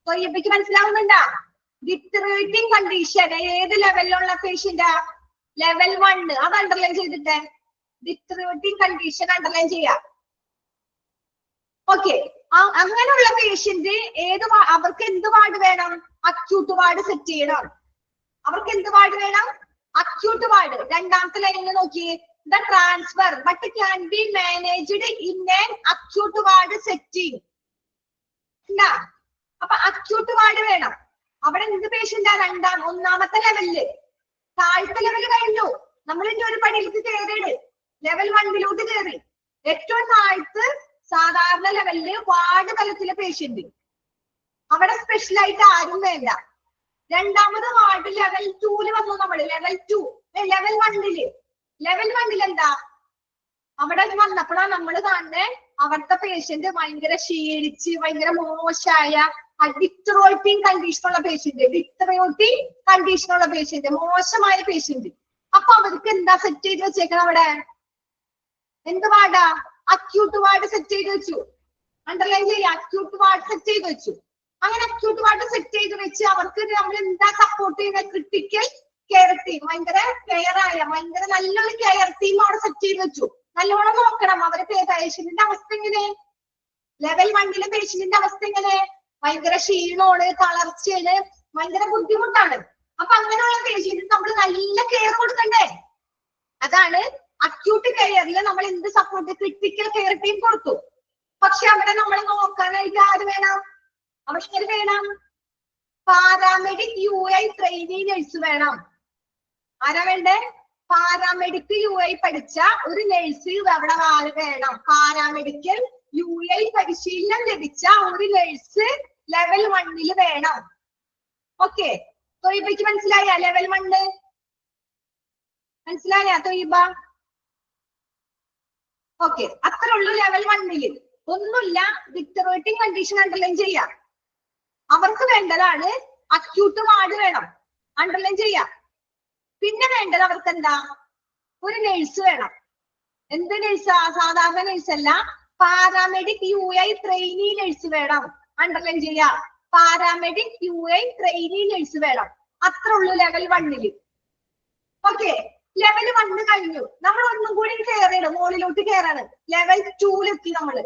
തൊയ്യപ്പിക്ക് മനസ്സിലാവുന്നുണ്ടാ? ഡിറ്ററേറ്റിംഗ് കണ്ടീഷൻ ഏത് ലെവലിലുള്ള പേഷ്യന്റാ? ലെവൽ 1. അത് അണ്ടർലൈൻ ചെയ്തിട്ട് ഡിറ്ററേറ്റിംഗ് കണ്ടീഷൻ അണ്ടർലൈൻ ചെയ്യാം. ഓക്കെ, അങ്ങനെയുള്ള പേഷ്യന്റ് അവർക്ക് എന്ത് വാർഡ് വേണം? അക്യൂട്ട് വാർഡ് സെറ്റ് ചെയ്യണം. അവർക്ക് എന്ത് വാർഡ് വേണം? Acute ward. രണ്ടാമത്തെ ലൈനിൽ നോക്കിയേ. The transfer but can be managed in an acute ward setting. എന്താ? അപ്പൊ അക്യൂട്ട് വാർഡ് വേണം. അവിടെ എന്ത് പേഷ്യന്റാ? ഒന്നാമത്തെ ലെവലില്. താഴത്തെ ലെവല് കഴിഞ്ഞു. നമ്മൾ ഇനി ഒരു പണിയിലേക്ക് കയറിയത് ലെവൽ 1-ലോട്ട് കയറി. ഏറ്റവും താഴത്ത് സാധാരണ ലെവലില് വാർഡ് തലത്തിലെ പേഷ്യന്റ്, അവിടെ സ്പെഷ്യൽ ആയിട്ട് ആരും വേണ്ട. രണ്ടാമത് വാർഡ് ലെവൽ 2 വന്നു നമ്മള്. ലെവൽ 2 ലെവൽ 1 എന്താ, അവിടെ വന്നപ്പോഴാണ് നമ്മൾ കാണുന്നത് അവിടുത്തെ പേഷ്യന്റ് ഭയങ്കര ക്ഷീണിച്ച് ഭയങ്കര മോശമായ ഡിക്റ്ററോട്ടിങ് കണ്ടീഷനുള്ള പേഷ്യന്റ്, മോശമായ പേഷ്യന്റ്. അപ്പൊ അവർക്ക് എന്താ സെറ്റ് ചെയ്ത് വെച്ചേക്കണം? അവിടെ എന്ത് വാർഡാ? അക്യൂട്ട് വാർഡ് സെറ്റ് ചെയ്ത് വെച്ചു. അണ്ടർലൈൻ ചെയ്യാം, അക്യൂട്ട് വാർഡ് സെറ്റ് ചെയ്ത് വെച്ചു. അങ്ങനെ അക്യൂട്ട് വാർഡ് സെറ്റ് ചെയ്ത് വെച്ച് അവർക്ക് നമ്മൾ എന്താ സപ്പോർട്ട് ചെയ്യുന്ന? ക്രിട്ടിക്കൽ കെയർ ടീം, ഭയങ്കര കെയർ ആയ ഭയങ്കര നല്ലൊരു കെയർ ടീം അവിടെ സെറ്റ് ചെയ്ത് വെച്ചു. നല്ലോണം നോക്കണം അവരെ പേഷ്യന്റിന്റെ അവസ്ഥ എങ്ങനെ. ലെവൽ 1 പേഷ്യന്റിന്റെ അവസ്ഥ എങ്ങനെ? ഭയങ്കര ക്ഷീണമാണ്, തളർച്ചയാണ്, ഭയങ്കര ബുദ്ധിമുട്ടാണ്. അപ്പൊ അങ്ങനെയുള്ള പേഷ്യന്റിന് നമ്മൾ നല്ല കെയർ കൊടുക്കണ്ടേ? അതാണ് അക്യൂട്ട് കെയറിൽ നമ്മൾ എന്ത് സപ്പോർട്ട്? ക്രിട്ടിക്കൽ കെയർ ടീം കൊടുത്തു. പക്ഷെ അവിടെ നമ്മൾ നോക്കാനായിട്ട് ആര് വേണം? അവിടെ വേണം പാരാമെഡിക് UI ട്രെയിനി നഴ്സ് വേണം. ആരാ വേണ്ടേ? പാരാമെഡിക് UI പഠിച്ച ഒരു നഴ്സ് അവിടെ ആര് വേണം? പാരാമെഡിക്കൽ UI പരിശീലനം ലഭിച്ച ഒരു നഴ്സ് ലെവൽ 1 വേണം. ഓക്കെ, തൊയ്ബയ്ക്ക് മനസ്സിലായ? ലെവൽ 1 മനസ്സിലായ തൊയ്ബ? ഓക്കെ, അത്ര ഉള്ളൂ ലെവൽ 1. ഒന്നുമില്ല, ഡിക്റ്ററേറ്റിംഗ് കണ്ടീഷൻ അണ്ടർലൈൻ ചെയ്യാം. അവർക്ക് വേണ്ടതാണ് അക്യൂട്ട് വാർഡ് വേണം, അണ്ടർലൈൻ ചെയ്യാം. പിന്നെ വേണ്ടത് അവർക്ക് എന്താ? ഒരു നഴ്സ് വേണം. എന്ത് നഴ്സാ? സാധാരണ നഴ്സ് അല്ല, പാരാമെഡിക് UI ട്രെയിനി നഴ്സ് വേണം, അണ്ടർലൈൻ ചെയ്യാം. പാരാമെഡിക് UI ട്രെയിനി നഴ്സ് വേണം. അത്ര ഉള്ളൂ ലെവൽ 1. ഓക്കെ, ലെവൽ 1 കഴിഞ്ഞു. നമ്മൾ ഒന്നും കൂടി കയറിയാണ്, മുകളിലോട്ട് കയറാണ്. ലെവൽ 2 നമ്മള്.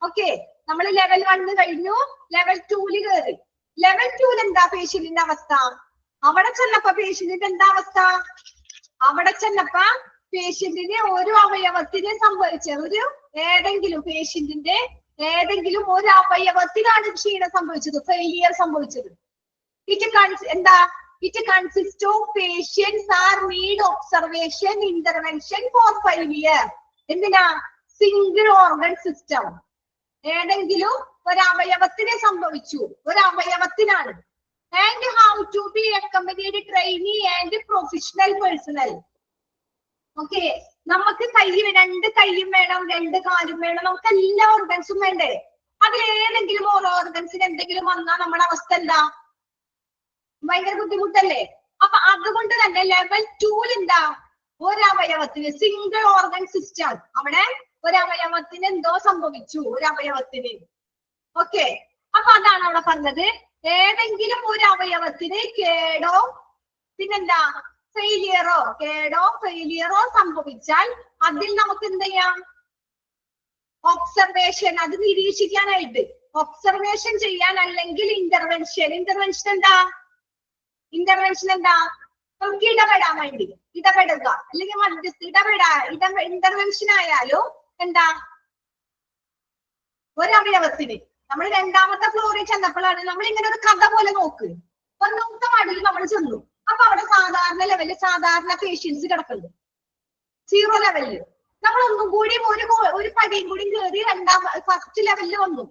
ഓക്കെ, നമ്മൾ ലെവൽ 1 കഴിഞ്ഞു, ലെവൽ 2 കയറി. ലെവൽ 2 എന്താ പേഷ്യന്റിന്റെ അവസ്ഥ? അവിടെ ചെന്നപ്പോ പേഷ്യന്റിന്റെ എന്താ അവസ്ഥ? അവിടെ ചെന്നപ്പോ പേഷ്യന്റിന് ഒരു അവയവത്തിന് സംഭവിച്ച ഏതെങ്കിലും പേഷ്യന്റിന്റെ ഏതെങ്കിലും ഒരു അവയവത്തിനാണ് ക്ഷീണം സംഭവിച്ചത്, ഫെയിലിയർ സംഭവിച്ചത്. It consists of patients are need observation intervention for failure. എന്തിനാ? Single organ system. ഏതെങ്കിലും ഒരു അവയവത്തിനെ സംഭവിച്ചു, ഒരു അവയവത്തിനാണ്. And how to be accompanied trainee and professional personnel. Okay, നമുക്ക് രണ്ട് കൈയും വേണം, രണ്ട് കാലും വേണം, നമുക്ക് എല്ലാ ഓർഗൻസും വേണ്ടേ? അതിൽ ഏതെങ്കിലും ഓരോ ഓർഗൻസിന് എന്തെങ്കിലും വന്നാൽ നമ്മുടെ അവസ്ഥ എന്താ? ഭയങ്കര ബുദ്ധിമുട്ടല്ലേ? അപ്പൊ അതുകൊണ്ട് തന്നെ ലെവൽ 2 എന്താ? ഒരവയവത്തിന് സിംഗിൾ ഓർഗൻ സിസ്റ്റം. അവിടെ ഒരവയവത്തിന് എന്തോ സംഭവിച്ചു, ഒരവയവത്തിന്. ഓക്കെ, അപ്പൊ അതാണ് അവിടെ പറഞ്ഞത്. ഏതെങ്കിലും ഒരു അവയവത്തിന് കേടോ പിന്നെന്താ ഫെയിലിയറോ സംഭവിച്ചാൽ അതിൽ നമുക്ക് എന്ത് ചെയ്യാം? ഒബ്സർവേഷൻ, അത് നിരീക്ഷിക്കാനായിട്ട് ഒബ്സർവേഷൻ ചെയ്യാൻ, അല്ലെങ്കിൽ ഇന്റർവെൻഷൻ എന്താ? നമുക്ക് ഇടപെടാൻ വേണ്ടി ഇടപെടുക, അല്ലെങ്കിൽ മധ്യസ്ഥ ഇന്റർവെൻഷൻ ആയാലും എന്താ? ഒരവയവത്തിന്. നമ്മൾ രണ്ടാമത്തെ ഫ്ലോറിൽ ചെന്നപ്പോഴാണ് നമ്മൾ ഇങ്ങനെ ഒരു കഥ പോലെ നോക്ക്. ഒന്നാമത്തെ വാർഡിൽ നമ്മൾ ചെന്നു. അപ്പൊ അവിടെ സാധാരണ ലെവലിൽ സാധാരണ പേഷ്യൻസ് കിടക്കുന്നു, 0 ലെവലില്. നമ്മൾ ഒന്നും കൂടി ഒരു പടിയും കൂടി കയറി ഫസ്റ്റ് ലെവലിൽ വന്നു.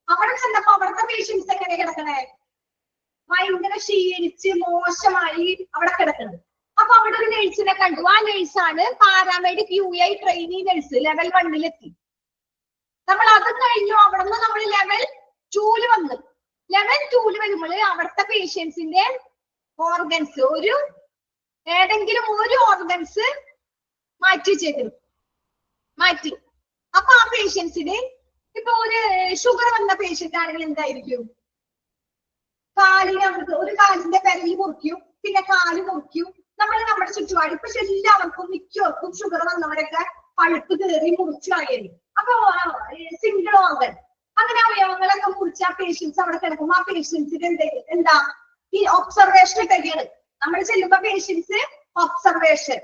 അവിടെ ചെന്നപ്പോ അവിടുത്തെ പേഷ്യൻസ് എങ്ങനെ കിടക്കണേ? ഭയങ്കര ക്ഷീണിച്ച് മോശമായി അവിടെ കിടക്കുന്നത്. അപ്പൊ അവിടെ ഒരു നഴ്സിനെ കണ്ടു. ആ നഴ്സാണ് paramedic UI trainee nurse. Level 1 നമ്മൾ അത് കഴിഞ്ഞു. അവിടെ നിന്ന് നമ്മൾ ലെവൽ 2 വന്നു. ലെവൽ 2 വരുമ്പോൾ അവിടുത്തെ പേഷ്യൻസിന്റെ ഓർഗൻസ് ഏതെങ്കിലും ഒരു ഓർഗൻസ് മാറ്റി. അപ്പൊ ആ പേഷ്യൻസിന് ഇപ്പൊ ഒരു ഷുഗർ വന്ന പേഷ്യന്റ് ആണെങ്കിൽ എന്തായിരിക്കും? ഒരു കാലിന്റെ വിരൽ മുറിക്കും, പിന്നെ കാല് മുറിക്കും. നമ്മുടെ ചുറ്റുപാട് ഇപ്പൊ എല്ലാവർക്കും മിക്കവർക്കും ഷുഗർ വന്നവരൊക്കെ പഴുപ്പ് കയറി മുറിച്ചു കളയുന്നു. അപ്പൊ സിംഗിൾ ഓർഗൻ അങ്ങനെ അവയവങ്ങളൊക്കെ മുറിച്ച് ആ പേഷ്യൻസ് അവിടെ കിടക്കും. ആ പേഷ്യൻസിന് എന്താ? ഈ ഒബ്സർവേഷൻ ഇട്ടൊക്കെയാണ് നമ്മൾ ചെല്ലുമ്പോ പേഷ്യൻസ് ഒബ്സർവേഷൻ.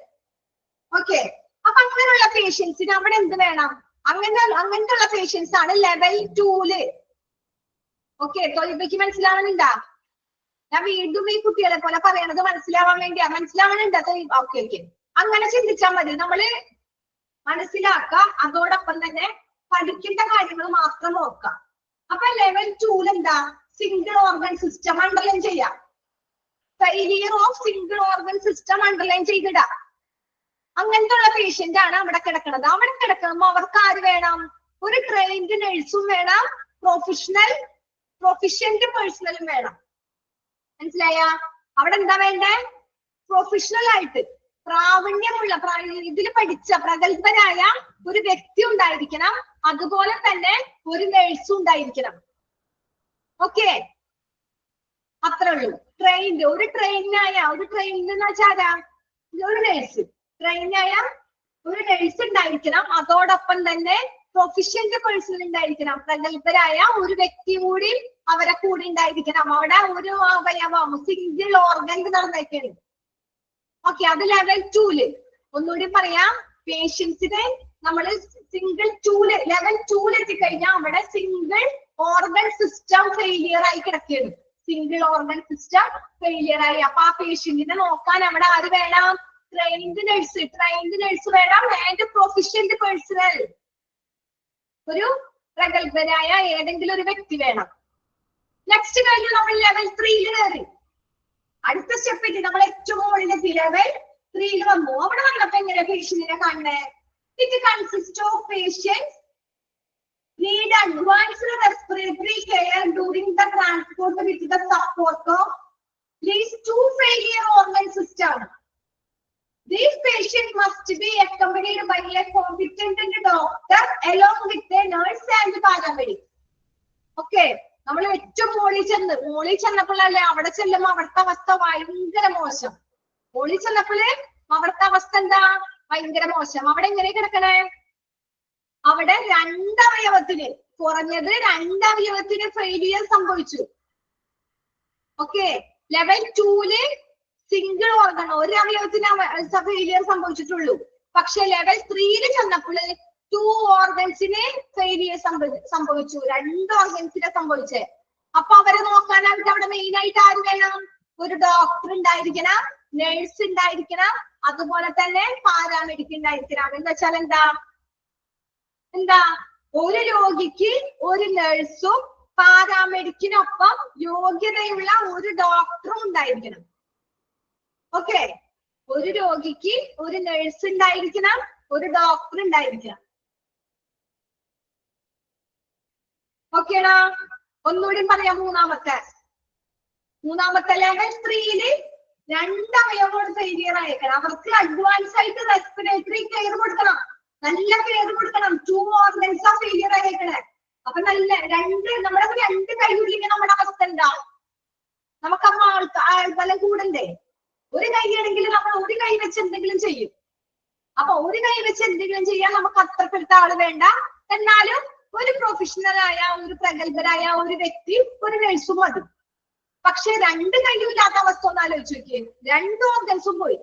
ഓക്കെ, അപ്പൊ അങ്ങനെയുള്ള പേഷ്യൻസിന് അവിടെ എന്ത് വേണം? അങ്ങനത്തെ ഉള്ള പേഷ്യൻസ് ആണ് ലെവൽ 2. ഓക്കെ, തൊഴിൽക്ക് മനസ്സിലാവുന്നുണ്ടാ? ഞാൻ വീണ്ടും ഈ കുട്ടികളെ പോലെ പറയണത് മനസ്സിലാവാൻ വേണ്ടിയാ. മനസ്സിലാവുന്നുണ്ടോ? ഓക്കെ, അങ്ങനെ ചിന്തിച്ചാൽ മതി. നമ്മള് മനസ്സിലാക്കാം. അതോടൊപ്പം തന്നെ പഠിക്കേണ്ട കാര്യങ്ങൾ മാത്രം നോക്കാം. അപ്പൊ ലെവൽ 2 എന്താ? സിംഗിൾ ഓർഗൻ സിസ്റ്റം അണ്ടർലൈൻ ചെയ്യാം. Failure of single organ system underline ചെയ്തിടാം. അങ്ങനത്തെ ഉള്ള പേഷ്യന്റ് ആണ് അവിടെ കിടക്കുന്നത്. അവിടെ കിടക്കുമ്പോ അവർക്ക് ആര് വേണം? ഒരു ട്രെയിൻഡ് നഴ്സും വേണം, പ്രൊഫഷ്യന്റ് പേഴ്സണലും വേണം. മനസ്സിലായ? അവിടെ എന്താ വേണ്ടേ? പ്രൊഫഷണൽ ആയിട്ട് പ്രാവീണ്യമുള്ള ഇതിൽ പഠിച്ച പ്രഗത്ഭരായ ഒരു വ്യക്തി ഉണ്ടായിരിക്കണം. അതുപോലെ തന്നെ ഒരു നഴ്സും ഉണ്ടായിരിക്കണം. ഓക്കെ, അത്രേ ഉള്ളൂ. ഒരു ട്രെയിനായ എന്ന് വെച്ചാൽ ഒരു നഴ്സ്, ട്രെയിനായ ഒരു നഴ്സ് ഉണ്ടായിരിക്കണം. അതോടൊപ്പം തന്നെ പ്രൊഫഷ്യന്റ് പേഴ്സൺ ഉണ്ടായിരിക്കണം. പ്രഗത്ഭരായ ഒരു വ്യക്തി കൂടി അവരെ കൂടി ഉണ്ടായിരിക്കണം. അവിടെ ഒരു അവയവം സിംഗിൾ ഓർഗൻ നടന്നേക്കാണ്. ഓക്കെ, അത് ലെവൽ 2 ഒന്നുകൂടി പറയാം. പേഷ്യൻസിനെ നമ്മള് ലെവൽ 2 എത്തിക്കഴിഞ്ഞാൽ അവിടെ സിംഗിൾ ഓർഗൻ സിസ്റ്റം ഫെയിലിയർ ആയി കിടക്കുകയാണ്. സിംഗിൾ ഓർഗൻ സിസ്റ്റം ഫെയിലിയർ ആയി. അപ്പൊ ആ പേഷ്യന്റിനെ നോക്കാൻ അവിടെ ആര് വേണം? ട്രെയിൻഡ് നഴ്സ് വേണം. ആൻഡ് പ്രൊഫഷ്യന്റ് പേഴ്സണൽ, ഒരു പ്രഗത്ഭരായ ഏതെങ്കിലും ഒരു വ്യക്തി വേണം. നെക്സ്റ്റ് കഴിഞ്ഞ് നമ്മൾ ലെവൽ 3 കയറി. അടുത്ത സ്റ്റെപ്പിൽ നമ്മൾ ഏറ്റവും മുകളിലെത്തി ലെവൽ 3 വന്നു. അവിടെ വന്നപ്പോ എങ്ങനെ പേഷ്യന്റിനെ കാണണേ? It consist of patients need advanced respiratory care during the transport with the support of these 2 failure organ systems. These patients must be accompanied by a competent doctor along with a nurse and paramedic. Okay, നമ്മൾ ഏറ്റവും മോളിൽ ചെന്നപ്പോഴല്ലേ അവിടെ ചെല്ലുമ്പോ അവിടുത്തെ അവസ്ഥ ഭയങ്കര മോശം. മോളിൽ ചെന്നപ്പോഴേ അവിടുത്തെ അവസ്ഥ എന്താ? ഭയങ്കര മോശം. അവിടെ എങ്ങനെ കിടക്കണേ? അവിടെ 2 അവയവത്തിന്, കുറഞ്ഞത് 2 അവയവത്തിന് ഫെയിലിയർ സംഭവിച്ചു. ഓക്കെ, ലെവൽ 2 സിംഗിൾ ഓർഗൺ ഒരു അവയവത്തിന് ഫെയിലിയർ സംഭവിച്ചിട്ടുള്ളൂ. പക്ഷെ ലെവൽ 3 ചെന്നപ്പോൾ 2 ഓർഗൻസിന് ഫെയിലിയർ സംഭവിച്ചു. 2 ഓർഗൻസിനെ സംഭവിച്ചേ. അപ്പൊ അവരെ നോക്കാനായിട്ട് അവിടെ മെയിൻ ആയിട്ട് ആര് വേണം? ഒരു ഡോക്ടർ ഉണ്ടായിരിക്കണം, നഴ്സ് ഉണ്ടായിരിക്കണം, അതുപോലെ തന്നെ പാരാമെഡിക് ഉണ്ടായിരിക്കണം. എന്ന് വെച്ചാൽ എന്താ? ഒരു രോഗിക്ക് ഒരു നഴ്സും പാരാമെഡിക്കിനൊപ്പം യോഗ്യതയുള്ള ഒരു ഡോക്ടറും ഉണ്ടായിരിക്കണം. ഓക്കെ, ഒരു രോഗിക്ക് ഒരു നഴ്സ് ഉണ്ടായിരിക്കണം, ഒരു ഡോക്ടർ ഉണ്ടായിരിക്കണം. ഓക്കേടാ, ഒന്നുകൂടി പറയാം. മൂന്നാമത്തെ ലെവൽ 3 2 അവയവോട് ഫെയിലിയർ ആയേക്കണം. അവർക്ക് അഡ്വാൻസ് ആയിട്ട് റെസ്പിറേറ്ററി കെയർ കൊടുക്കണം, നല്ല കെയർ കൊടുക്കണം. 2 ഓർഗൻസ് ഫെയിലിയർ ആയേക്കണേ. അപ്പൊ നല്ല നമ്മുടെ 2 കൈയില്ലെങ്കിൽ നമ്മുടെ അവസ്ഥ എന്താ? നമുക്ക് അമ്മ ആൾക്കാരെ കൂടണ്ടേ? ഒരു കൈയാണെങ്കിൽ നമ്മൾ ഒരു കൈ വെച്ച് എന്തെങ്കിലും ചെയ്യും. അപ്പൊ ഒരു കൈ വെച്ച് എന്തെങ്കിലും ചെയ്യാൻ നമുക്ക് അത്രപ്പെടുത്ത ആള് വേണ്ട. എന്നാലും ഒരു പ്രൊഫഷണലായ, ഒരു പ്രഗത്ഭരായ ഒരു വ്യക്തി, ഒരു നഴ്സും മതി. പക്ഷെ 2 കൈയും ഇല്ലാത്ത അവസ്ഥ ഒന്ന് ആലോചിച്ച് നോക്കിയേ. 2 ഓർഗൻസും പോയി.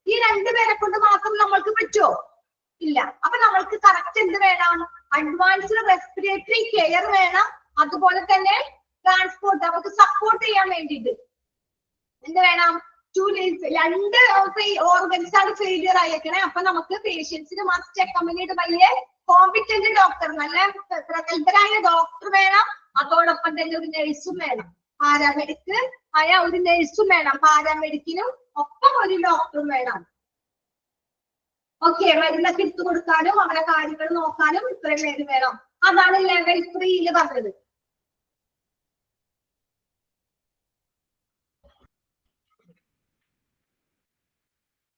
ഈ 2 പേരെ കൊണ്ട് മാത്രം നമ്മൾക്ക് പറ്റുമോ? ഇല്ല. അപ്പൊ നമ്മൾക്ക് കറക്റ്റ് എന്ത് വേണം? അഡ്വാൻസ്ഡ് റെസ്പിറേറ്ററി കെയർ വേണം. അതുപോലെ തന്നെ ട്രാൻസ്പോർട്ട് അവർക്ക് സപ്പോർട്ട് ചെയ്യാൻ വേണ്ടിയിട്ട് എന്ത് വേണം? 2 ഓർഗൻസ് ആണ് ഫെയിലിയർ ആയേക്കണേ. അപ്പൊ നമുക്ക് പേഷ്യൻസിന് must accompanied by a competent doctor, നല്ല പ്രഗത്ഭരായ ഡോക്ടർ വേണം. അതോടൊപ്പം തന്നെ ഒരു നഴ്സും വേണം. പാരാമെഡിക് ആയ ഒരു നഴ്സും വേണം. പാരാമെഡിക്കിനും ഒപ്പം ഒരു ഡോക്ടറും വേണം. ഓക്കെ, മരുന്നൊക്കെ ഇട്ട് കൊടുക്കാനും അവരുടെ കാര്യങ്ങൾ നോക്കാനും ഇത്രയും പേര് വേണം. അതാണ് ലെവൽ 3 പറഞ്ഞത്.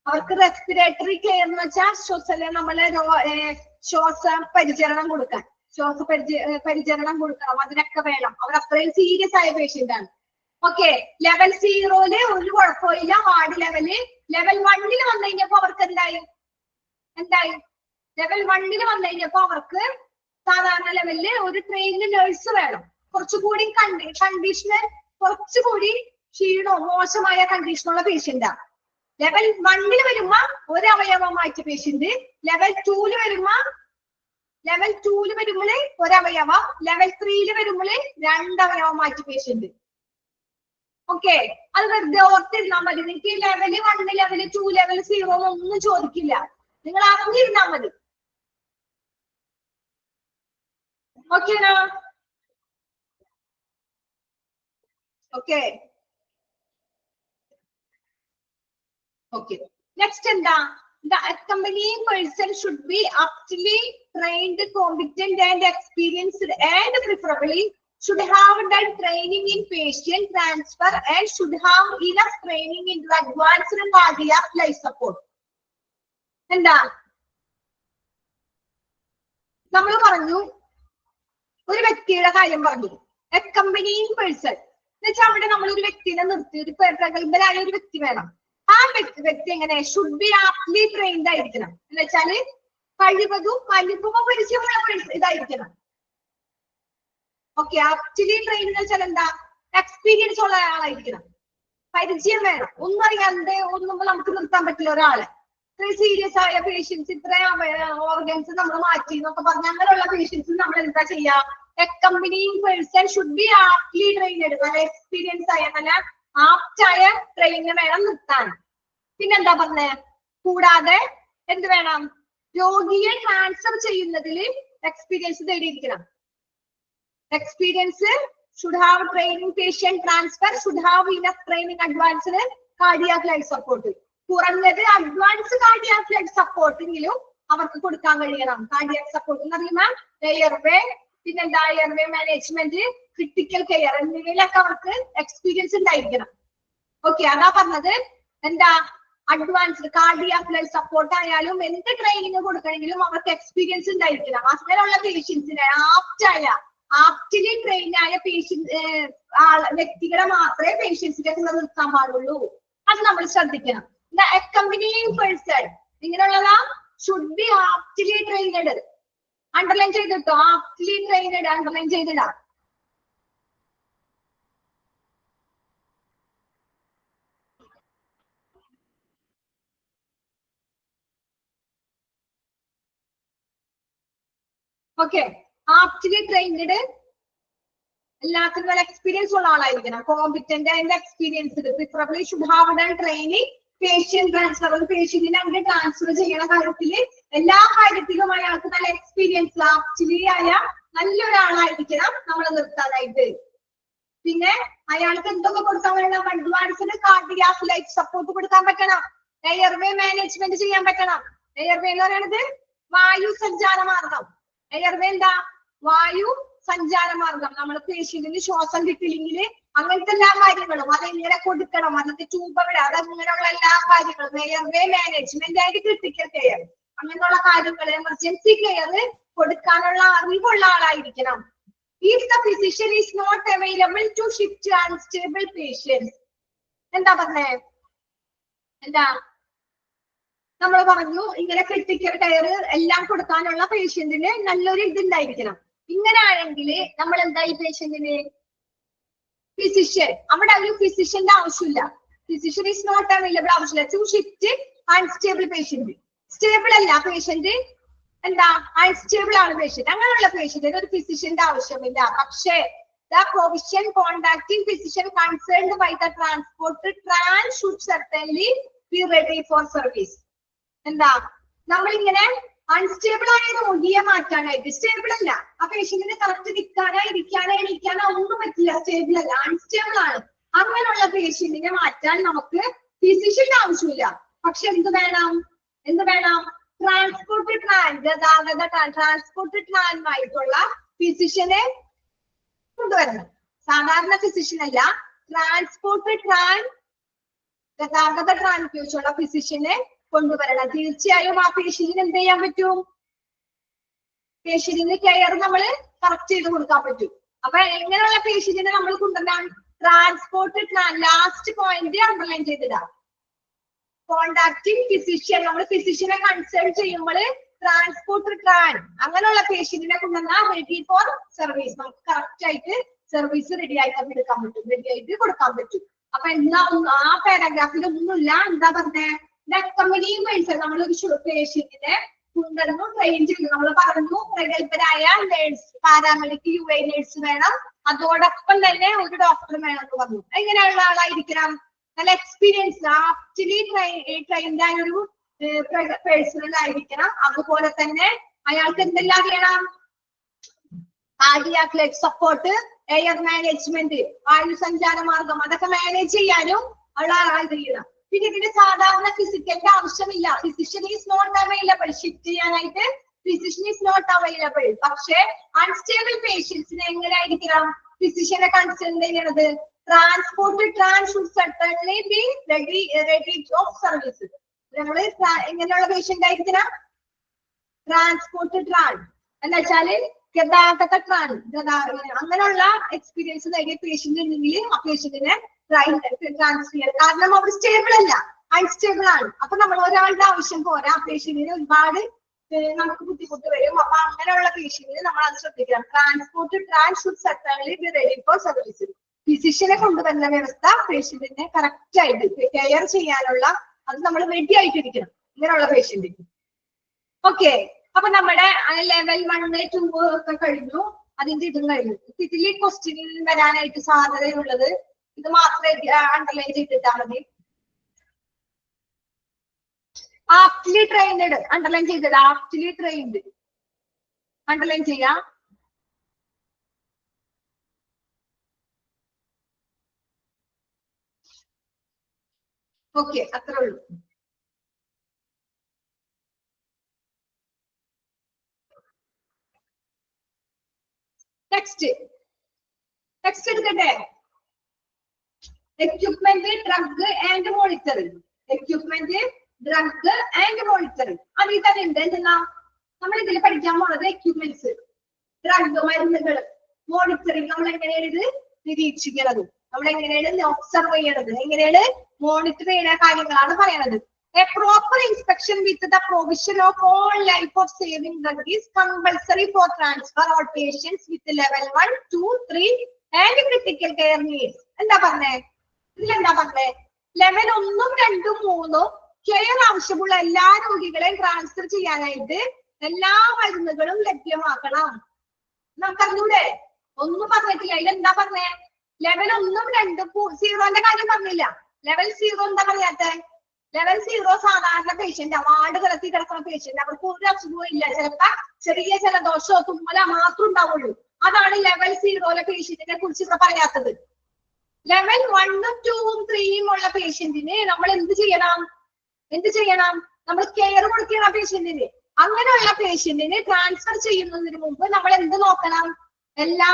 അവർക്ക് റെസ്പിറേറ്ററി കെയർ എന്ന് വെച്ചാൽ നമ്മളെ ശ്വാസ പരിചരണം കൊടുക്കാൻ, പരിചരണം കൊടുക്കണം. അതിനൊക്കെ വേണം. അവർ അത്രയും സീരിയസ് ആയ പേഷ്യന്റ് ആണ്. ഓക്കെ, ലെവൽ 0 ഒരു കുഴപ്പമില്ല. വാർഡ് ലെവൽ 1 വന്നു കഴിഞ്ഞപ്പോ അവർക്ക് എന്തായി? ലെവൽ 1 വന്നു കഴിഞ്ഞപ്പോ അവർക്ക് സാധാരണ ലെവലില് ഒരു ട്രെയിൻഡ് നഴ്സ് വേണം. കുറച്ചുകൂടി കണ്ടീഷന് കുറച്ചുകൂടി ക്ഷീണവും മോശമായ കണ്ടീഷനുള്ള പേഷ്യന്റാ. ലെവൽ 1 വരുമ്പോ ഒരു അവയവം മാറ്റിയ പേഷ്യന്റ്. ലെവൽ 2 വരുമ്പോ ഒരവയവം. ലെവൽ 3 വരുമ്പോൾ 2 അവയവം മാറ്റിയ പേഷ്യന്റ്. ഓക്കെ, അത് വെറുതെ ഓർത്തിരുന്നാൽ മതി. നിങ്ങൾക്ക് ലെവൽ 1, ലെവൽ 2, ലെവൽ 0 ഒന്നും ചോദിക്കില്ല. നിങ്ങൾ അറിഞ്ഞിരുന്നാൽ മതി. ഓക്കെയാണോ? Okay okay. നെക്സ്റ്റ് എന്താ? The accompanying person should be aptly trained, competent and experienced, and preferably should have done training in patient transfer and should have enough training in advanced cardiac life support. എന്താ നമ്മൾ പറഞ്ഞു? ഒരു വ്യക്തിയുടെ കാര്യം പറഞ്ഞു. accompanying person എന്നുവെച്ചാൽ അവിടെ നമ്മൾ ഒരു വ്യക്തിനെ നിർത്തി, ഒരു പ്രഗത്ഭനായ ഒരു വ്യക്തി വേണം. ആ വ്യക്തി എങ്ങനെ? ഷുഡ് ബി ആപ്റ്റ്ലി ട്രെയിൻഡ് ആയിരിക്കണം. എന്ന് വെച്ചാല് കഴിവതും അനുഭവം പരിചയമുള്ള ഇതായിരിക്കണം. ഓക്കെ, ആപ്റ്റ്ലി ട്രെയിൻഡ് എന്ന് വെച്ചാൽ എന്താ? എക്സ്പീരിയൻസ് ഉള്ള ആളായിരിക്കണം. പരിചയം വേണം. ഒന്നും അറിയാതെ ഒന്നും നമുക്ക് നിർത്താൻ പറ്റില്ല ഒരാളെ. ഇത്രയും സീരിയസ് ആയ പേഷ്യൻസ്, ഇത്രയും ഓർഗൻസ് നമ്മൾ മാറ്റി എന്നൊക്കെ പറഞ്ഞ അങ്ങനെയുള്ള പേഷ്യൻസ് നമ്മൾ എന്താ ചെയ്യാ? accompanying person should be aptly trained. നല്ല എക്സ്പീരിയൻസ് ആയ, നല്ല ആപ്റ്റായ ട്രെയിനിങ് വേണം നിർത്താൻ. പിന്നെന്താ പറഞ്ഞേ? കൂടാതെ എന്ത് വേണം? രോഗിയെ ട്രാൻസ്ഫർ ചെയ്യുന്നതിൽ എക്സ്പീരിയൻസ് നേടിയിരിക്കണം. Experience should have training, patient transfer, should have enough training, advanced cardiac life support. കുറഞ്ഞത് അഡ്വാൻസ് കാർഡിയാക് ലൈഫ് സപ്പോർട്ടിങ്ങിലും അവർക്ക് കൊടുക്കാൻ കഴിയണം. കാർഡിയാക് സപ്പോർട്ട് എന്ന് പറയുമ്പോൾ എയർവേ, പിന്നെന്താ എയർവേ മാനേജ്മെന്റ്, ക്രിട്ടിക്കൽ കെയർ എന്നിവയിലൊക്കെ അവർക്ക് എക്സ്പീരിയൻസ് ഉണ്ടായിരിക്കണം. ഓക്കെ, അതാ പറഞ്ഞത്. എന്താ? അഡ്വാൻസ്ഡ് കാർഡിയാക് ലൈഫ് സപ്പോർട്ട് ആയാലും എന്ത് ട്രെയിനിങ് കൊടുക്കണമെങ്കിലും അവർക്ക് എക്സ്പീരിയൻസ് ഉണ്ടായിരിക്കണം. അങ്ങനെയുള്ള പേഷ്യൻസിനെ ആപ്റ്റ്ലി ട്രെയിൻ ആയ വ്യക്തികളെ മാത്രമേ പേഷ്യൻസിന്റെ കൂടെ നിർത്താൻ പാടുള്ളൂ. അത് നമ്മൾ ശ്രദ്ധിക്കണം. The accompanying person ഇങ്ങനെയുള്ളതാ should be aptly trained. Underline ചെയ്തിട്ടോ? aptly trained അണ്ടർലൈൻ ചെയ്തിടാ. ഓക്കെ, ആപ്റ്റ്ലി ട്രെയിൻഡ് എല്ലാത്തിനും നല്ല എക്സ്പീരിയൻസ് ഉള്ള ആളായിരിക്കണം. Competent and experienced. Preferably should have done training, patient transfer. ഒരു പേഷ്യന്റിനെ അങ്ങനെ ട്രാൻസ്ഫർ ചെയ്യുന്ന കാര്യത്തിൽ എല്ലാ കാര്യത്തിലും അയാൾക്ക് നല്ല എക്സ്പീരിയൻസ്, ആപ്റ്റ്ലി ആയ നല്ലൊരാളായിരിക്കണം നമ്മൾ നിർത്താനായിട്ട്. പിന്നെ അയാൾക്ക് എന്തൊക്കെ കൊടുക്കാൻ വേണം? അഡ്വാൻസ്ഡ് കാർഡിയാക് ലൈഫ് സപ്പോർട്ട് കൊടുക്കാൻ പറ്റണം. എയർവേ മാനേജ്മെന്റ് ചെയ്യാൻ പറ്റണം. എയർവേ എന്ന് പറയുന്നത് വായു സഞ്ചാര മാർഗം. എയർവേ എന്താ? വായു സഞ്ചാര മാർഗം. നമ്മൾ പേഷ്യന്റിന് ശ്വാസം കിട്ടില്ലെങ്കിൽ അങ്ങനത്തെ എല്ലാ കാര്യങ്ങളും അതെങ്ങനെ കൊടുക്കണം, അതിന്റെ ട്യൂബ് എവിടെ, അതങ്ങനെയുള്ള എല്ലാ കാര്യങ്ങളും എയർവേ മാനേജ്മെന്റ് ആയിട്ട് ക്രിട്ടിക്കൽ കെയർ അങ്ങനെയുള്ള കാര്യങ്ങൾ, എമർജൻസി കെയർ കൊടുക്കാനുള്ള അറിവുള്ള ആളായിരിക്കണം. If the physician is not available to shift unstable patients, എന്താ പറഞ്ഞേ? എന്താ നമ്മൾ പറഞ്ഞു? ഇങ്ങനെ ക്രിട്ടിക്കൽ കെയർ എല്ലാം കൊടുക്കാനുള്ള പേഷ്യന്റിന് നല്ലൊരു ഇതുണ്ടായിരിക്കണം. ഇങ്ങനെയാണെങ്കിൽ നമ്മൾ എന്താ ഈ പേഷ്യന്റിന്? ഫിസിഷ്യൻ. അവിടെ ഒരു ഫിസിഷ്യന്റെ ആവശ്യമില്ല. ഫിസിഷ്യൻ ഈസ് നോട്ട് അവൈലബിൾ, ആവശ്യമില്ല. To shift unstable patient. Stable അല്ല പേഷ്യന്റ്, എന്താ? അൺസ്റ്റേബിൾ ആണ് പേഷ്യന്റ്. അങ്ങനെയുള്ള പേഷ്യന്റിന് ഒരു ഫിസിഷ്യന്റെ ആവശ്യമില്ല. പക്ഷേ the provision contacting physician concerned by the transport trans should certainly be ready for service. എന്താ? നമ്മളിങ്ങനെ അൺസ്റ്റേബിൾ ആയ രോഗിയെ മാറ്റാനായിട്ട്, സ്റ്റേബിൾ അല്ല ആ പേഷ്യന്റിന് കറക്റ്റ് നിൽക്കാനോ ഇരിക്കാനോ എണീക്കാനോ ഒന്നും പറ്റില്ല, സ്റ്റേബിൾ അല്ല, അൺസ്റ്റേബിൾ ആണ്. അങ്ങനെയുള്ള പേഷ്യന്റിനെ മാറ്റാൻ നമുക്ക് ഫിസിഷ്യന്റെ ആവശ്യമില്ല. പക്ഷെ എന്ത് വേണം? ട്രാൻസ്പോർട്ട് ട്രാൻ, ഗതാഗത ട്രാൻസ്പോർട്ട് ട്രാനുമായിട്ടുള്ള ഫിസിഷ്യനെ കൊണ്ടുവരണം. സാധാരണ ഫിസിഷ്യൻ അല്ല, ട്രാൻസ്പോർട്ട് ട്രാൻ, ഗതാഗത ട്രാൻ ഉപയോഗിച്ചുള്ള ഫിസിഷ്യനെ കൊണ്ടുവരണം. തീർച്ചയായും ആ പേഷ്യന്റിന് എന്ത് ചെയ്യാൻ പറ്റും? പേഷ്യന്റിന്റെ കെയർ നമ്മൾ കറക്റ്റ് ചെയ്ത് കൊടുക്കാൻ പറ്റും. അപ്പൊ എങ്ങനെയുള്ള പേഷ്യന്റിനെ നമ്മൾ കൊണ്ടുവരാൻ? ട്രാൻസ്പോർട്ട് ട്രാൻ. ലാസ്റ്റ് പോയിന്റ് അണ്ടർലൈൻ ചെയ്തിടാം. കോണ്ടാക്ടിങ് ഫിസിഷ്യൻ, നമ്മൾ ഫിസിഷ്യനെ കൺസൾട്ട് ചെയ്യുമ്പോൾ ട്രാൻസ്പോർട്ട് ട്രാൻ അങ്ങനെയുള്ള പേഷ്യന്റിനെ കൊണ്ടുവന്നാൽ റെഡി ഫോർ സർവീസ്, നമുക്ക് കറക്റ്റ് ആയിട്ട് സർവീസ് റെഡി ആയിട്ട് എടുക്കാൻ പറ്റും, റെഡി ആയിട്ട് കൊടുക്കാൻ പറ്റും. അപ്പൊ എന്താ ആ പാരാഗ്രാഫിൽ ഒന്നുമില്ല. എന്താ പറഞ്ഞേ? accompanying person, നമ്മളൊരു പേഷ്യന്റിനെ കൊണ്ടുവരുന്നു, ട്രെയിൻ ചെയ്തു. നമ്മൾ പറഞ്ഞു പ്രഗത്ഭരായ നേഴ്സ്, പാരാമെഡിക്കൽ യുഎ നേഴ്സ് വേണം, അതോടൊപ്പം തന്നെ ഒരു ഡോക്ടർ വേണം എന്ന് പറഞ്ഞു. എങ്ങനെയുള്ള ആളായിരിക്കണം? നല്ല എക്സ്പീരിയൻസ്, ആപ്റ്റ്ലി ട്രെയിൻഡ് ആയ ഒരു പേഴ്സണൽ ആയിരിക്കണം. അതുപോലെ തന്നെ അയാൾക്ക് എന്തെല്ലാം അറിയണം? Cardiac life support, air management, വായു സഞ്ചാര മാർഗം, അതൊക്കെ മാനേജ് ചെയ്യാനും ഉള്ള ഇത് ചെയ്യണം. പിന്നെ ഇതിന് സാധാരണ ഫിസിക്കലിന്റെ ആവശ്യമില്ല. Physician is not available. Shift ചെയ്യാനായിട്ട് ഫിസിഷ്യൻ ഈസ് നോട്ട് അവൈലബിൾ. പക്ഷേ അൺസ്റ്റേബിൾ പേഷ്യൻസിന് എങ്ങനെയായിരിക്കണം ഫിസിഷ്യനെ കൺസിഡർ ചെയ്യണത്? Transport should certainly be ready of service. നമ്മള് എങ്ങനെയുള്ള പേഷ്യന്റ് ആയിരിക്കണം? ട്രാൻസ്പോർട്ട് എന്ന് വെച്ചാല് ഗതാഗത അങ്ങനെയുള്ള എക്സ്പീരിയൻസ് നേടിയ പേഷ്യന്റ് ഉണ്ടെങ്കിൽ ആ പേഷ്യന്റിനെ ട്രാൻസ്ഫർ ചെയ്യാം. കാരണം അവർ സ്റ്റേബിൾ അല്ല, അൺസ്റ്റേബിൾ ആണ്. അപ്പൊ നമ്മൾ ഒരാളുടെ ആവശ്യം പോരാ, ആ പേഷ്യന്റിന് ഒരുപാട് നമുക്ക് ബുദ്ധിമുട്ട് വരും. അപ്പൊ അങ്ങനെയുള്ള പേഷ്യന്റിന് നമ്മൾ അത് ശ്രദ്ധിക്കണം. Transport should certainly be ready for service. ഫിസിഷ്യനെ കൊണ്ടുവരുന്ന വ്യവസ്ഥ പേഷ്യന്റിനെ കറക്റ്റ് ആയിട്ട് കെയർ ചെയ്യാനുള്ള അത് നമ്മൾ റെഡി ആയിട്ടിരിക്കണം ഇങ്ങനെയുള്ള പേഷ്യന്റിന്. ഓക്കെ, അപ്പൊ നമ്മുടെ ലെവൽ 1, 2 ഒക്കെ കഴിഞ്ഞു. അതിന്റെ ഇതും കഴിഞ്ഞു. ഇതിൽ ക്വസ്റ്റ്യനിൽ വരാനായിട്ട് സാധ്യതയുള്ളത് ഇത് മാത്രമേ അണ്ടർലൈൻ ചെയ്തിട്ടാ മതി. ആപ്റ്റ്ലി ട്രെയിൻഡ് അണ്ടർലൈൻ ചെയ്തത്. ആപ്റ്റ്ലി ട്രെയിൻഡ് അണ്ടർലൈൻ ചെയ്യാം. ഓക്കെ, അത്രേ ഉള്ളൂ. നെക്സ്റ്റ് എടുക്കട്ടെ. Equipment, drug and monitoring. Equipment, drug and monitoring. അതിൽ തന്നെ ഉണ്ട് എന്തെന്നാ നമ്മൾ ഇതിൽ പഠിക്കാൻ പോണത് എക്യുപ്മെന്റ്സ്, ഡ്രഗ്, മരുന്നുകൾ, മോണിറ്ററിംഗ്. നമ്മൾ എങ്ങനെയാണ് ഇത് നിരീക്ഷിക്കുന്നത്, നമ്മൾ എങ്ങനെയാണ് ഒബ്സർവ് ചെയ്യണത്, എങ്ങനെയാണ് മോണിറ്റർ ചെയ്യുന്ന കാര്യങ്ങളാണ് പറയണത്. A proper inspection with the provision of all life-saving drug is compulsory for transfer all patients with level 1, 2, 3 and critical care needs. എന്താ പറഞ്ഞേ? ഇതിലെന്താ പറഞ്ഞേ? ലെവൽ 1, 2, 3 കെയർ ആവശ്യമുള്ള എല്ലാ രോഗികളെയും ട്രാൻസ്ഫർ ചെയ്യാനായിട്ട് എല്ലാ മരുന്നുകളും ലഭ്യമാക്കണം. നമുക്ക് അറിഞ്ഞൂടെ? ഒന്നും പറഞ്ഞിട്ടില്ല. ഇതിലെന്താ പറഞ്ഞേ? ലെവൽ 1, 2, 0ന്റെ കാര്യം പറഞ്ഞില്ല. ലെവൽ 0 എന്താ പറയാത്തെ? ലെവൽ 0 സാധാരണ പേഷ്യന്റ്, വാർഡ് തലത്തിൽ കിടക്കുന്ന പേഷ്യന്റ്, അവർക്ക് ഒരു അസുഖവും ഇല്ല. ചിലപ്പോ ചെറിയ ജലദോഷമോ തുമ്മലോ മാത്രം ഉണ്ടാവുള്ളൂ. അതാണ് ലെവൽ 0ലെ പേഷ്യന്റിനെ കുറിച്ച് ഇവിടെ പറയാത്തത്. ലെവൽ 1, 2, 3 ഉള്ള പേഷ്യന്റിന് നമ്മൾ എന്ത് ചെയ്യണം? നമ്മൾ കെയർ കൊടുക്കണം പേഷ്യന്റിന്. അങ്ങനെയുള്ള പേഷ്യന്റിന് ട്രാൻസ്ഫർ ചെയ്യുന്നതിന് മുമ്പ് നമ്മൾ എന്ത് നോക്കണം? എല്ലാ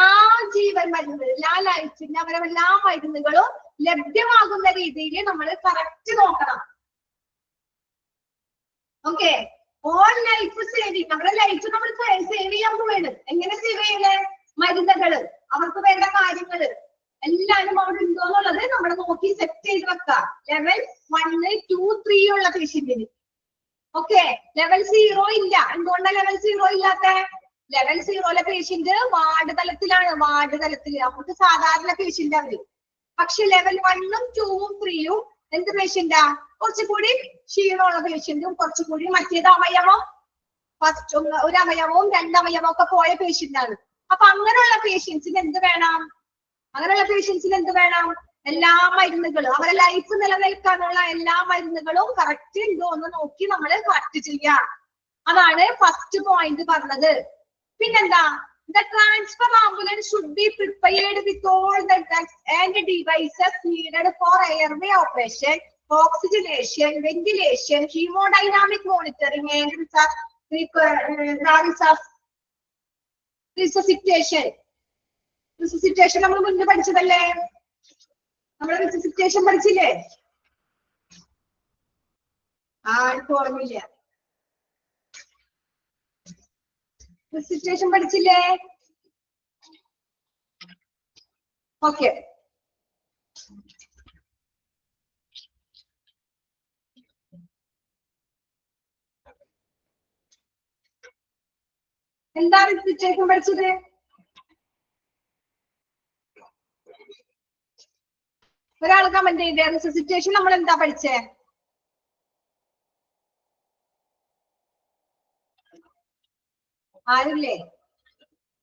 ജീവൻ മരുന്നുകളും, എല്ലാ ലൈഫിന്റെ അവരെല്ലാ മരുന്നുകളും ലഭ്യമാകുന്ന രീതിയിൽ നമ്മൾ കറക്റ്റ് നോക്കണം. Okay, all life saving. നമ്മുടെ ലൈഫ് നമ്മൾ സേവ് ചെയ്യാൻ പോവാണ്. എങ്ങനെ സേവ് ചെയ്യണേ? മരുന്നുകള്, അവർക്ക് വേണ്ട കാര്യങ്ങള് എല്ലാരും അവിടെ ഉണ്ടോ എന്നുള്ളത് നമ്മൾ നോക്കി സെറ്റ് ചെയ്ത് വെക്കാം. ലെവൽ 1, 2, 3 ഉള്ള പേഷ്യന്റിന്. ഓക്കെ, ലെവൽ 0 ഇല്ല. എന്തുകൊണ്ടാണ് ലെവൽ 0 ഇല്ലാത്ത? ലെവൽ 0ലെ പേഷ്യന്റ് വാർഡ് തലത്തിലാണ്. വാർഡ് തലത്തിൽ അവർക്ക് സാധാരണ പേഷ്യന്റ് അവര്. പക്ഷെ ലെവൽ 1, 2, 3 എന്ത് പേഷ്യന്റാ? കുറച്ചുകൂടി ക്ഷീണമുള്ള പേഷ്യന്റും കുറച്ചുകൂടി മറ്റേത് അവയവം ഫസ്റ്റ് ഒരു അവയവവും 2 അവയവവും ഒക്കെ പോയ പേഷ്യന്റ് ആണ്. അപ്പൊ അങ്ങനെയുള്ള പേഷ്യൻസിന് എന്ത് വേണം? എല്ലാ മരുന്നുകളും, അവരെ ലൈഫ് നിലനിൽക്കാനുള്ള എല്ലാ മരുന്നുകളും കറക്റ്റ് ഉണ്ടോ എന്ന് നോക്കി നമ്മൾ കറക്റ്റ് ചെയ്യാം. അതാണ് ഫസ്റ്റ് പോയിന്റ് പറഞ്ഞത്. പിന്നെന്താ? The transfer ambulance should be prepared with all the drugs and devices needed for airway operation, oxygenation, ventilation, hemodynamic monitoring and resuscitation. Resuscitation നമ്മൾ മുന്നേ പഠിച്ചതല്ലേ? നമ്മൾ resuscitation പഠിച്ചില്ലേ? എനിക്ക് ഓർമ്മയില്ല. resuscitation പഠിച്ചില്ലേ? ഓക്കെ, എന്താ resuscitation പഠിച്ചത്? ഒരാൾ കമന്റ് ചെയ്തേ. resuscitation നമ്മൾ എന്താ പഠിച്ചേ? ആരില്ലേ?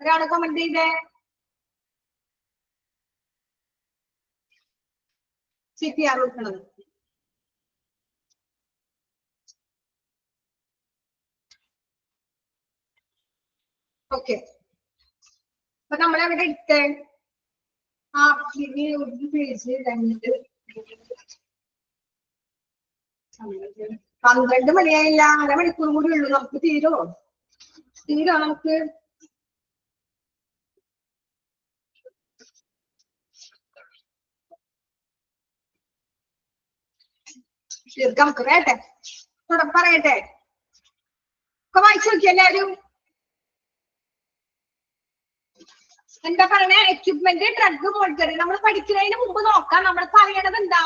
ഒരാൾ കമന്റ് ചെയ്തേ. CPR കൊടുക്കണത്. ഓക്കെ, അപ്പൊ നമ്മൾ എവിടെ ഇട്ടേ ആ പേജ് കഴിഞ്ഞിട്ട് 12 മണിയായില്ല, അരമണിക്കൂർ കൂടി ഉള്ളൂ. നമുക്ക് തീരോ നമുക്ക് നമുക്ക് വേട്ടെ പറയട്ടെ ഒക്കെ വായിച്ചു നോക്കി എല്ലാരും. എന്താ പറയണേ? Equipment, drug, monitoring. നമ്മൾ പഠിക്കുന്നതിന് മുമ്പ് നോക്കാം. നമ്മൾ പറയണത് എന്താ?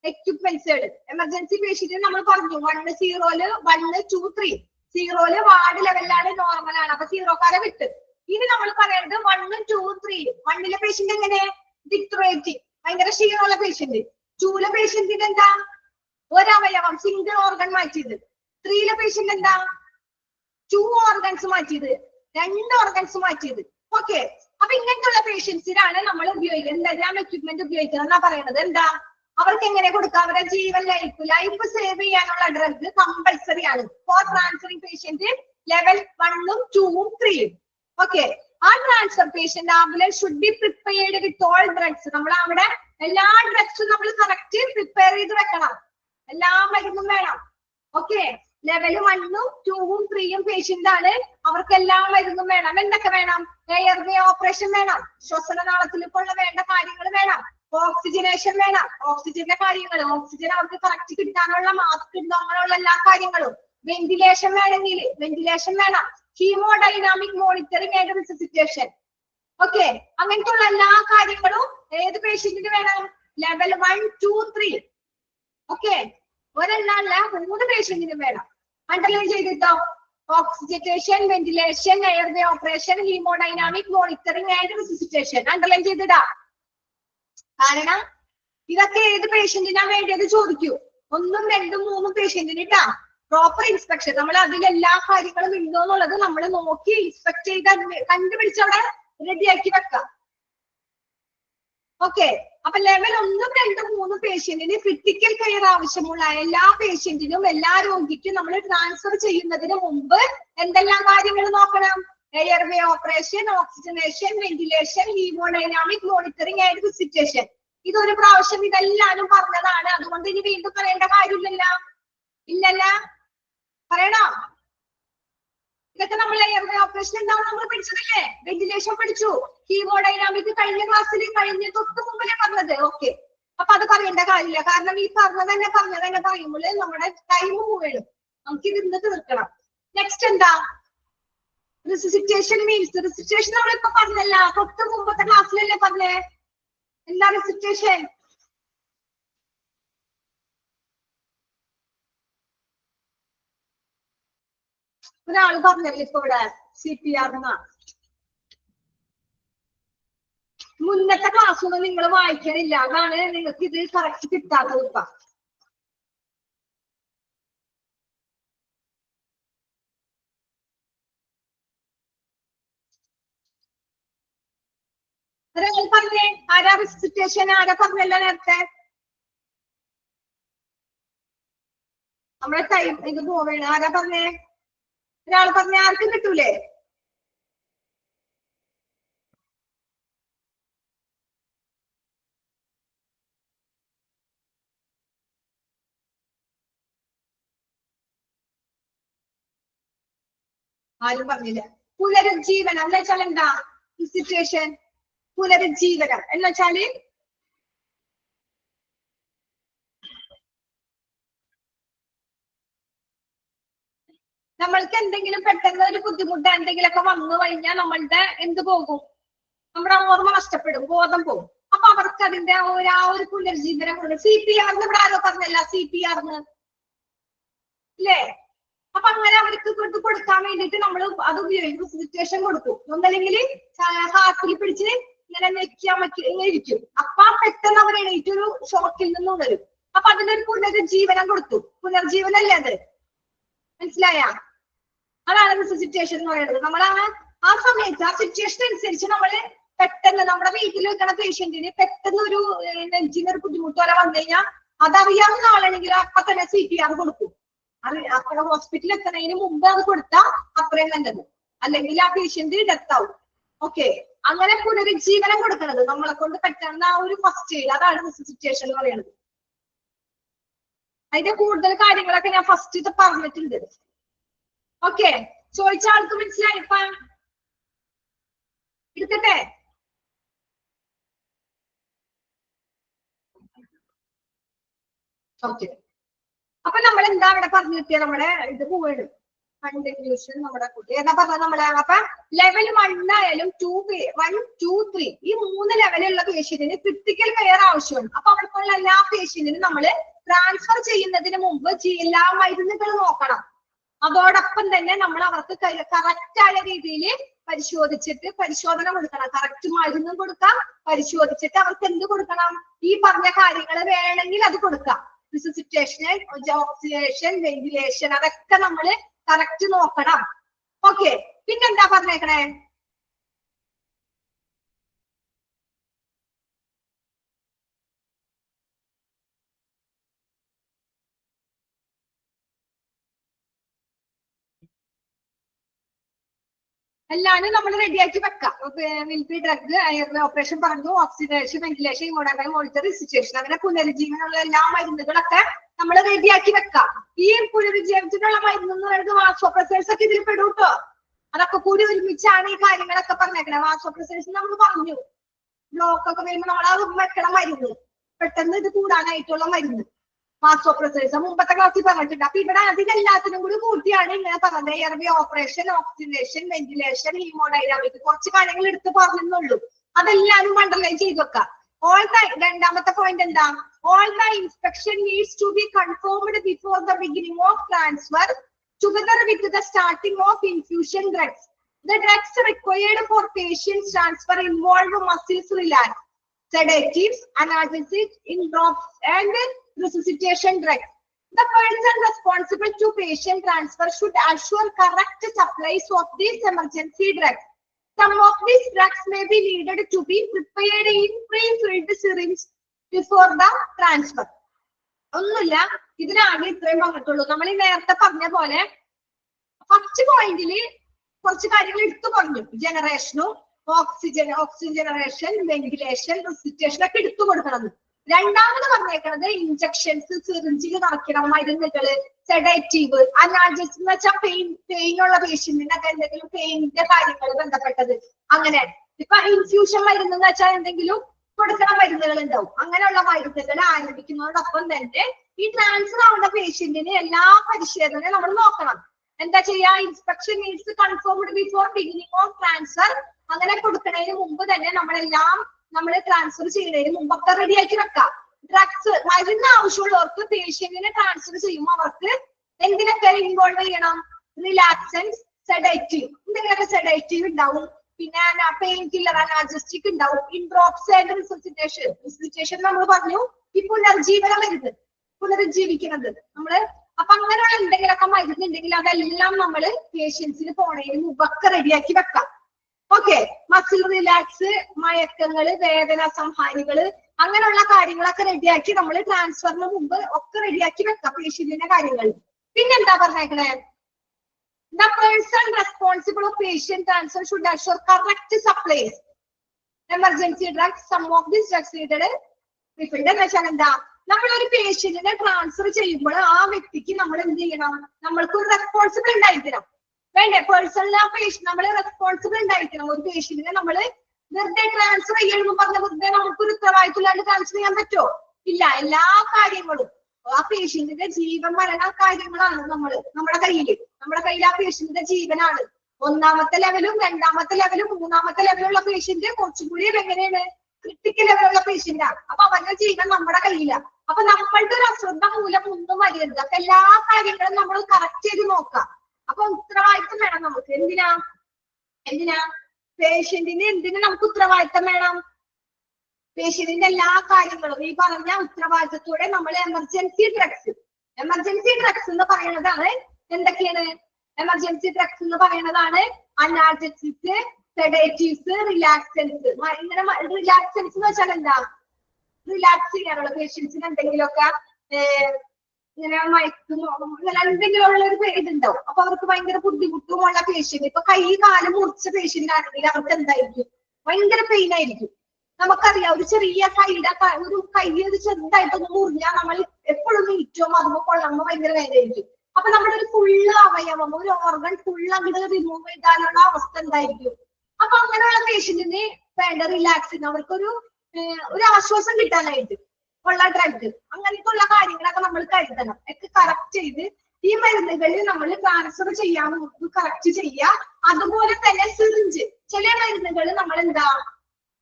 എക്യുപ്മെന്റ്സുകൾ. എമർജൻസി പേഷ്യന്റ് നമ്മൾ പറഞ്ഞു 1 0 1 2 3. 0 വാർഡ് ലെവലിലാണ്, നോർമലാണ്. അപ്പൊ 0-കാരെ വിട്ട്. ഇനി നമ്മൾ പറയുന്നത് 1 2 3. 1-ലെ പേഷ്യന്റ് എങ്ങനെ? ഡിക്ട്രേറ്റിംഗ്, ഭയങ്കര ക്ഷീണമുള്ള പേഷ്യന്റ്. 2-ലെ പേഷ്യന്റിന് എന്താ? ഒരവയവം, സിംഗിൾ ഓർഗൻ മാറ്റിയത്. 3-ലെ പേഷ്യന്റ് എന്താ? 2 ഓർഗൻസ് മാറ്റിയത്, 2 ഓർഗൻസ് മാറ്റിയത്. ഓക്കെ. അപ്പൊ ഇങ്ങനത്തുള്ള പേഷ്യൻസിനാണ് നമ്മൾ ഉപയോഗിക്കുന്നത് എന്തെല്ലാം എക്യുപ്മെന്റ് ഉപയോഗിക്കുന്നത് എന്നാ പറയുന്നത്. എന്താ അവർക്ക് എങ്ങനെ കൊടുക്കാം? അവരുടെ ജീവൻ, ലൈഫ് സേവ് ചെയ്യാനുള്ള ഡ്രഗ് കമ്പൽസറി ആണ് for transferring patient level 1 2 3. Okay. ആ transfer patient ambulance should be prepared with all drugs. നമ്മൾ അവിടെ എല്ലാ ഡ്രഗ്സും നമ്മൾ കറക്റ്റ് പ്രിപ്പയർ ചെയ്ത് വെക്കണം. എല്ലാ മരുന്നും വേണം. ഓക്കെ. ലെവൽ 1 2 3 പേഷ്യന്റ് ആണ്, അവർക്ക് എല്ലാ മരുന്നും വേണം. എന്തൊക്കെ വേണം? എയർവേ ഓപ്പറേഷൻ വേണം, ശ്വസനനാളത്തിൽ ഇപ്പോൾ വേണ്ട കാര്യങ്ങൾ വേണം, ഓക്സിജനേഷൻ വേണം, ഓക്സിജന്റെ കാര്യങ്ങൾ, ഓക്സിജൻ അവർക്ക് കറക്റ്റ് കിട്ടാനുള്ള മാസ്ക് ഉണ്ടോ, അങ്ങനെയുള്ള എല്ലാ കാര്യങ്ങളും. വെന്റിലേഷൻ വേണമെങ്കിൽ വെന്റിലേഷൻ വേണം, haemodynamic monitoring and resuscitation. Okay. അങ്ങനത്തെ ഉള്ള എല്ലാ കാര്യങ്ങളും ഏത് പേഷ്യന്റിന് വേണം? ലെവൽ 1 2 3. ഓക്കെ. ഒരെണ്ണല്ല, 3 പേഷ്യന്റിനും വേണം. അണ്ടർലൈൻ ചെയ്തിട്ടോ? Oxygenation, ventilation, airway operation, haemodynamic monitoring and resuscitation. Underline ചെയ്തിടാ. കാരണം ഇതൊക്കെ ഏത് പേഷ്യന്റിനാ വേണ്ടത് ചോദിക്കൂ. 1 2 3 പേഷ്യന്റിന് ഇട്ടാ പ്രോപ്പർ ഇൻസ്പെക്ഷൻ. നമ്മൾ അതിൽ എല്ലാ കാര്യങ്ങളും ഉണ്ടോ എന്നുള്ളത് നമ്മൾ നോക്കി ഇൻസ്പെക്ട് ചെയ്ത് കണ്ടുപിടിച്ച് അവിടെ റെഡിയാക്കി വെക്കാം. ഓക്കെ. അപ്പൊ ലെവൽ 1 2 3 പേഷ്യന്റിന് ക്രിട്ടിക്കൽ കെയർ ആവശ്യമുള്ള എല്ലാ പേഷ്യന്റിനും, എല്ലാ രോഗിക്കും നമ്മൾ ട്രാൻസ്ഫർ ചെയ്യുന്നതിന് മുമ്പ് എന്തെല്ലാം കാര്യങ്ങൾ നോക്കണം? Airway operation, oxygenation, ventilation, haemodynamic monitoring and resuscitation. ഇതൊരു പ്രാവശ്യം ഇതെല്ലാരും പറഞ്ഞതാണ്. അതുകൊണ്ട് ഇനി വീണ്ടും പറയേണ്ട കാര്യമില്ലല്ലോ. ഇല്ലല്ല, പറയണോ? ഇതൊക്കെ നമ്മൾ എയർവേ ഓപ്പറേഷൻ ഉണ്ടാവും നമ്മൾ പഠിച്ചതല്ലേ? വെന്റിലേഷൻ പഠിച്ചു, ഹീമോഡൈനാമിക് കഴിഞ്ഞ ക്ലാസ്സിൽ കഴിഞ്ഞ തൊട്ട് മുമ്പിലെ പറഞ്ഞത്. ഓക്കെ. അപ്പൊ അത് പറയേണ്ട കാര്യമില്ല. കാരണം ഈ പറഞ്ഞത് തന്നെ പറയുമ്പോൾ നമ്മുടെ ടൈം പോവുകയാണ്. നമുക്ക് ഇത് ഇന്ന് തീർക്കണം. നെക്സ്റ്റ് എന്താ? റിസസിറ്റേഷൻ മീൻസ്, റിസസിറ്റേഷൻ നമ്മളിപ്പോ പറഞ്ഞല്ല, തൊട്ട് മുമ്പത്തെ ക്ലാസ്സിലല്ലേ പറഞ്ഞേ? എന്താ റിസസിറ്റേഷൻ? ഒരാള് പറഞ്ഞല്ലേ ഇപ്പൊ ഇവിടെ CPR എന്നാ. മുന്നത്തെ ക്ലാസ്സൊന്നും നിങ്ങൾ വായിക്കണില്ല, അതാണ് നിങ്ങൾക്ക് ഇത് കറക്റ്റ് കിട്ടാത്തത്. ഇപ്പൊ ഒരാൾ പറഞ്ഞേ, ആരാ റിസസിറ്റേഷൻ? ആരാ പറഞ്ഞല്ലോ നേരത്തെ? നമ്മളെ ടൈം ഇത് പോവേണ്. ആരാ പറഞ്ഞേ? ഒരാൾ പറഞ്ഞേ, ആർക്കും കിട്ടൂലേ? ആരും പറഞ്ഞില്ല. പുനരുജ്ജീവനം എന്ന് വെച്ചാൽ എന്താ? റിസസിറ്റേഷൻ, പുനരുജ്ജീവനം എന്ന് വെച്ചാല് നമ്മൾക്ക് എന്തെങ്കിലും പെട്ടെന്ന് ഒരു ബുദ്ധിമുട്ട് എന്തെങ്കിലുമൊക്കെ വന്നു കഴിഞ്ഞാൽ നമ്മളുടെ എന്ത് പോകും? നമ്മുടെ ഓർമ്മ നഷ്ടപ്പെടും, ബോധം പോകും. അപ്പൊ അവർക്ക് അതിന്റെ ആ ഒരു പുനർജീവനം ഉണ്ട്. CPR ഇവിടെ ആരോ പറഞ്ഞല്ല, CPR ഇല്ലേ? അപ്പൊ അങ്ങനെ അവർക്ക് ഇത് കൊടുക്കാൻ വേണ്ടിയിട്ട് നമ്മൾ അത് ഉപയോഗിക്കും, റിസസിറ്റേഷൻ കൊടുക്കും. ഒന്നല്ലെങ്കിൽ ഹാർട്ടിൽ പിടിച്ച് ഇങ്ങനെ നെക്കാൻ ഇങ്ങനെ ഇരിക്കും. അപ്പൊ പെട്ടെന്ന് അവർ എണീറ്റൊരു ഷോക്കിൽ നിന്ന് ഉണരും. അപ്പൊ അതിനൊരു പുനരുജ്ജീവനം കൊടുത്തു. പുനർജീവനല്ലേ അത്? മനസ്സിലായ? അതാണ് റിസസിറ്റേഷൻ എന്ന് പറയുന്നത്. നമ്മൾ ആ സമയത്ത് ആ സിറ്റുവേഷൻ അനുസരിച്ച് നമ്മള് പെട്ടെന്ന് നമ്മുടെ വീട്ടിൽ വെക്കണ പേഷ്യന്റിന് പെട്ടെന്ന് ഒരു നെഞ്ചിന് ഒരു ബുദ്ധിമുട്ടോടെ വന്നു കഴിഞ്ഞാൽ അതറിയാവുന്ന ആളാണെങ്കിൽ അപ്പൊ തന്നെ CPR കൊടുക്കും. അപ്പൊ ഹോസ്പിറ്റലിൽ എത്തുന്നതിന് മുമ്പ് അത് കൊടുത്താൽ അത്രയും നല്ലത്. അല്ലെങ്കിൽ ആ പേഷ്യന്റ് ഡെത്ത് ആവും. ഓക്കെ. അങ്ങനെ പുനരുജ്ജീവനം കൊടുക്കുന്നത് നമ്മളെ കൊണ്ട് പറ്റുന്ന ആ ഒരു ഫസ്റ്റ് എയ്ഡ്, അതാണ് റിസസിറ്റേഷൻ എന്ന് പറയുന്നത്. അതിന്റെ കൂടുതൽ കാര്യങ്ങളൊക്കെ ഞാൻ ഫസ്റ്റ് ഇത് പറഞ്ഞിട്ടുണ്ട്. ഓക്കെ, ചോദിച്ച ആൾക്ക് മനസ്സിലായി? ഇപ്പൊ എടുക്കട്ടെ? ഓക്കെ, അപ്പൊ നമ്മൾ എന്താ ഇവിടെ പറഞ്ഞു കിട്ടിയ നമ്മുടെ ഇത് പോവാണ് കണ്ടിന്യൂഷൻ. നമ്മുടെ കുട്ടി ഏതാ പറഞ്ഞത് നമ്മളെ? അപ്പൊ ലെവൽ 1 ആയാലും 1, 2, 3 ഈ 3 ലെവലുള്ള പേഷ്യന്റിന് ക്രിട്ടിക്കൽ കെയർ ആവശ്യമാണ്. അപ്പൊ അവർക്കുള്ള എല്ലാ പേഷ്യന്റിനും നമ്മൾ ട്രാൻസ്ഫർ ചെയ്യുന്നതിന് മുമ്പ് എല്ലാ മരുന്നുകൾ നോക്കണം. അതോടൊപ്പം തന്നെ നമ്മൾ അവർക്ക് കറക്റ്റ് ആയ രീതിയിൽ പരിശോധിച്ചിട്ട് പരിശോധന കൊടുക്കണം. കറക്റ്റ് മരുന്നും കൊടുക്കാം, പരിശോധിച്ചിട്ട് അവർക്ക് എന്ത് കൊടുക്കണം? ഈ പറഞ്ഞ കാര്യങ്ങൾ വേണമെങ്കിൽ അത് കൊടുക്കാം. റിസസിറ്റേഷൻ, ഓക്സിജനേഷൻ, വെന്റിലേഷൻ, അതൊക്കെ നമ്മള് കറക്റ്റ് നോക്കണം. ഓക്കെ, പിന്നെന്താ പറഞ്ഞേക്കണേ? എല്ലാരും നമ്മൾ റെഡിയാക്കി വെക്കാം. മിലിറ്ററി ഡ്രഗ്, ഓപ്പറേഷൻ പറഞ്ഞു, ഓക്സിജനേഷൻ, വെന്റിലേഷൻ, ഇമോഡൈൻ മോണിറ്റർ, റിസിറ്റേഷൻ, അങ്ങനെ പുനരുജ്ജീവനമുള്ള എല്ലാ മരുന്നുകളൊക്കെ നമ്മൾ റെഡിയാക്കി വെക്കാം. ഈ പുനരുജ്ജീവനത്തിനുള്ള മരുന്ന് എന്ന് പറയുന്നത് വാസോപ്രസേഴ്സ് ഒക്കെ ഇതിൽ പെടും കേട്ടോ. അതൊക്കെ കൂടി ഒരുമിച്ചാണ് ഈ കാര്യങ്ങളൊക്കെ പറഞ്ഞേക്കണേ. വാസോപ്രസേഴ്സ് നമ്മൾ പറഞ്ഞു, ബ്ലോക്ക് ഒക്കെ വരുമ്പോൾ നമ്മൾ അത് വെക്കണം മരുന്ന്, പെട്ടെന്ന് ഇത് കൂടാനായിട്ടുള്ള മരുന്ന് വാസോപ്രസേഴ്സ് മുമ്പത്തെ ക്ലാസ്സിൽ പറഞ്ഞിട്ടുണ്ട്. അപ്പൊ ഇവിടെ അതിനെല്ലാത്തിനും കൂടി കൂട്ടിയാണ് ഇങ്ങനെ പറഞ്ഞത്. Airway operation, oxygenation, ventilation, haemodynamic, കുറച്ച് കാര്യങ്ങൾ എടുത്ത് പറഞ്ഞെന്നുള്ളൂ. അതെല്ലാരും അണ്ടർലൈൻ ചെയ്ത് വെക്കാം. ഓൾ ദ രണ്ടാമത്തെ പോയിന്റ് എന്താ? All the inspection needs to be confirmed before the beginning of transfer together with the starting of infusion drugs. The drugs required for patient's transfer involve muscles relax, sedatives, analgesics, in drops, and resuscitation drugs. The person responsible to patient transfer should assure correct supplies of these emergency drugs. Some of these drugs may be needed to be prepared in pre-filled syringe before the transfer. ഒന്നുമില്ല, ഇതിനാകെ ഇത്രയും പറഞ്ഞിട്ടുള്ളൂ. നമ്മൾ ഈ നേരത്തെ പറഞ്ഞ പോലെ ഫസ്റ്റ് പോയിന്റില് കുറച്ച് കാര്യങ്ങൾ എടുത്തു പറഞ്ഞു. ജനറേഷനും ഓക്സിജൻ ജനറേഷൻ, വെന്റിലേഷൻ, റിസിറ്റേഷൻ ഒക്കെ എടുത്തു കൊടുക്കണം. രണ്ടാമത് പറഞ്ഞേക്കുന്നത് ഇഞ്ചക്ഷൻസ്, സിറിഞ്ചിൽ നിറയ്ക്കണം മരുന്നുകള്, സെഡേറ്റീവ്, അനാൽജസിക് എന്ന് വെച്ചാൽ പെയിൻ ഉള്ള പേഷ്യന്റിനൊക്കെ എന്തെങ്കിലും പെയിനിന്റെ കാര്യങ്ങൾ ബന്ധപ്പെട്ടത്, അങ്ങനെ ഇപ്പൊ ഇൻഫ്യൂഷൻ മരുന്ന് എന്ന് വെച്ചാൽ എന്തെങ്കിലും കൊടുക്കുന്ന മരുന്നുകൾ ഉണ്ടാവും. അങ്ങനെയുള്ള മരുന്നുകൾ ആരംഭിക്കുന്നതോടൊപ്പം തന്നെ ഈ ട്രാൻസ്ഫർ ആവുന്ന പേഷ്യന്റിന് എല്ലാ പരിശോധനയും നമ്മൾ നോക്കണം. എന്താ ചെയ്യാ? Inspection needs confirmed before beginning of transfer. അങ്ങനെ കൊടുക്കുന്നതിന് മുമ്പ് തന്നെ നമ്മൾ ട്രാൻസ്ഫർ ചെയ്യുന്നതിന് മുമ്പൊക്കെ റെഡിയാക്കി വെക്കാം. ഡ്രഗ്സ്, മരുന്ന് ആവശ്യമുള്ളവർക്ക് പേഷ്യന്റിനെ ട്രാൻസ്ഫർ ചെയ്യുമ്പോൾ അവർക്ക് എന്തിനൊക്കെ ഇൻവോൾവ് ചെയ്യണം? റിലാക്സൻസ്, സെഡേറ്റീവ്, എന്തെങ്കിലുമൊക്കെ സെഡേറ്റീവ് ഉണ്ടാവും, പിന്നെ പെയിൻ കില്ലർ, അനാൽജസ്റ്റിക് ഉണ്ടാവും, ഇൻഡ്രോപ്സ് ആൻഡ് റിസസിറ്റേഷൻ. റിസസിറ്റേഷൻ നമ്മൾ പറഞ്ഞു ഈ പുനർജീവനം വരുന്നത്, പുനരുജ്ജീവിക്കുന്നത് നമ്മള്. അപ്പൊ അങ്ങനെയുള്ള എന്തെങ്കിലുമൊക്കെ മരുന്നുണ്ടെങ്കിൽ അതെല്ലാം നമ്മള് പേഷ്യൻസിന് പോണതിന് മുമ്പൊക്കെ റെഡിയാക്കി വെക്കാം. ഓക്കെ, മസിൽ റിലാക്സ്, മയക്കങ്ങള്, വേദന സംഹാരികള്, അങ്ങനെയുള്ള കാര്യങ്ങളൊക്കെ റെഡിയാക്കി നമ്മൾ ട്രാൻസ്ഫറിന് മുമ്പ് ഒക്കെ റെഡിയാക്കി വെക്കാം പേഷ്യന്റിന്റെ കാര്യങ്ങൾ. പിന്നെന്താ പറഞ്ഞേക്കണേ? The person responsible of patient transfer should assure correct supplies. Emergency drugs, some of these drugs needed refilled. എന്ന് വെച്ചാൽ എന്താ? നമ്മളൊരു പേഷ്യന്റിനെ ട്രാൻസ്ഫർ ചെയ്യുമ്പോൾ ആ വ്യക്തിക്ക് നമ്മൾ എന്ത് ചെയ്യണം? നമ്മൾക്ക് ഒരു റെസ്പോൺസിബിൾ ഉണ്ടായിരിക്കണം. വേണ്ടേ? പേഴ്സണൽ ആ പേഷ്യന്റ് നമ്മൾ റെസ്പോൺസിബിൾ ഉണ്ടായിരിക്കണം. ഒരു പേഷ്യന്റിനെ നമ്മൾ വെറുതെ ട്രാൻസ്ഫർ ചെയ്യണമെന്ന് പറഞ്ഞ വെറുതെ നമുക്കൊരു ഉത്തരവാദിത്തമില്ലാണ്ട് ട്രാൻസ്ഫർ ചെയ്യാൻ പറ്റുമോ? ഇല്ല. എല്ലാ കാര്യങ്ങളും ആ പേഷ്യന്റിന്റെ ജീവൻ മരണ കാര്യങ്ങളാണ് നമ്മുടെ കയ്യിൽ ആ പേഷ്യന്റിന്റെ ജീവനാണ്. ഒന്നാമത്തെ ലെവലും രണ്ടാമത്തെ ലെവലും മൂന്നാമത്തെ ലെവലുള്ള പേഷ്യന്റ് കുറച്ചും കൂടി എങ്ങനെയാണ്? ക്രിട്ടിക്കൽ ലെവലുള്ള പേഷ്യന്റാണ്. അപ്പൊ അവരുടെ ജീവൻ നമ്മുടെ കയ്യിലാണ്. അപ്പൊ നമ്മളുടെ ഒരു അശ്രദ്ധ മൂലം ഒന്നും വരരുത്. അപ്പൊ എല്ലാ കാര്യങ്ങളും നമ്മൾ കറക്റ്റ് ചെയ്ത് നോക്കാം. അപ്പൊ ഉത്തരവാദിത്തം വേണം നമുക്ക്. എന്തിനാ പേഷ്യന്റിന് നമുക്ക് ഉത്തരവാദിത്തം വേണം? പേഷ്യന്റിന്റെ എല്ലാ കാര്യങ്ങളും ഈ പറഞ്ഞ ഉത്തരവാദിത്തത്തോടെ നമ്മൾ എമർജൻസി ഡ്രഗ്സ് എന്ന് പറയുന്നതാണ്. എന്തൊക്കെയാണ് എമർജൻസി ഡ്രഗ്സ് എന്ന് പറയുന്നതാണ്? Analgesics, sedatives, relaxants. ഇങ്ങനെ റിലാക്സൻസ് എന്ന് വെച്ചാൽ എന്താ? റിലാക്സ് ചെയ്യാനുള്ള പേഷ്യൻസിന് എന്തെങ്കിലുമൊക്കെ ഇങ്ങനെ മയക്കുമോ ഇങ്ങനെ എന്തെങ്കിലും ഉള്ള ഒരു ഇതുണ്ടാവും. അപ്പൊ അവർക്ക് ഭയങ്കര ബുദ്ധിമുട്ടുമുള്ള പേഷ്യന്റ്, ഇപ്പൊ കൈ കാല് മുറിച്ച പേഷ്യന്റ് ആണെങ്കിൽ അവർക്ക് എന്തായിരിക്കും? ഭയങ്കര പെയിൻ ആയിരിക്കും. നമുക്കറിയാം ഒരു ചെറിയ കൈയുടെ ഒരു കൈ ഒരു ചെറുതായിട്ടൊന്ന് മുറിഞ്ഞാൽ നമ്മൾ എപ്പോഴും നീറ്റും അതുമ്പോൾ കൊള്ളുമ്പോൾ ഭയങ്കര വേദനയായിരിക്കും. അപ്പൊ നമ്മുടെ ഒരു ഫുള്ള് അവയവം ഒരു ഓർഗൻ ഫുള്ള് അങ്ങോട്ട് റിമൂവ് ചെയ്താലുള്ള അവസ്ഥ എന്തായിരിക്കും? അപ്പൊ അങ്ങനെയുള്ള പേഷ്യന്റിന് വേണ്ട റിലാക്സിന് അവർക്കൊരു ആശ്വാസം കിട്ടാനായിട്ട് ഉള്ള ഡ്രഗ് അങ്ങനത്തെ കാര്യങ്ങളൊക്കെ നമ്മൾ കരുതണം. ഒക്കെ കറക്റ്റ് ചെയ്ത് ഈ മരുന്നുകളിൽ നമ്മൾ ട്രാൻസ്ഫർ ചെയ്യാൻ കറക്റ്റ് ചെയ്യുക. അതുപോലെ തന്നെ സിറിഞ്ച് ചില മരുന്നുകൾ നമ്മൾ എന്താ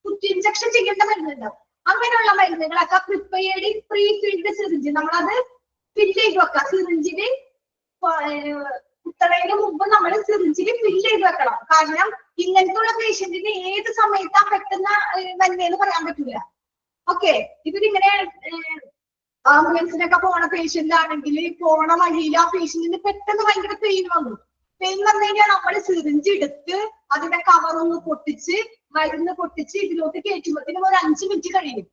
കുത്തി ഇഞ്ചക്ഷൻ ചെയ്യേണ്ട മരുന്നുണ്ടാവും. അങ്ങനെയുള്ള മരുന്നുകളൊക്കെ പ്രിപ്പയർഡ് പ്രീ ഫിൽഡ് സിറിഞ്ച് നമ്മളത് ഫില്ല് ചെയ്ത് വെക്കാം. സിറിഞ്ചിന് കുത്തണതിന് മുമ്പ് നമ്മൾ സിറിഞ്ചിൽ ഫില്ല് ചെയ്ത് വെക്കണം. കാരണം ഇങ്ങനത്തെ പേഷ്യന്റിന് ഏത് സമയത്താ പെട്ടെന്ന് വരുന്നതെന്ന് പറയാൻ പറ്റില്ല. ഓക്കെ, ഇവരിങ്ങനെ ആംബുലൻസിനൊക്കെ പോണ പേഷ്യന്റ് ആണെങ്കിൽ പോണ വഴിയിൽ ആ പേഷ്യന്റിന് പെട്ടെന്ന് ഭയങ്കര പെയിൻ വന്നു. പെയിൻ വന്നു കഴിഞ്ഞാൽ നമ്മൾ സിറിഞ്ച് എടുത്ത് അതിന്റെ കവറൊന്ന് പൊട്ടിച്ച് മരുന്ന് പൊട്ടിച്ച് ഇതിലോട്ട് കയറ്റുമ്പോഴത്തേനും ഒരു 5 മിനിറ്റ് കഴിയും.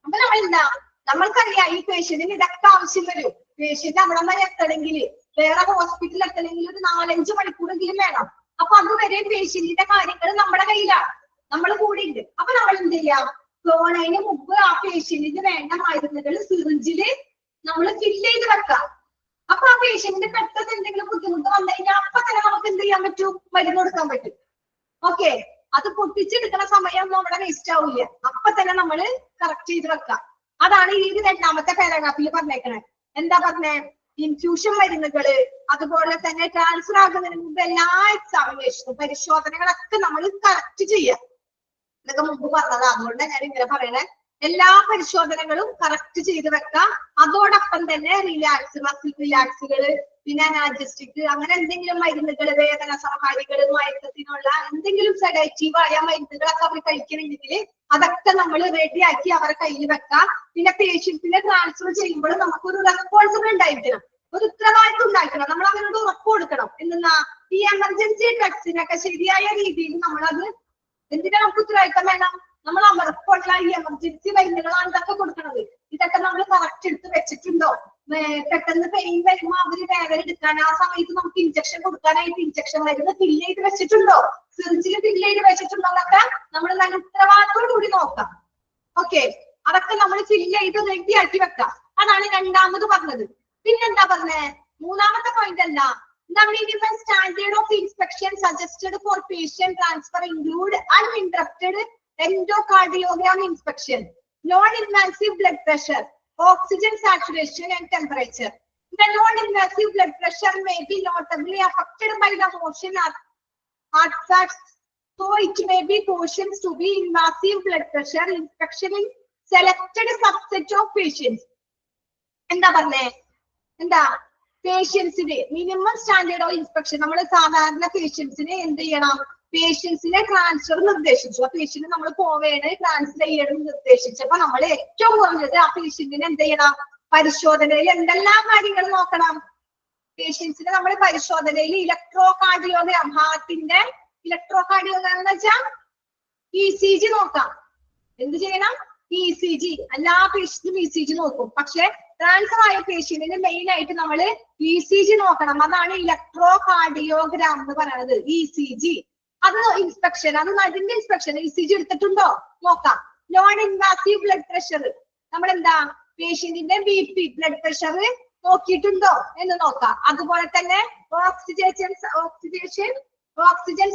അപ്പൊ നമ്മൾ എന്താ നമ്മൾക്കറിയാം ഈ പേഷ്യന്റിന് ഇതൊക്കെ ആവശ്യം വരും. പേഷ്യന്റ് അവിടെ വരെ എത്തണമെങ്കിൽ വേറെ ഹോസ്പിറ്റലിൽ എത്തണമെങ്കിൽ ഒരു 4-5 മണിക്കൂറെങ്കിലും വേണം. അപ്പൊ അതുവരെ പേഷ്യന്റിന്റെ കാര്യങ്ങൾ നമ്മുടെ കയ്യിലാണ്, നമ്മൾ കൂടെ ഉണ്ട്. അപ്പൊ നമ്മൾ എന്ത് ചെയ്യാം, പോണതിന് മുമ്പ് ആ പേഷ്യന്റിന് വേണ്ട മരുന്നുകൾ സിറിഞ്ചില് നമ്മൾ ഫില്ല് ചെയ്ത് വെക്കാം. അപ്പൊ ആ പേഷ്യന്റിന് പെട്ടെന്ന് എന്തെങ്കിലും ബുദ്ധിമുട്ട് വന്നു കഴിഞ്ഞാൽ അപ്പൊ തന്നെ നമുക്ക് എന്ത് ചെയ്യാൻ പറ്റും, മരുന്ന് കൊടുക്കാൻ പറ്റും. ഓക്കെ, അത് പൊട്ടിച്ചെടുക്കുന്ന സമയം നമ്മുടെ വേസ്റ്റ് ആവില്ല. അപ്പൊ തന്നെ നമ്മൾ കറക്റ്റ് ചെയ്ത് വെക്കാം. അതാണ് ഈ 2ാമത്തെ പാരഗ്രാഫിൽ പറഞ്ഞേക്കണേ. എന്താ പറഞ്ഞേ, ഇൻഫ്യൂഷൻ മരുന്നുകള് അതുപോലെ തന്നെ ട്രാൻസ്ഫർ ആകുന്നതിന് മുമ്പ് എല്ലാ എക്സാമിനേഷനും പരിശോധനകളൊക്കെ നമ്മൾ കറക്റ്റ് ചെയ്യാം. ഇതൊക്കെ മുമ്പ് പറഞ്ഞതാ, അതുകൊണ്ട് ഞാൻ ഇങ്ങനെ പറയണേ. എല്ലാ പരിശോധനകളും കറക്റ്റ് ചെയ്ത് വെക്കാം. അതോടൊപ്പം തന്നെ റിലാക്സ് മസിൽ റിലാക്സുകള് പിന്നെ അനാജസ്റ്റിക് അങ്ങനെ എന്തെങ്കിലും മരുന്നുകൾ വേദന സഹായികൾ മയക്കത്തിനുള്ള എന്തെങ്കിലും സെഡേറ്റീവായ മരുന്നുകളൊക്കെ അവർ കഴിക്കണമെങ്കിൽ അതൊക്കെ നമ്മൾ റെഡിയാക്കി അവരുടെ കയ്യിൽ വെക്കാം. പിന്നെ പേഷ്യൻസിനെ ട്രാൻസ്ഫർ ചെയ്യുമ്പോൾ നമുക്കൊരു റെസ്പോൺസിബിൾ ഉണ്ടായിരിക്കണം, ഒരു ഉത്തരവാദിത്വം ഉണ്ടായിരിക്കണം. നമ്മൾ അവരോട് ഉറപ്പ് കൊടുക്കണം. എന്തെന്നാ ഈ എമർജൻസി ഡ്രഗ്സിനൊക്കെ ശരിയായ രീതിയിൽ നമ്മളത് എന്തിനാ നമുക്ക് ഉത്തരവാദിത്തം വേണം, നമ്മൾ അവർക്കുള്ള ഈ എമർജൻസി മരുന്നുകളാണ് ഇതൊക്കെ കൊടുക്കുന്നത്. ഇതൊക്കെ നമ്മൾ കറക്റ്റ് എടുത്ത് വെച്ചിട്ടുണ്ടോ, പെട്ടെന്ന് പെയിൻ വരുമ്പോ അവര് വേദന എടുക്കാൻ ആ സമയത്ത് നമുക്ക് ഇഞ്ചക്ഷൻ കൊടുക്കാനായിട്ട് ഇഞ്ചക്ഷൻ മരുന്ന് ഫില്ല് ചെയ്ത് വെച്ചിട്ടുണ്ടോ, സിറിഞ്ചിൽ ഫില്ല് ചെയ്ത് വെച്ചിട്ടുണ്ടോ എന്നൊക്കെ നമ്മൾ നല്ല ഉത്തരവാദിത്തോടു കൂടി നോക്കാം. ഓക്കെ, അതൊക്കെ നമ്മൾ ഫില്ല് ചെയ്ത് റെഡിയാക്കി വെക്കാം. അതാണ് 2ാമത് പറഞ്ഞത്. പിന്നെന്താ പറഞ്ഞേ, 3ാമത്തെ പോയിന്റ് എന്താ, the minimum standard of inspection suggested for patient transfer include uninterrupted endocardiogram inspection, non-invasive blood pressure, oxygen saturation and temperature. The non-invasive blood pressure may be notably affected by the motion artifacts, so it may be cautions to be invasive blood pressure inspection in selected subset of patients. എന്താ പറഞ്ഞേ, എന്താ പേഷ്യൻസിന് മിനിമം സ്റ്റാൻഡേർഡ് ഓഫ് ഇൻസ്പെക്ഷൻ നമ്മൾ സാധാരണ പേഷ്യൻസിന് എന്ത് ചെയ്യണം, പേഷ്യൻസിനെ ട്രാൻസ്ഫർ നിർദ്ദേശിച്ചു. ആ പേഷ്യന്റ് നമ്മൾ പോവേണ് ട്രാൻസ്ഫർ ചെയ്യണം നിർദ്ദേശിച്ചപ്പോ നമ്മൾ ഏറ്റവും കുറഞ്ഞത് ആ പേഷ്യന്റിന് എന്ത് ചെയ്യണം, പരിശോധനയിൽ എന്തെല്ലാം കാര്യങ്ങൾ നോക്കണം. പേഷ്യൻസിന് നമ്മൾ പരിശോധനയിൽ ഇലക്ട്രോ കാർഡിയോഗ്രാം, ഹാർട്ടിന്റെ ഇലക്ട്രോ കാർഡിയോഗ്രാം എന്ന് വെച്ചാൽ ECG നോക്കാം. എന്ത് ചെയ്യണം, ECG. എല്ലാ പേഷ്യന്റും ECG നോക്കും. പക്ഷെ ട്രാൻസ്ഫർ ആയ പേഷ്യന്റിന് മെയിൻ ആയിട്ട് നമ്മൾ ECG നോക്കണം. അതാണ് ഇലക്ട്രോ കാർഡിയോഗ്രാം എന്ന് പറയുന്നത്, ECG. അത് ഇൻസ്പെക്ഷൻ, അത് അതിന്റെ ഇൻസ്പെക്ഷൻ ECG എടുത്തിട്ടുണ്ടോ നോക്കാം. നോൺ ഇൻവാസീവ് ബ്ലഡ് പ്രഷർ, നമ്മൾ എന്താ പേഷ്യന്റിന്റെ BP ബ്ലഡ് പ്രഷർ നോക്കിയിട്ടുണ്ടോ എന്ന് നോക്കാം. അതുപോലെ തന്നെ ഓക്സിജൻ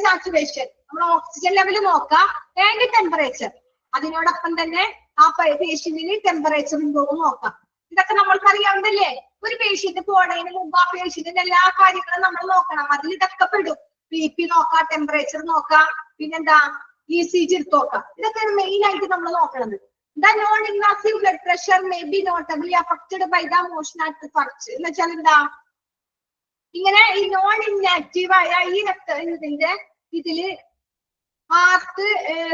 സാച്ചുറേഷൻ, നമ്മൾ ഓക്സിജൻ ലെവൽ നോക്കാം. ആൻഡ് ടെമ്പറേച്ചർ, അതിനോടൊപ്പം തന്നെ ആ പേഷ്യന്റിന് ടെമ്പറേച്ചർ ഉണ്ടോ നോക്കാം. ഇതൊക്കെ നമ്മൾക്ക് അറിയാവുന്നല്ലേ. ഒരു പേഷ്യന്റ് പോണതിന് മുമ്പ് ആ പേഷ്യന്റിന്റെ എല്ലാ കാര്യങ്ങളും നമ്മൾ നോക്കണം. അതിൽ ഇതൊക്കെ പെടും. BP നോക്കാം, ടെമ്പറേച്ചർ നോക്കാം, പിന്നെന്താ ECG എടുത്ത് നോക്കാം. ഇതൊക്കെയാണ് മെയിൻ ആയിട്ട് നമ്മൾ നോക്കണത്. The non-invasive blood pressure may be notably affected by the motion artifacts. എന്ന് വെച്ചാൽ എന്താ, ഇങ്ങനെ ഈ നോൺ ഇൻആക്റ്റീവ് ആയ ഈ ഇതിന്റെ ഇതില് ഹാർട്ട്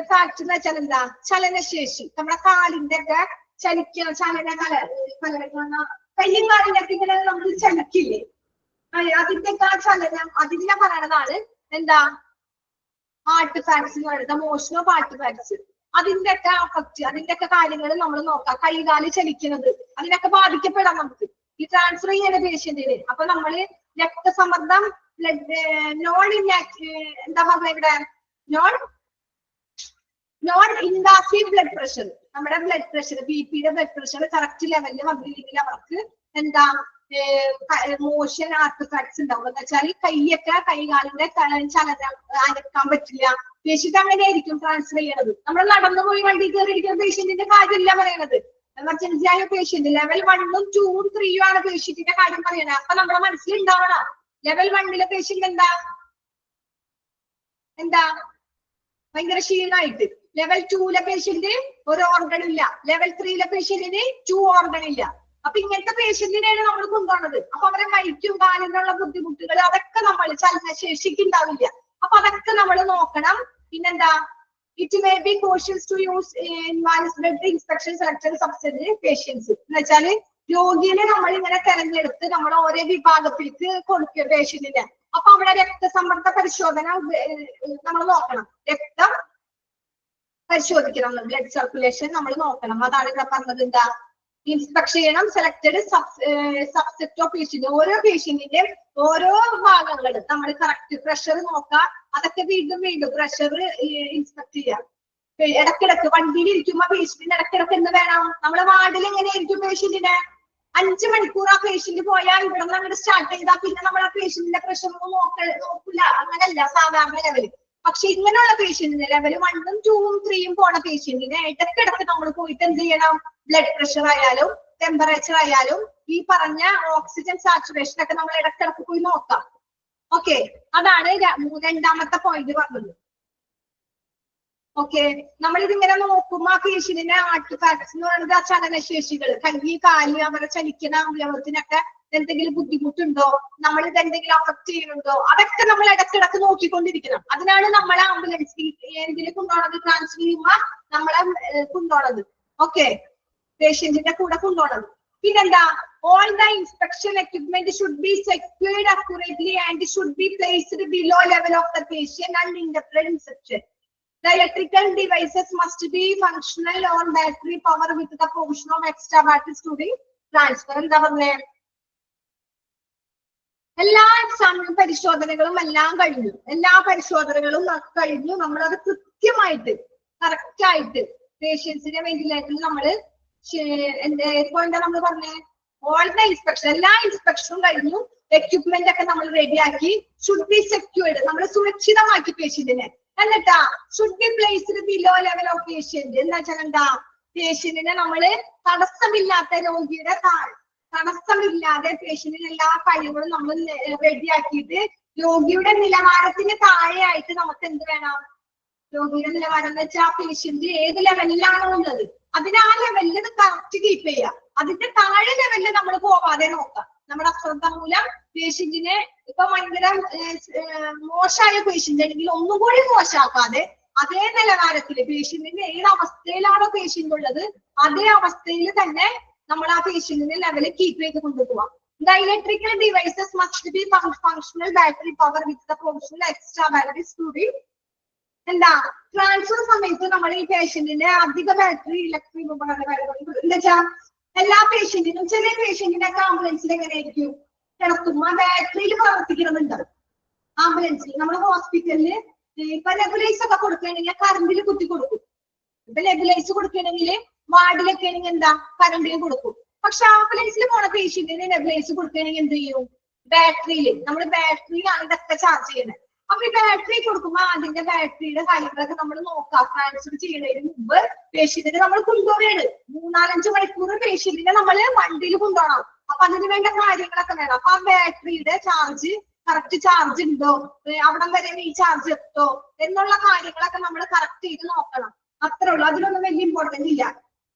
ഫാക്ട് എന്ന് വെച്ചാൽ എന്താ, ചലനശേഷി, നമ്മുടെ കാലിന്റെ ഒക്കെ ചലിക്കുന്ന കയ്യും കാലിന്റെ ഒക്കെ ഇങ്ങനെ നമ്മൾ ചലിക്കില്ലേ, അതിന്റെ ഒക്കെ ചലനം അതിനെ പറയണതാണ് എന്താ ഹാർട്ട് ഫാക്ട്സ് എന്ന് പറയുന്നത്, മോഷൻ ഓഫ് ഹാർട്ട് ഫാക്ട്സ്. അതിന്റെ ഒക്കെ അഫക്റ്റ്, അതിന്റെ ഒക്കെ കാര്യങ്ങൾ നമ്മൾ നോക്കാം. കൈകാല് ചലിക്കുന്നത് അതിനൊക്കെ ബാധിക്കപ്പെടാം നമുക്ക് ഈ ട്രാൻസ്ഫർ ചെയ്യുന്ന പേഷ്യന്റിന്. അപ്പൊ നമ്മള് രക്തസമ്മർദ്ദം, ബ്ലഡ് നോൺ ഇൻആക്റ്റീവ് എന്താ പറഞ്ഞ ഇവിടെ non non invasive blood pressure, നമ്മുടെ ബ്ലഡ് പ്രഷർ ബിപിയുടെ ബ്ലഡ് പ്രഷർ കറക്റ്റ് ലെവലിൽ വന്നില്ലെങ്കിൽ അവർക്ക് എന്താ മോഷൻ ആർട്ടിഫാക്ട്സ് ഉണ്ടാവും. എന്ന് വെച്ചാൽ കൈയൊക്കെ കൈകാലിന്റെ ചലനം അനക്കാൻ പറ്റില്ല. പേഷ്യന്റ് അങ്ങനെയായിരിക്കും ട്രാൻസ്ഫർ ചെയ്യണത്. നമ്മൾ നടന്നു പോയി വണ്ടി കയറിയിരിക്കുന്ന പേഷ്യന്റിന്റെ കാര്യമില്ല പറയണത്. എമർജൻസി ആയ പേഷ്യന്റ് ലെവൽ 1ഉം 2ഉം 3ഉം ആണ് പേഷ്യന്റിന്റെ കാര്യം പറയണത്. അപ്പൊ നമ്മുടെ മനസ്സിലുണ്ടാവണം ലെവൽ 1ലെ പേഷ്യന്റ് എന്താ ഭയങ്കര ക്ഷീണമായിട്ട്. ലെവൽ 2ലെ പേഷ്യന്റ് ഒരു ഓർഗൺ ഇല്ല. ലെവൽ 3ലെ പേഷ്യന്റിന് 2 ഓർഗൺ ഇല്ല. അപ്പൊ ഇങ്ങനത്തെ പേഷ്യന്റിനെയാണ് നമ്മൾ കൊണ്ടുപോകുന്നത്. അപ്പൊ അവരെ മരിക്കും കാലിനുള്ള ബുദ്ധിമുട്ടുകൾ അതൊക്കെ നമ്മൾ ചലനശേഷിക്ക് ഉണ്ടാവില്ല. അപ്പൊ അതൊക്കെ നമ്മൾ നോക്കണം. പിന്നെന്താ it may be cautious to use blood inspection selected substance patients എന്ന് വെച്ചാല് രോഗിയെ നമ്മൾ ഇങ്ങനെ തെരഞ്ഞെടുത്ത് നമ്മൾ ഓരോ വിഭാഗത്തിലേക്ക് കൊടുക്കുക പേഷ്യന്റിനെ. അപ്പൊ അവിടെ രക്തസമ്മർദ്ദ പരിശോധന നമ്മൾ നോക്കണം. രക്തം പരിശോധിക്കണം, ബ്ലഡ് സർക്കുലേഷൻ നമ്മൾ നോക്കണം. അതാണ് ഇവിടെ പറഞ്ഞത്. എന്താ ഇൻസ്പെക്ട് ചെയ്യണം സെലക്ടഡ് സബ്സെറ്റ് ഓഫ് പേഷ്യന്റ്. ഓരോ പേഷ്യന്റിന്റെ ഓരോ ഭാഗങ്ങൾ നമ്മൾ കറക്റ്റ് പ്രഷർ നോക്കാം. അതൊക്കെ വീണ്ടും പ്രഷർ ഇൻസ്പെക്ട് ചെയ്യാം. ഇടക്കിടക്ക് വണ്ടിയിൽ ഇരിക്കുമ്പോ പേഷ്യന്റിന് ഇടക്കിടക്ക് എന്ത് വേണം? നമ്മളെ വാർഡിൽ എങ്ങനെയായിരിക്കും പേഷ്യന്റിന് 5 മണിക്കൂർ ആ പേഷ്യന്റ് പോയാൽ ഇവിടെ നിന്ന് അങ്ങോട്ട് സ്റ്റാർട്ട് ചെയ്താൽ പിന്നെ നമ്മൾ ആ പേഷ്യന്റിന്റെ പ്രഷർ നോക്കില്ല. അങ്ങനല്ല സാധാരണ ലെവല്. പക്ഷെ ഇങ്ങനെയുള്ള പേഷ്യന്റിന് ലെവൽ 1ഉം 2ഉം 3ഉം പോണ പേഷ്യന്റിന് ഇടക്കിടക്ക് നമ്മൾ പോയിട്ട് എന്ത് ചെയ്യണം? ബ്ലഡ് പ്രഷർ ആയാലും ടെമ്പറേച്ചർ ആയാലും ഈ പറഞ്ഞ ഓക്സിജൻ സാച്ചുറേഷൻ ഒക്കെ നമ്മൾ ഇടക്കിടക്ക് പോയി നോക്കാം. ഓക്കെ, അതാണ് രണ്ടാമത്തെ പോയിന്റ് പറഞ്ഞത്. ഓക്കെ, നമ്മളിതിങ്ങനെ നോക്കുമ്പോ ആ പേഷ്യന്റിന്റെ ആർട്ടിഫാക്ട്സ് എന്ന് പറയുന്നത് ആ ചലനശേഷികൾ, കൈ കാല് അവരെ ചലിക്കുന്ന അവയവത്തിനൊക്കെ എന്തെങ്കിലും ബുദ്ധിമുട്ടുണ്ടോ, നമ്മൾ ഇത് എന്തെങ്കിലും അഫക്ട് ചെയ്യുന്നുണ്ടോ, അതൊക്കെ നമ്മൾ ഇടക്കിടക്ക് നോക്കിക്കൊണ്ടിരിക്കണം. അതിനാണ് നമ്മളെ ആംബുലൻസ് എന്തിനു കൊണ്ടുപോണത്? ട്രാൻസ്ഫർ ചെയ്യുമ്പോ നമ്മളെ കൊണ്ടുപോണത്. ഓക്കെ, പേഷ്യന്റിന്റെ കൂടെ കൊണ്ടുപോണത്. പിന്നെന്താ? all the inspection equipment should be secured accurately and should be placed below level of the patient and interpreted instruction. The electrical devices must be functional on battery power with the provision of extra batteries during transfer. എന്താ പറഞ്ഞേ? എല്ലാ പരിശോധനകളും എല്ലാം കഴിഞ്ഞു. എല്ലാ പരിശോധനകളും കഴിഞ്ഞു. നമ്മളത് കൃത്യമായിട്ട് കറക്റ്റ് ആയിട്ട് പേഷ്യൻസിന്റെ വെന്റിലേറ്ററിൽ നമ്മള് പോയിന്റാ നമ്മൾ പറഞ്ഞേ? ഓൾ ദ ഇൻസ്പെക്ഷൻ, എല്ലാ ഇൻസ്പെക്ഷനും കഴിഞ്ഞു. എക്യുപ്മെന്റ് ഒക്കെ നമ്മൾ റെഡിയാക്കി. ഷുഡ് ബി സെക്യൂർഡ്, നമ്മൾ സുരക്ഷിതമാക്കി പേഷ്യന്റിനെ. എന്നിട്ടാ should be placed below level of patient. എന്ന് വെച്ചാൽ എന്താ? പേഷ്യന്റിനെ നമ്മള് തടസ്സമില്ലാത്ത രോഗിയുടെ തടസ്സമില്ലാതെ പേഷ്യന്റിന് എല്ലാ കാര്യങ്ങളും നമ്മൾ റെഡിയാക്കിയിട്ട് രോഗിയുടെ നിലവാരത്തിന് താഴെയായിട്ട് നമുക്ക് എന്ത് വേണം? രോഗിയുടെ നിലവാരം എന്ന് വെച്ചാൽ ആ പേഷ്യന്റ് ഏത് ലെവലിലാണോ ഉള്ളത് അതിന് ആ ലെവലിൽ കറക്റ്റ് കീപ്പ് ചെയ്യുക. അതിന്റെ താഴെ ലെവലിൽ നമ്മൾ പോവാതെ നോക്കാം. നമ്മുടെ അശ്രദ്ധ മൂലം പേഷ്യന്റിനെ ഇപ്പൊ ഭയങ്കര മോശമായ പേഷ്യന്റ് ആണെങ്കിൽ ഒന്നും കൂടി മോശമാക്കാതെ അതേ നിലവാരത്തിൽ പേഷ്യന്റിന്റെ ഏത് അവസ്ഥയിലാണോ പേഷ്യന്റ് ഉള്ളത് അതേ അവസ്ഥയിൽ തന്നെ നമ്മൾ ആ പേഷ്യന്റിന്റെ ലെവല് കീപ്പ് ചെയ്ത് കൊണ്ടുപോവാം. The electrical devices must be functional battery power with the provisional extra batteries to be എന്താ? ട്രാൻസ്ഫർ സമയത്ത് നമ്മൾ ഈ പേഷ്യന്റിന്റെ അധിക ബാറ്ററി ഇലക്ട്രിക് ഉപകരണങ്ങൾ എന്താ വെച്ചാൽ എല്ലാ പേഷ്യന്റിനും ചെറിയ പേഷ്യന്റിനൊക്കെ ആംബുലൻസിൽ എങ്ങനെയായിരിക്കും? കിടക്കുമ്പോ ബാറ്ററിയിൽ പ്രവർത്തിക്കണമെന്നുണ്ടാവും. ആംബുലൻസിൽ നമ്മൾ ഹോസ്പിറ്റലില് ഇപ്പൊ നെബുലൈസ് ഒക്കെ കൊടുക്കുകയാണെങ്കിൽ കറണ്ടിൽ കുത്തി കൊടുക്കും. ഇപ്പൊ നെബുലൈസ് കൊടുക്കുകയാണെങ്കിൽ വാർഡിലൊക്കെ ആണെങ്കിൽ എന്താ? കറണ്ടിൽ കൊടുക്കും. പക്ഷെ ആംബുലൻസിൽ പോണ പേഷ്യന്റിന് നെബുലൈസ് കൊടുക്കുകയാണെങ്കിൽ എന്ത് ചെയ്യും? ബാറ്ററിയിൽ നമ്മൾ ബാറ്ററിയിലാണ് ഇതൊക്കെ ചാർജ് ചെയ്യുന്നത്. അപ്പൊ ഈ ബാറ്ററി കൊടുക്കുമ്പോ അതിന്റെ ബാറ്ററിയുടെ കാര്യങ്ങളൊക്കെ നമ്മൾ നോക്കാം. ട്രാൻസ്ഫർ ചെയ്യുന്നതിന് മുമ്പ് പേഷ്യന്റിനെ നമ്മൾ കൊണ്ടുപോവുകയാണ്. 3-4-5 മണിക്കൂർ പേഷ്യന്റിനെ നമ്മൾ വണ്ടിയിൽ കൊണ്ടുപോകണം. അപ്പൊ അതിന് വേണ്ട കാര്യങ്ങളൊക്കെ വേണം. അപ്പൊ ആ ബാറ്ററിയുടെ ചാർജ് കറക്റ്റ് ചാർജ് ഉണ്ടോ, അവിടം വരെ ഈ ചാർജ് എത്തോ എന്നുള്ള കാര്യങ്ങളൊക്കെ നമ്മൾ കറക്റ്റ് ചെയ്ത് നോക്കണം. അത്രേ ഉള്ളൂ. അതിലൊന്നും വലിയ ഇമ്പോർട്ടൻസ് ഇല്ല.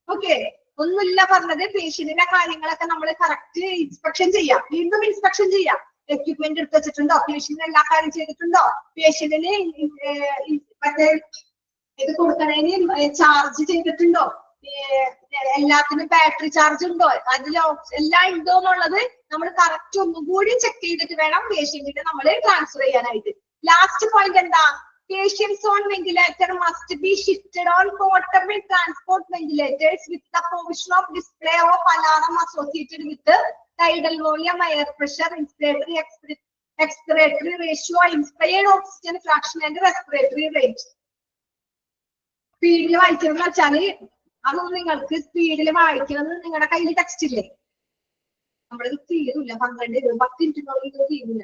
ഓക്കെ, ഒന്നുമില്ല പറഞ്ഞത്. പേഷ്യന്റിന്റെ കാര്യങ്ങളൊക്കെ നമ്മൾ കറക്റ്റ് ഇൻസ്പെക്ഷൻ ചെയ്യാം. വീണ്ടും ഇൻസ്പെക്ഷൻ ചെയ്യാം. എക്യുപ്മെന്റ് എടുത്ത് വെച്ചിട്ടുണ്ടോ? പേഷ്യന്റിന് എല്ലാ കാര്യം ചെയ്തിട്ടുണ്ടോ? പേഷ്യന്റിന് മറ്റേ ഇത് കൊടുക്കണേന് ചാർജ് ചെയ്തിട്ടുണ്ടോ? എല്ലാത്തിനും ബാറ്ററി ചാർജ് ഉണ്ടോ? അതിൽ എല്ലാം ഉണ്ടോ എന്നുള്ളത് നമ്മൾ കറക്റ്റ് ഒന്നുകൂടി ചെക്ക് ചെയ്തിട്ട് വേണം പേഷ്യന്റിനെ നമ്മൾ ട്രാൻസ്ഫർ ചെയ്യാനായിട്ട്. ലാസ്റ്റ് പോയിന്റ് എന്താ? Patients on ventilator must be shifted on portable transport ventilators with the provision of display of alarm associated with the tidal volume, air pressure, expiratory ratio, inspired oxygen fraction and respiratory rate. സ്പീഡിൽ വായിക്കണം എന്ന് വെച്ചാല് അതൊന്നും നിങ്ങൾക്ക് സ്പീഡിൽ വായിക്കണം നിങ്ങളുടെ കയ്യിൽ ടെക്സ്റ്റ് ഇല്ലേ? നമ്മളിത് തീരില്ല, 12 10 മിനിറ്റിനുള്ളിൽ ഇത് തീരില്ല,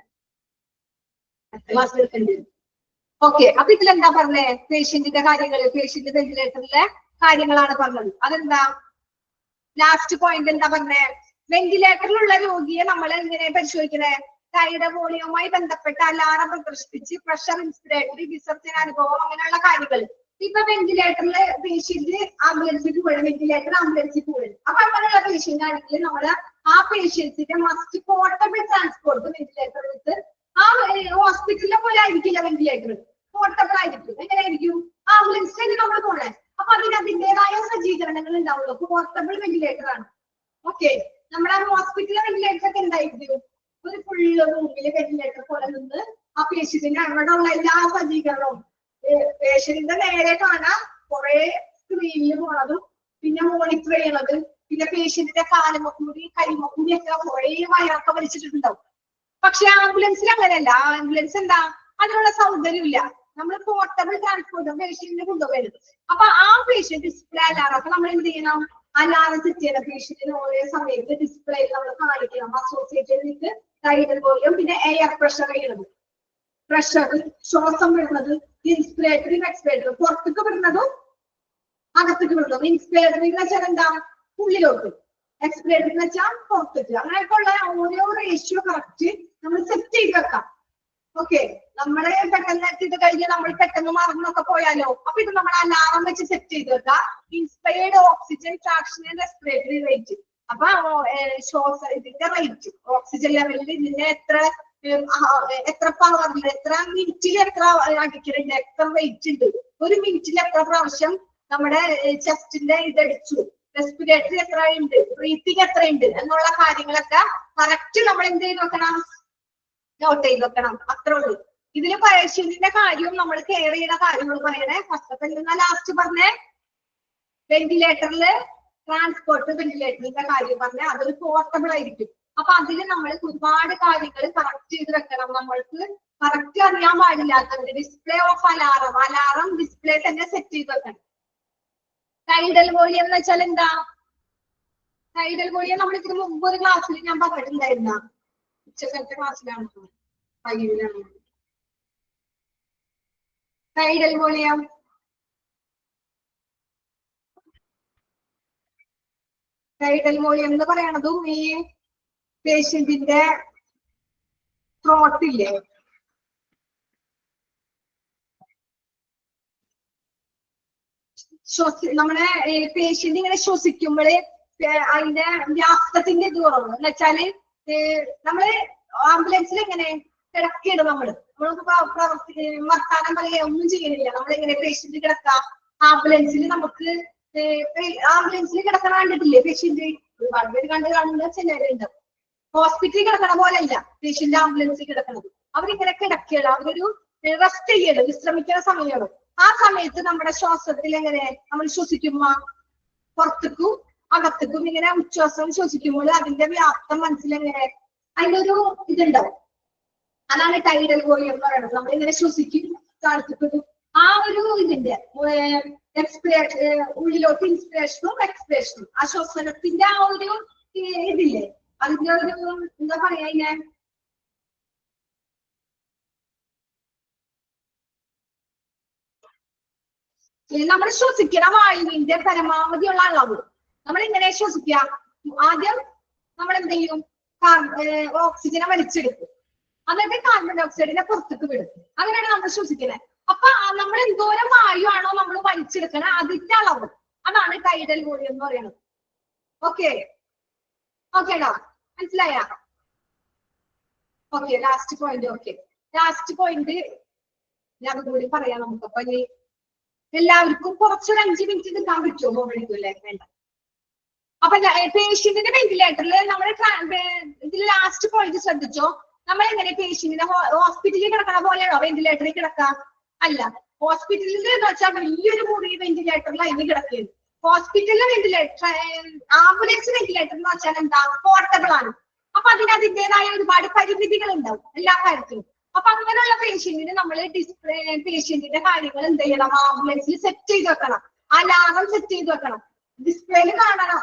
ക്ലാസ് എടുക്കേണ്ടി വരും. ഓക്കെ, അപ്പൊ ഇതിലെന്താ പറഞ്ഞേ? പേഷ്യന്റിന്റെ കാര്യങ്ങള്, പേഷ്യന്റ് വെന്റിലേറ്ററിലെ കാര്യങ്ങളാണ് പറഞ്ഞത്. അതെന്താ ലാസ്റ്റ് പോയിന്റ് എന്താ പറഞ്ഞേ? വെന്റിലേറ്ററിലുള്ള രോഗിയെ നമ്മൾ എങ്ങനെ പരിശോധിക്കണേ? കൈയുടെ വോളിയവുമായി ബന്ധപ്പെട്ട അലാറം പ്രദർശിപ്പിച്ച് പ്രഷർ, ഇൻസ്പിറേറ്ററി, വിസർജന അനുഭവം, അങ്ങനെയുള്ള കാര്യങ്ങൾ. ഇപ്പൊ വെന്റിലേറ്ററില് പേഷ്യന്റ് ആംബുലൻസിൽ പോകണം, വെന്റിലേറ്റർ ആംബുലൻസിൽ പോകണം. അപ്പൊ അങ്ങനെയുള്ള പേഷ്യന്റ് ആണെങ്കിൽ നമ്മള് ആ പേഷ്യൻസിന്റെ മസ്റ്റ് പോർട്ടബിൾ ട്രാൻസ്പോർട്ട് വെന്റിലേറ്റർ വിത്ത് ആ ഹോസ്പിറ്റലിലെ പോലെ ആയിരിക്കില്ല വെന്റിലേറ്റർ, പോർട്ടബിൾ ആയിരിക്കും. എങ്ങനെയായിരിക്കും? ആംബുലൻസിലേക്ക് നമ്മൾ പോകണേ. അപ്പൊ അതിൻ്റെതായ സജ്ജീകരണങ്ങൾ ഉണ്ടാവുള്ളൂ. പോർട്ടബിൾ വെന്റിലേറ്റർ ആണ്. ഓക്കെ, നമ്മുടെ ഹോസ്പിറ്റലിലെ വെന്റിലേറ്റർ ഒക്കെ എന്തായിരിക്കും? ഒരു ഫുള്ള് റൂമില് വെന്റിലേറ്റർ പോലെ നിന്ന് ആ പേഷ്യന്റിന് അവിടെ ഉള്ള എല്ലാ സജ്ജീകരണവും പേഷ്യന്റിന്റെ നേരെ കാണാൻ കുറെ സ്ക്രീനിൽ പോണതും പിന്നെ മോണിറ്റർ ചെയ്യണത്, പിന്നെ പേഷ്യന്റിന്റെ കാലുമക്കൂടി കൈമക്കൂടി ഒക്കെ കുറെ വയറൊക്കെ വലിച്ചിട്ടുണ്ടാവും. പക്ഷെ ആംബുലൻസിൽ അങ്ങനെയല്ല. ആംബുലൻസ് എന്താ, അതിനുള്ള സൗകര്യമില്ല. നമ്മൾ പോർട്ടബിൾ ട്രാൻസ്പോർട്ട് പേഷ്യന്റിനെ കൊണ്ടുപോകരുത്. അപ്പൊ ആ പേഷ്യന്റ് ഡിസ്പ്ലേ അലാറം അപ്പൊ നമ്മൾ എന്ത് ചെയ്യണം? അലാറം സെറ്റ് ചെയ്യണം. പേഷ്യന്റിന് ഓരോ സമയത്ത് ഡിസ്പ്ലേയിൽ നമ്മൾ കാണിക്കണം. അസോസിയേറ്റഡ് വിത്ത് ടൈഡൽ വോളിയം, പിന്നെ എയർ പ്രഷർ ചെയ്യണത്, പ്രഷർ ശ്വാസം വിടുന്നത്, ഇൻസ്പിറേറ്ററി എക്സ്പിറേറ്ററി, പുറത്തേക്ക് വിടുന്നതും അകത്തേക്ക് വിടുന്നതും. ഇൻസ്പിറേറ്ററി എന്ന് വെച്ചാൽ എന്താ? ഉള്ളിലോട്ട്. എക്സ്പിറേറ്ററി എന്ന് വെച്ചാൽ പുറത്തേക്ക്. അങ്ങനെയൊക്കെയുള്ള ഓരോ റേഷ്യോ കറക്റ്റ് നമ്മൾ സെറ്റ് ചെയ്ത് വെക്കാം. ഓക്കെ, നമ്മള് പെട്ടെന്ന് ഇത് കഴിഞ്ഞ് നമ്മൾ പെട്ടെന്ന് മറന്നൊക്കെ പോയാലോ? അപ്പൊ ഇത് നമ്മൾ അലാറം വെച്ച് സെറ്റ് ചെയ്ത് വെക്കാം. Inspired oxygen fraction and respiratory rate. അപ്പൊ ഇതിന്റെ റേറ്റ്, ഓക്സിജൻ ലെവലിൽ ഇതിന്റെ എത്ര പവറിൽ, എത്ര മിനിറ്റിൽ എത്ര അടിക്കുന്നുണ്ട്, എത്ര വെയിറ്റ് ഉണ്ട്, ഒരു മിനിറ്റിൽ എത്ര പ്രാവശ്യം നമ്മുടെ ചെസ്റ്റിന്റെ ഇതടിച്ചു, റെസ്പിറേറ്ററി എത്ര ഉണ്ട്, ബ്രീത്തിങ് എത്ര ഉണ്ട് എന്നുള്ള കാര്യങ്ങളൊക്കെ കറക്റ്റ് നമ്മൾ എന്ത് ചെയ്ത് വെക്കണം? നോട്ട് ചെയ്ത് വെക്കണം. അത്രേ ഉള്ളൂ. ഇതില് പേഷ്യന്റിന്റെ കാര്യവും നമ്മൾ കെയർ ചെയ്യുന്ന കാര്യങ്ങൾ പറയണേ. ഫസ്റ്റ് ഓഫ് ഓൾ ലാസ്റ്റ് പറഞ്ഞേ വെന്റിലേറ്ററില് ട്രാൻസ്പോർട്ട്, വെന്റിലേറ്ററിന്റെ കാര്യം പറഞ്ഞേ. അതൊരു പോർട്ടബിൾ ആയിരിക്കും. അപ്പൊ അതില് നമ്മൾ ഒരുപാട് കാര്യങ്ങൾ കറക്റ്റ് ചെയ്ത് വെക്കണം. നമ്മൾക്ക് കറക്റ്റ് അറിയാൻ പാടില്ലാത്തത് display off alarm, alarm display തന്നെ സെറ്റ് ചെയ്ത് വെക്കണം. ടൈഡൽ വോളിയം എന്ന് വെച്ചാൽ എന്താ? ടൈഡൽ വോളിയം നമ്മൾ ഇതിന് മുമ്പ് ഒരു ക്ലാസ്സിൽ ഞാൻ പറഞ്ഞിട്ടുണ്ടായിരുന്ന, ഉച്ചക്കത്തെ ക്ലാസ്സിലാണ്, പയ്യൂരാണ്. ടൈഡൽ വോളിയം എന്ന് പറയണതും ഈ പേഷ്യന്റിന്റെ ത്രോട്ടില്ലേ, നമ്മളെ പേഷ്യന്റ് ഇങ്ങനെ ശ്വസിക്കുമ്പോഴേ അതിന്റെ വ്യാപ്തത്തിന്റെ ഇത് കുറവ്. എന്ന് വെച്ചാല് നമ്മള് ആംബുലൻസിൽ എങ്ങനെ കിടക്കുകയാണ്, നമ്മൾക്ക് വർത്താനം പറയുക ഒന്നും ചെയ്യണില്ല. നമ്മളെങ്ങനെ പേഷ്യന്റ് കിടക്കാം? ആംബുലൻസിൽ നമുക്ക് ആംബുലൻസിൽ കിടക്കണ കണ്ടിട്ടില്ലേ? പേഷ്യന്റ് ഒരുപാട് പേര് കാണുന്ന ചിലരുണ്ടാവും. ഹോസ്പിറ്റലിൽ കിടക്കണ പോലെയല്ല പേഷ്യന്റ് ആംബുലൻസിൽ കിടക്കണത്. അവരിങ്ങനെ കിടക്കുകയാണ്, അവരൊരു റെസ്റ്റ് ചെയ്യണം, വിശ്രമിക്കുന്ന സമയമാണ്. ആ സമയത്ത് നമ്മുടെ ശ്വാസത്തിൽ എങ്ങനെ നമ്മൾ ശ്വസിക്കുമ്പോ പുറത്തേക്കും അകത്തേക്കും ഇങ്ങനെ ഉച്ഛ്വാസം ശ്വസിക്കുമ്പോൾ അതിന്റെ വ്യാപ്തം മനസ്സിലെങ്ങനെ അതിന്റെ ഒരു ഇതുണ്ടാവും. അതാണ് ടൈഡൽ വോളിയം എന്ന് പറയുന്നത്. നമ്മളിങ്ങനെ ശ്വസിക്കും, താഴ്ത്തിക്കും. ആ ഒരു ഇതിന്റെ ഉള്ളിലോട്ട് ഇൻസ്പിറേഷനും എക്സ്പിറേഷനും, ആ ശ്വസനത്തിന്റെ ആ ഒരു ഇതില്ലേ, അതിന്റെ ഒരു എന്താ പറയാ, അതിനെ നമ്മൾ ശ്വസിക്കുന്ന വായുവിന്റെ പരമാവധിയുള്ള അളവ് നമ്മൾ ഇങ്ങനെ ശ്വസിക്കുക. ആദ്യം നമ്മൾ എന്ത് ചെയ്യും? ഓക്സിജനെ വലിച്ചെടുക്കും, എന്നിട്ട് കാർബൺ ഡൈ ഓക്സൈഡിനെ പുറത്തേക്ക് വിടും. അങ്ങനെയാണ് നമ്മൾ ശ്വസിക്കുന്നത്. അപ്പൊ നമ്മൾ എന്തോരം വായു ആണോ നമ്മൾ വലിച്ചെടുക്കുന്നത് അതിന്റെ അളവ്, അതാണ് ടൈഡൽ വോളിയം എന്ന് പറയുന്നത്. ഓക്കേടാ, മനസ്സിലായ? ഓക്കെ, ലാസ്റ്റ് പോയിന്റ് ഞാൻ കൂടി പറയാം നമുക്ക്. അപ്പൊ എല്ലാവർക്കും കുറച്ചൊരു 5 മിനിറ്റ് നിൽക്കാൻ പറ്റുമോ? വിളിക്കൂല്ലേ? വേണ്ട. അപ്പൊ പേഷ്യന്റിന്റെ വെന്റിലേറ്ററിൽ നമ്മൾ ഇതിൽ ലാസ്റ്റ് പോയിന്റ് ശ്രദ്ധിച്ചോ? നമ്മൾ എങ്ങനെ പേഷ്യന്റിനെ ഹോസ്പിറ്റലിൽ കിടക്കണ പോലെയാണോ വെന്റിലേറ്ററിൽ കിടക്കാം? അല്ല. ഹോസ്പിറ്റലിൽ എന്ന് വെച്ചാൽ വലിയൊരു മുറി വെന്റിലേറ്ററിൽ അതിന് കിടക്കുകയാണ്. ഹോസ്പിറ്റലിലെ വെന്റിലേറ്റർ, ആംബുലൻസ് വെന്റിലേറ്റർ എന്ന് വെച്ചാൽ എന്താ? പോർട്ടബിൾ ആണ്. അപ്പൊ അതിന് അതിൻ്റെതായ ഒരുപാട് പരിമിതികൾ ഉണ്ടാവും എല്ലാ കാര്യത്തിലും. അപ്പൊ അങ്ങനെയുള്ള പേഷ്യന്റിന് നമ്മൾ പേഷ്യന്റിന്റെ കാര്യങ്ങൾ എന്ത് ചെയ്യണം, ആംബുലൻസിൽ സെറ്റ് ചെയ്ത് വെക്കണം, അലാറം സെറ്റ് ചെയ്ത് വെക്കണം, ഡിസ്പ്ലേയിൽ കാണണം,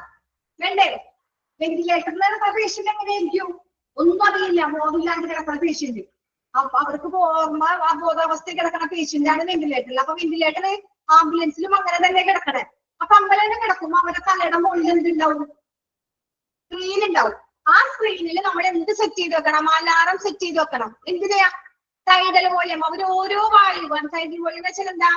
വേണ്ടേ? വെന്റിലേറ്ററിൽ കിടക്കുന്ന പേഷ്യന്റ് എങ്ങനെയായിരിക്കും? ഒന്നും അറിയില്ല, ബോധമില്ലാണ്ട് കിടക്കുന്ന പേഷ്യന്റ്. അപ്പൊ അവർക്ക് ഓർമ്മ ബോധാവസ്ഥയിൽ കിടക്കുന്ന പേഷ്യന്റ് ആണ് വെന്റിലേറ്ററിൽ. അപ്പൊ വെന്റിലേറ്റർ ആംബുലൻസിലും അങ്ങനെ തന്നെ കിടക്കണേ. അപ്പൊ അങ്ങനെ തന്നെ കിടക്കുമ്പോ അവരുടെ തലയുടെ മുകളിൽ എന്തുണ്ടാവും? സ്ക്രീൻ ഉണ്ടാവും. ആ സ്ക്രീനിൽ നമ്മൾ എന്ത് സെറ്റ് ചെയ്ത് വെക്കണം? അലാറം സെറ്റ് ചെയ്ത് വെക്കണം. എന്തിനാ? Tidal volume. അവർ ഓരോ വായു, ടൈഡൽ വോളിയം എന്ന് വെച്ചാൽ എന്താ?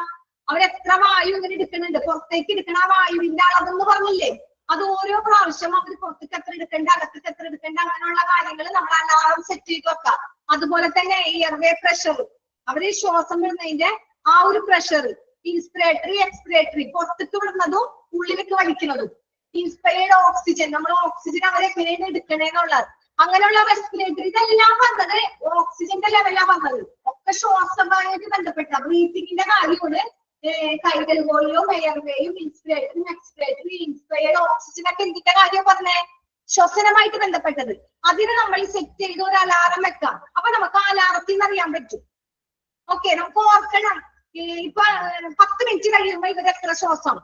അവരെത്ര വായു ഇങ്ങനെ എടുക്കുന്നുണ്ട്, പുറത്തേക്ക് എടുക്കണ ആ വായുവിന്റെ അളവെന്ന് പറഞ്ഞില്ലേ, അത് ഓരോ പ്രാവശ്യം അവർ പുറത്തേക്ക് എത്ര എടുക്കണ്ട, അകത്തേക്ക് എത്ര എടുക്കണ്ട, അങ്ങനെയുള്ള കാര്യങ്ങൾ നമ്മൾ അലാറം സെറ്റ് ചെയ്ത് വെക്കാം. അതുപോലെ തന്നെ എയർവേ പ്രഷർ, അവര് ശ്വാസം വിടുന്നതിന്റെ ആ ഒരു പ്രഷർ, ഇൻസ്പിറേറ്ററി എക്സ്പിറേറ്ററി, പുറത്തേക്ക് വിടുന്നതും ഉള്ളിലേക്ക് വലിക്കുന്നതും, ഇൻസ്പയർഡ് ഓക്സിജൻ, നമ്മൾ ഓക്സിജൻ അവരെങ്ങനെയാണ് എടുക്കണേന്നുള്ളത്, അങ്ങനെയുള്ള റെസ്പിറേറ്ററി, ഇതെല്ലാം വന്നത് ഓക്സിജന്റെ ലെവലാണ് വന്നത്. ഒക്കെ ശ്വാസമായിട്ട് ബന്ധപ്പെട്ട ബ്രീത്തിങ്ങിന്റെ കാര്യമാണ്. ടൈഡൽ വോളിയവും എയർവേയും ഇൻസ്പിറേറ്ററി എക്സ്പിറേറ്ററി ഇൻസ്പയർഡ് ഓക്സിജൻ ഒക്കെ എന്തിന്റെ കാര്യം പറഞ്ഞേ? ശ്വസനമായിട്ട് ബന്ധപ്പെട്ടത്. അതിന് നമ്മൾ സെറ്റ് ചെയ്ത് ഒരു അലാറം വെക്കാം. അപ്പൊ നമുക്ക് അലാറത്തിൽ നിന്ന് അറിയാൻ പറ്റും. ഓക്കെ, നമുക്ക് ഓർക്കണം, ഇപ്പൊ 10 മിനിറ്റ് കഴിയുമ്പോ ഇവർ എത്ര ശ്വാസം,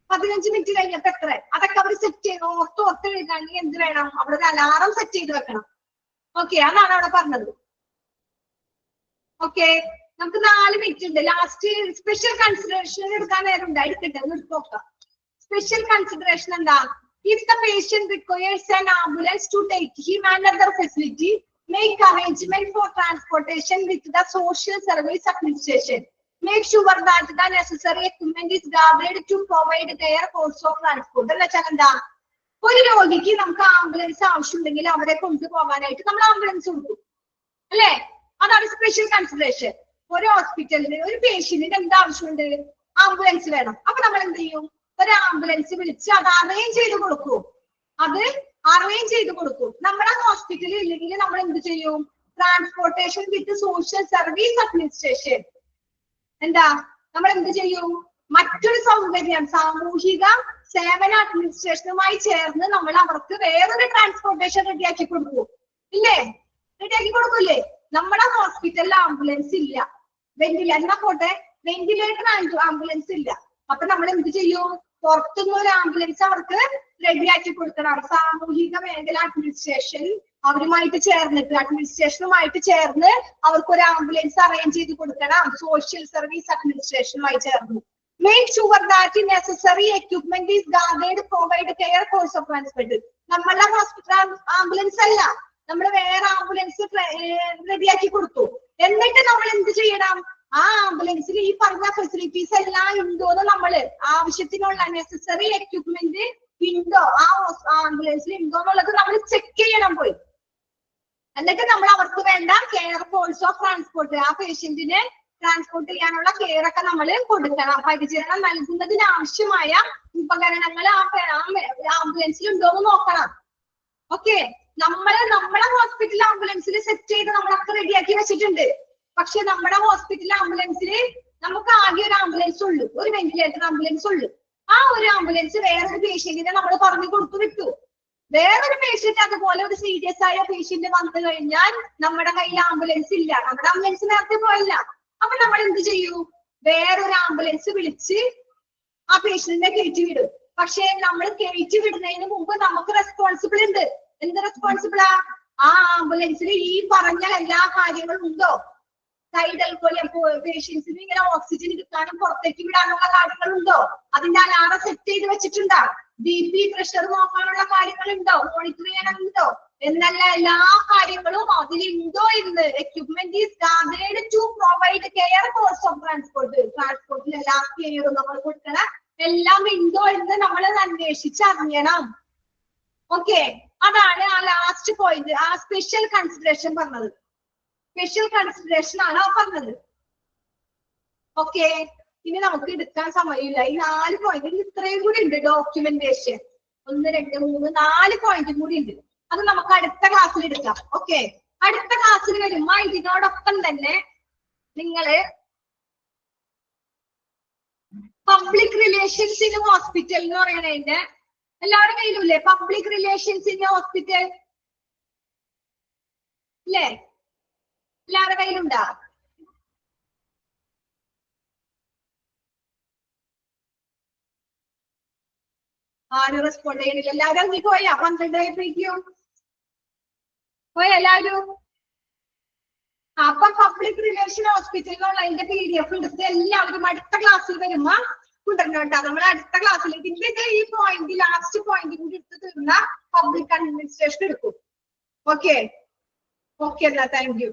15 മിനിറ്റ് കഴിഞ്ഞപ്പോ എത്ര, അതൊക്കെ അവർ സെറ്റ് ചെയ്ത് ഓർത്ത് എഴുതാണെങ്കിൽ എന്ത് വേണം? അവിടെ ഒരു അലാറം സെറ്റ് ചെയ്ത് വെക്കണം. ഓക്കെ, അതാണ് അവിടെ പറഞ്ഞത്. ഓക്കെ, നമുക്ക് 4 മിനിറ്റ് ഉണ്ട്. ലാസ്റ്റ് സ്പെഷ്യൽ കൺസിഡറേഷൻ എടുക്കാൻ നേരം ഉണ്ട്, എടുക്കട്ടെ, നോക്കാം. സ്പെഷ്യൽ കൺസിഡറേഷൻ എന്താ? If the patient requires an ambulance to take him and other facility, make arrangement for transportation with the social service administration. Make sure that the necessary equipment is gathered to provide their course of transport. എന്ന് വെച്ചാൽ എന്താ? ഒരു രോഗിക്ക് നമുക്ക് ആംബുലൻസ് ആവശ്യമുണ്ടെങ്കിൽ അവരെ കൊണ്ടുപോകാനായിട്ട് നമ്മൾ ആംബുലൻസ് കൊടുക്കും, അല്ലേ? അതാണ് സ്പെഷ്യൽ കൺസിഡറേഷൻ. ഒരു ഹോസ്പിറ്റലിന് ഒരു പേഷ്യന്റിന് എന്താ ആവശ്യമുണ്ട്? ആംബുലൻസ് വേണം. അപ്പൊ നമ്മൾ എന്ത് ചെയ്യും? ഒരു ആംബുലൻസ് വിളിച്ച് അത് അറേഞ്ച് ചെയ്ത് കൊടുക്കും. നമ്മുടെ ഹോസ്പിറ്റലിൽ ഇല്ലെങ്കിൽ നമ്മൾ എന്ത് ചെയ്യും? ട്രാൻസ്പോർട്ടേഷൻ വിത്ത് സോഷ്യൽ സർവീസ് അഡ്മിനിസ്ട്രേഷൻ. എന്താ നമ്മൾ എന്ത് ചെയ്യും? മറ്റൊരു സൗകര്യം സാമൂഹിക സേവന അഡ്മിനിസ്ട്രേഷനുമായി ചേർന്ന് നമ്മൾ അവർക്ക് വേറൊരു ട്രാൻസ്പോർട്ടേഷൻ റെഡിയാക്കി കൊടുക്കും, ഇല്ലേ? റെഡിയാക്കി കൊടുക്കൂലേ? നമ്മുടെ ഹോസ്പിറ്റലിൽ ആംബുലൻസ് ഇല്ല, വെന്റിലേറ്റർ പോട്ടെ, വെന്റിലേറ്റർ ആംബുലൻസ് ഇല്ല. അപ്പൊ നമ്മൾ എന്ത് ചെയ്യും? പുറത്തുനിന്ന് ഒരു ആംബുലൻസ് അവർക്ക് റെഡിയാക്കി കൊടുക്കണം. സാമൂഹിക മേഖല അഡ്മിനിസ്ട്രേഷൻ അവരുമായിട്ട് ചേർന്നിട്ട്, അഡ്മിനിസ്ട്രേഷനുമായിട്ട് ചേർന്ന് അവർക്ക് ഒരു ആംബുലൻസ് അറേഞ്ച് ചെയ്ത് കൊടുക്കണം. സോഷ്യൽ സർവീസ് അഡ്മിനിസ്ട്രേഷനുമായി ചേർന്ന്. Make sure that necessary equipment is guarded provide care course of transport. നമ്മളുടെ ഹോസ്പിറ്റൽ ആംബുലൻസ് അല്ല, നമ്മൾ വേറെ ആംബുലൻസ് റെഡിയാക്കി കൊടുത്തു. എന്നിട്ട് നമ്മൾ എന്ത് ചെയ്യണം? ആ ആംബുലൻസിൽ ഈ പറഞ്ഞ ഫെസിലിറ്റീസ് എല്ലാം ഉണ്ടോന്ന് നമ്മള് ആവശ്യത്തിനുള്ള നെസസറി എക്യുപ്മെന്റ് ഉണ്ടോ ആ ആംബുലൻസിൽ ഉണ്ടോ എന്നുള്ളത് നമ്മൾ ചെക്ക് ചെയ്യണം പോയി. എന്നിട്ട് നമ്മൾ അവർക്ക് വേണ്ട കെയർ കോഴ്സ് ഓഫ് ട്രാൻസ്പോർട്ട്, ആ പേഷ്യന്റിനെ ട്രാൻസ്പോർട്ട് ചെയ്യാനുള്ള കെയർ ഒക്കെ നമ്മൾ കൊടുക്കണം. പരിചരണം നൽകുന്നതിന് ആവശ്യമായ ഉപകരണങ്ങൾ ആ ആംബുലൻസിൽ ഉണ്ടോന്ന് നോക്കണം. ഓക്കെ, നമ്മളെ ഹോസ്പിറ്റൽ ആംബുലൻസിൽ സെറ്റ് ചെയ്ത് നമ്മളൊക്കെ റെഡിയാക്കി വെച്ചിട്ടുണ്ട്. പക്ഷെ നമ്മുടെ ഹോസ്പിറ്റൽ ആംബുലൻസിൽ നമുക്ക് ആകെ ഒരു ആംബുലൻസ് ഉള്ളൂ, ഒരു വെന്റിലേറ്റർ ആംബുലൻസ് ഉള്ളൂ. ആ ഒരു ആംബുലൻസ് വേറൊരു പേഷ്യന്റിനെ നമ്മൾ പറഞ്ഞു കൊടുത്തു വിട്ടു. വേറൊരു പേഷ്യന്റ് അതുപോലെ ഒരു സീരിയസ് ആയ പേഷ്യന്റ് വന്നു കഴിഞ്ഞാൽ നമ്മുടെ കയ്യിൽ ആംബുലൻസ് ഇല്ല, നമ്മുടെ ആംബുലൻസ് നേരത്തെ പോയില്ല. അപ്പൊ നമ്മൾ എന്ത് ചെയ്യൂ? വേറൊരു ആംബുലൻസ് വിളിച്ച് ആ പേഷ്യന്റിനെ കയറ്റി വിടും. പക്ഷെ നമ്മൾ കയറ്റി വിടുന്നതിന് മുമ്പ് നമുക്ക് റെസ്പോൺസിബിൾ ഉണ്ട്. എന്ത് റെസ്പോൺസിബിളാ? ആ ആംബുലൻസിൽ ഈ പറഞ്ഞ എല്ലാ കാര്യങ്ങളും ഉണ്ടോ? ടൈഡൽ പോലെ പേഷ്യൻസിന് ഇങ്ങനെ ഓക്സിജൻ കിട്ടാനും പുറത്തേക്ക് വിടാനുള്ള കാര്യങ്ങളുണ്ടോ? അതിന്റെ അലാറം സെറ്റ് ചെയ്ത് വെച്ചിട്ടുണ്ടോ? BP പ്രഷർ നോക്കാനുള്ള കാര്യങ്ങളുണ്ടോ? മോണിറ്റർ ചെയ്യാനുണ്ടോ? എന്നല്ല എല്ലാ കാര്യങ്ങളും അതിലുണ്ടോ എന്ന്. Equipment is guarded to provide care course of transport. ട്രാൻസ്പോർട്ടിൽ എല്ലാ കെയറും നമ്മൾ കൊടുക്കണം. എല്ലാം ഉണ്ടോ എന്ന് നമ്മൾ അന്വേഷിച്ചറിയണം. ഓക്കെ, അതാണ് ആ ലാസ്റ്റ് പോയിന്റ്, ആ സ്പെഷ്യൽ കൺസിഡറേഷൻ പറഞ്ഞത്. സ്പെഷ്യൽ കൺസിഡറേഷൻ ആണ് ആ പറഞ്ഞത്. ഓക്കെ, ഇനി നമുക്ക് എടുക്കാൻ സമയമില്ല. ഈ 4 പോയിന്റ് ഇത്രയും കൂടി ഉണ്ട്. ഡോക്യുമെന്റേഷൻ 1, 2, 3, 4 പോയിന്റും കൂടി ഉണ്ട്. അത് നമുക്ക് അടുത്ത ക്ലാസ്സിൽ എടുക്കാം. ഓക്കെ, അടുത്ത ക്ലാസ്സിൽ വരുമ്പോ ഇതിനോടൊപ്പം തന്നെ നിങ്ങള് പബ്ലിക് റിലേഷൻസ് ഇൻ ഹോസ്പിറ്റൽ എന്ന് പറയണതിന്റെ എല്ലാവരുടെ കയ്യിലുമില്ലേ? പബ്ലിക് റിലേഷൻസ് ഇൻ ഹോസ്പിറ്റൽ ഇല്ലേ? എല്ലാവരുടെ കയ്യിലുണ്ടാ? ആരും റെസ്പോണ്ട് ചെയ്യുന്നില്ല. എല്ലാവരും അങ്ങ് പോയാ 12 ആയപ്പോഴേക്കും പോയ എല്ലാവരും? അപ്പൊ പബ്ലിക് റിലേഷൻ ഹോസ്പിറ്റലിലുള്ള അതിന്റെ PDF എടുത്ത് എല്ലാവരും അടുത്ത ക്ലാസ്സിൽ വരുമ്പോ കൊണ്ടുവരണോട്ടാ. നമ്മൾ അടുത്ത ക്ലാസ്സിൽ ഇതിന്റെ ഈ പോയിന്റ് ലാസ്റ്റ് പോയിന്റ് കൂടി എടുത്ത് തീർന്ന പബ്ലിക് അഡ്മിനിസ്ട്രേഷൻ എടുക്കും. ഓക്കെ ഓക്കെ എന്നാ താങ്ക് യു.